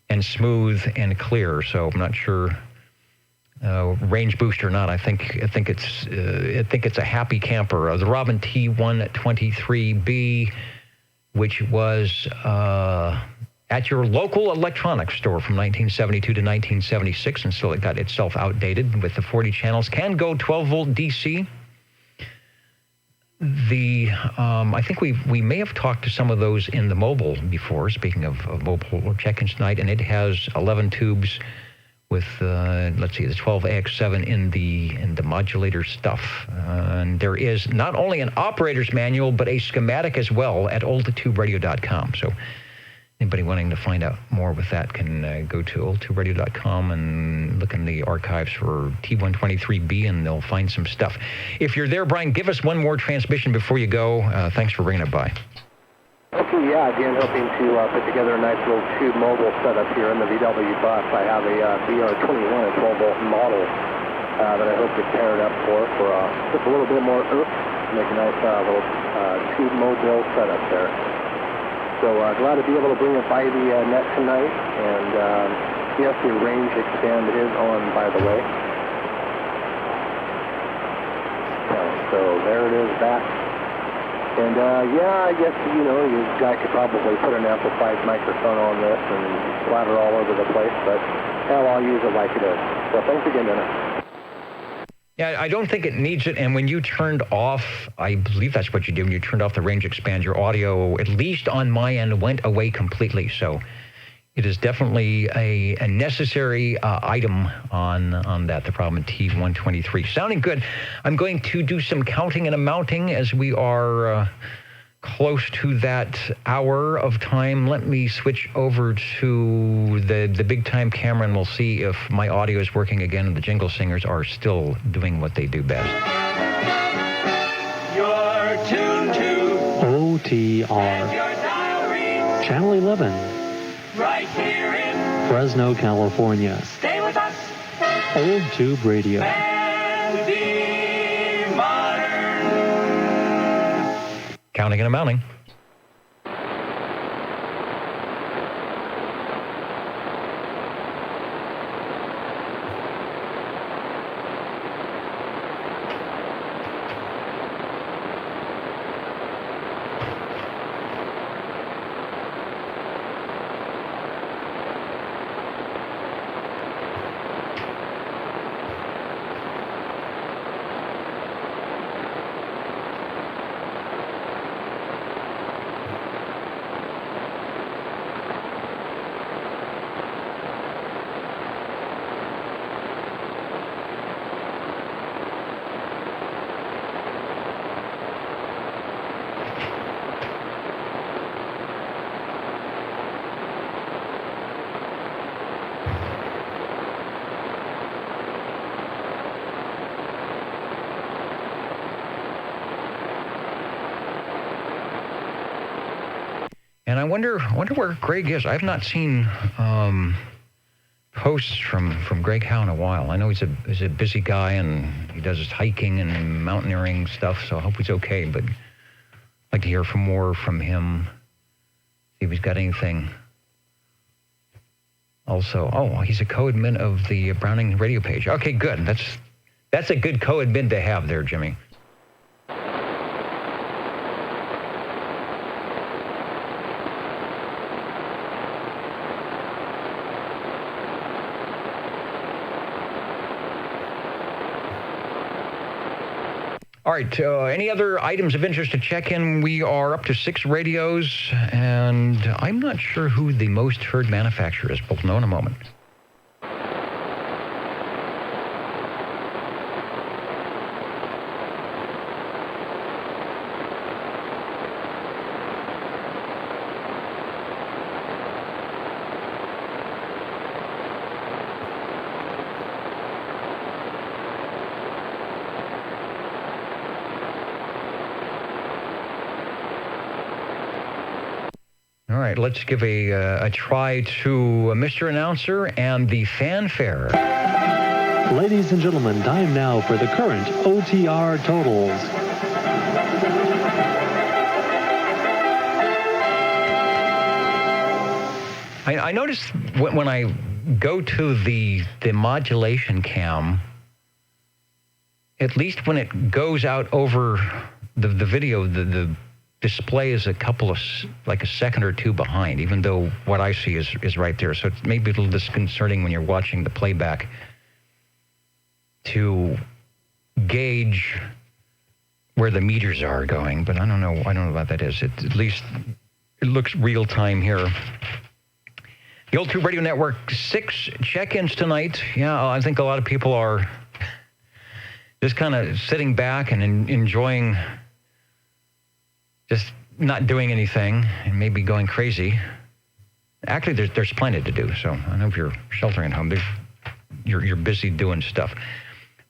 and smooth and clear. So I'm not sure range boost or not. I think it's a happy camper. The Robin T123B, which was at your local electronics store from 1972 to 1976, and so it got itself outdated with the 40 channels. Can go 12-volt DC. I think we may have talked to some of those in the mobile before, speaking of mobile check-ins tonight, and it has 11 tubes with, let's see, the 12AX7 in the modulator stuff. And there is not only an operator's manual, but a schematic as well at oldtuberadio.com. So anybody wanting to find out more with that can go to oldtuberadio.com and look in the archives for T123B, and they'll find some stuff. If you're there, Brian, give us one more transmission before you go. Thanks for bringing it by. Okay, yeah, again, hoping to put together a nice little tube mobile setup here in the VW bus. I have a BR21, a 12-volt model that I hope to pair it up for just a little bit more oomph, make a nice little tube mobile setup there. So glad to be able to bring it by the net tonight, and yes, the range expand is on, by the way. So there it is back. And yeah, I guess, you know, you guy could probably put an amplified microphone on this and splatter all over the place, but hell, I'll use it like it is. So thanks again, Dennis. Yeah, I don't think it needs it. And when you turned off, I believe that's what you did, when you turned off the range expand, your audio, at least on my end, went away completely. So it is definitely a necessary item on that, the Robin T123. Sounding good. I'm going to do some counting and amounting as we are close to that hour of time. Let me switch over to the big time camera, and we'll see if my audio is working again and the Jingle Singers are still doing what they do best. You're tuned to OTR, Channel 11, right here in Fresno, California. Stay with us. Old Tube Radio. And be modern. Counting and amounting. And I wonder where Greg is. I have not seen posts from Greg Howe in a while. I know he's a busy guy, and he does his hiking and mountaineering stuff, so I hope he's okay. But I'd like to hear more from him, see if he's got anything. Also, he's a co-admin of the Browning radio page. Okay, good. That's a good co-admin to have there, Jimmy. All right, any other items of interest to check in? We are up to 6 radios, and I'm not sure who the most heard manufacturer is. We'll know in a moment. All right, let's give a try to Mr. Announcer and the fanfare. Ladies and gentlemen, time now for the current OTR totals. I noticed when I go to the modulation cam, at least when it goes out over the video, the display is a second or two behind, even though what I see is right there. So it's maybe a little disconcerting when you're watching the playback to gauge where the meters are going, but I don't know what that is. At least it looks real time here. The Old Tube Radio Network, 6 check-ins tonight. Yeah, I think a lot of people are just kind of sitting back and enjoying just not doing anything and maybe going crazy. Actually, there's plenty to do, so I know if you're sheltering at home, you're busy doing stuff.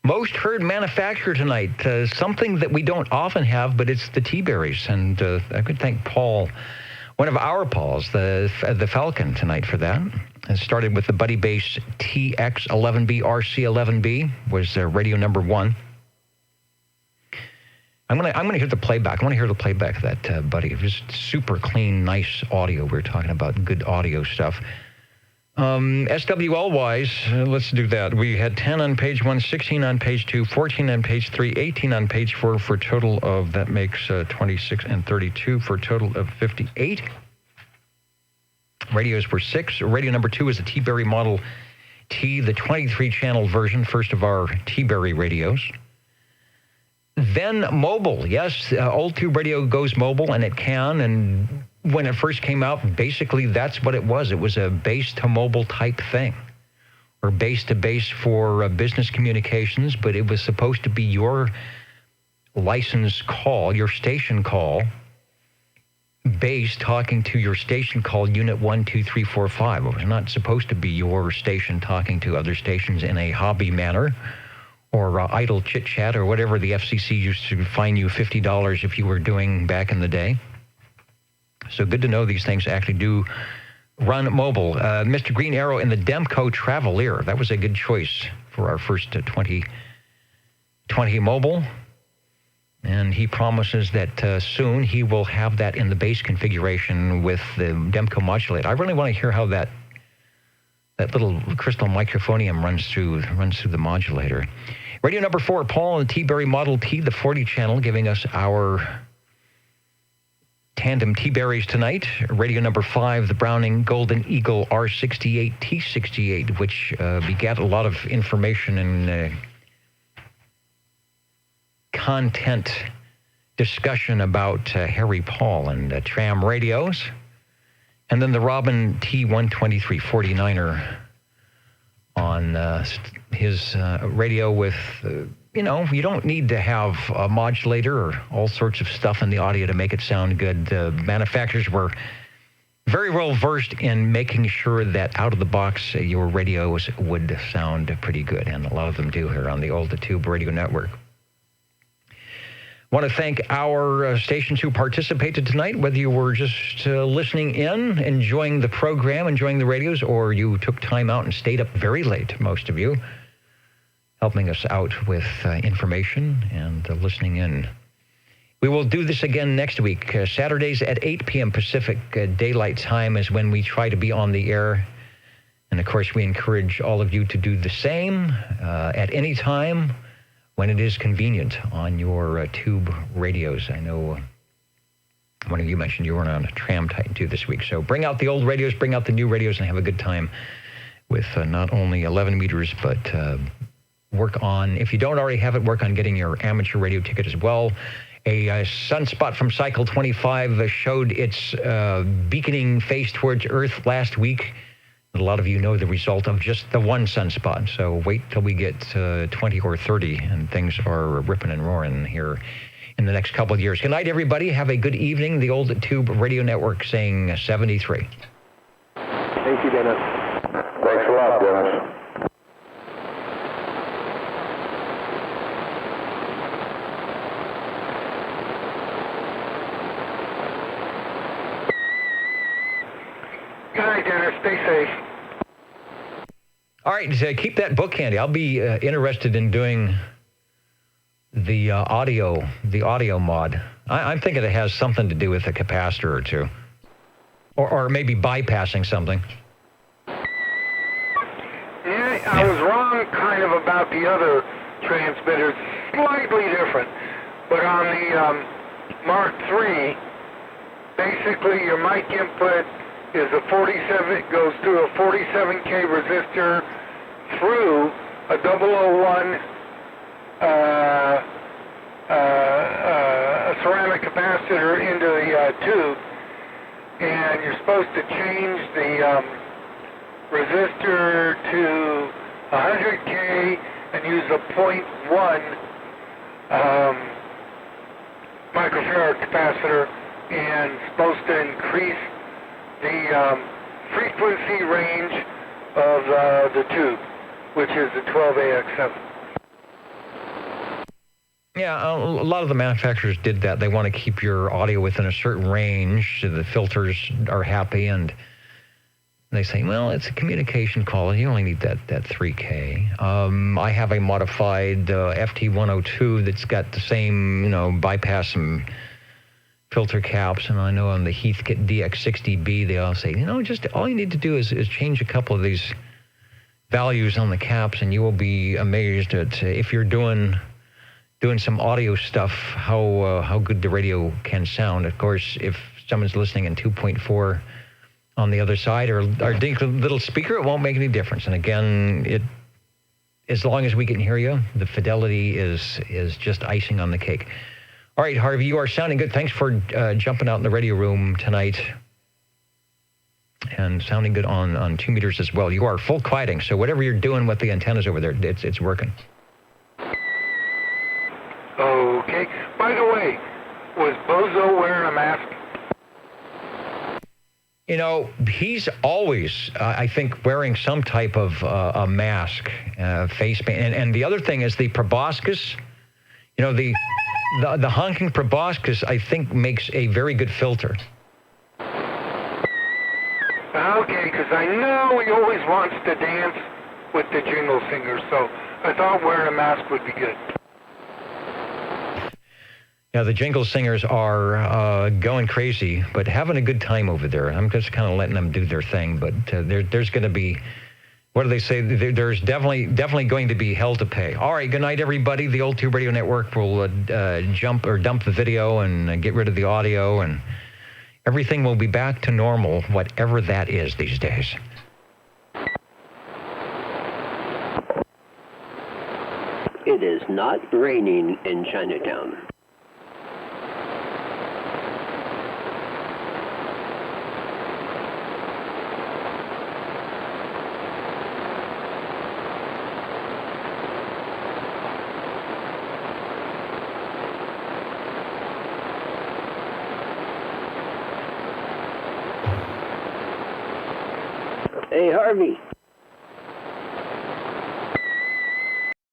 Most heard manufacturer tonight, something that we don't often have, but it's the T-Berries. And I could thank Paul, one of our Pauls, the Falcon tonight for that. It started with the Buddy Bass TX11B, RC11B, was radio number 1. I'm gonna hear the playback. I want to hear the playback of that, Buddy. It was super clean, nice audio. We were talking about good audio stuff. SWL-wise, let's do that. We had 10 on page 1, 16 on page 2, 14 on page 3, 18 on page 4 for a total of, that makes 26 and 32 for a total of 58. Radios were 6. Radio number 2 is the T-Berry Model T, the 23-channel version, first of our T-Berry radios. Then mobile. Yes, Old Tube Radio goes mobile, and it can, and when it first came out, basically that's what it was. It was a base-to-mobile type thing, or base-to-base for business communications, but it was supposed to be your license call, your station call, base talking to your station call unit 1, 2, 3, 4, 5. It was not supposed to be your station talking to other stations in a hobby manner, or idle chit-chat, or whatever the FCC used to fine you $50 if you were doing back in the day. So good to know these things actually do run mobile. Mr. Green Arrow in the Demco Travelier. That was a good choice for our first 2020 mobile. And he promises that soon he will have that in the base configuration with the Demco modulator. I really want to hear how that little crystal microphonium runs through the modulator. Radio number 4, Paul and the T-Berry Model T, the 40 channel, giving us our tandem T-Berries tonight. Radio number 5, the Browning Golden Eagle R68 T68, which begat a lot of information and content discussion about Harry Paul and tram radios. And then the Robin T123 49er on his radio with, you don't need to have a modulator or all sorts of stuff in the audio to make it sound good. Manufacturers were very well versed in making sure that out of the box your radios would sound pretty good, and a lot of them do here on the Old Tube Radio Network. Want to thank our stations who participated tonight, whether you were just listening in, enjoying the program, enjoying the radios, or you took time out and stayed up very late, most of you, helping us out with information and listening in. We will do this again next week. Saturdays at 8 p.m. Pacific Daylight Time is when we try to be on the air. And, of course, we encourage all of you to do the same at any time when it is convenient on your tube radios. I know one of you mentioned you weren't on a Tram Titan 2 this week. So bring out the old radios, bring out the new radios, and have a good time with not only 11 meters, but work on, if you don't already have it, work on getting your amateur radio ticket as well. A sunspot from Cycle 25 showed its beaconing face towards Earth last week. A lot of you know the result of just the one sunspot, so wait till we get 20 or 30 and things are ripping and roaring here in the next couple of years. Good night, everybody. Have a good evening. The Old Tube Radio Network saying 73. Thank you, Dennis. Thanks a lot, Dennis. Good night, Dennis. Stay safe. All right, so keep that book handy. I'll be interested in doing the audio mod. I'm thinking it has something to do with a capacitor or two, or maybe bypassing something. Yeah, I was wrong kind of about the other transmitters, slightly different. But on the Mark III, basically your mic input is a 47, it goes through a 47K resistor through a 001 a ceramic capacitor into the tube, and you're supposed to change the resistor to 100K and use a 0.1 microfarad capacitor, and supposed to increase the frequency range of the tube, which is the 12AX7. Yeah, a lot of the manufacturers did that. They want to keep your audio within a certain range so the filters are happy, and they say, well, it's a communication call. You only need that 3K. I have a modified FT102 that's got the same, bypass and filter caps, and I know on the Heathkit DX60B, they all say, just all you need to do is change a couple of these values on the caps, and you will be amazed at if you're doing some audio stuff, how good the radio can sound. Of course, if someone's listening in 2.4 on the other side or dink little speaker, it won't make any difference. And again, as long as we can hear you, the fidelity is just icing on the cake. All right, Harvey, you are sounding good. Thanks for jumping out in the radio room tonight and sounding good on 2 meters as well. You are full quieting, so whatever you're doing with the antennas over there, it's working. Okay. By the way, was Bozo wearing a mask? He's always, I think, wearing some type of a mask, face paint. And the other thing is the proboscis. The honking proboscis, I think, makes a very good filter. Okay, because I know he always wants to dance with the jingle singers, so I thought wearing a mask would be good. Yeah, the jingle singers are going crazy, but having a good time over there. I'm just kind of letting them do their thing, but there's going to be, what do they say? There's definitely going to be hell to pay. All right, good night, everybody. The Old Tube Radio Network will dump the video and get rid of the audio, and everything will be back to normal, whatever that is these days. It is not raining in Chinatown. Hey, Harvey.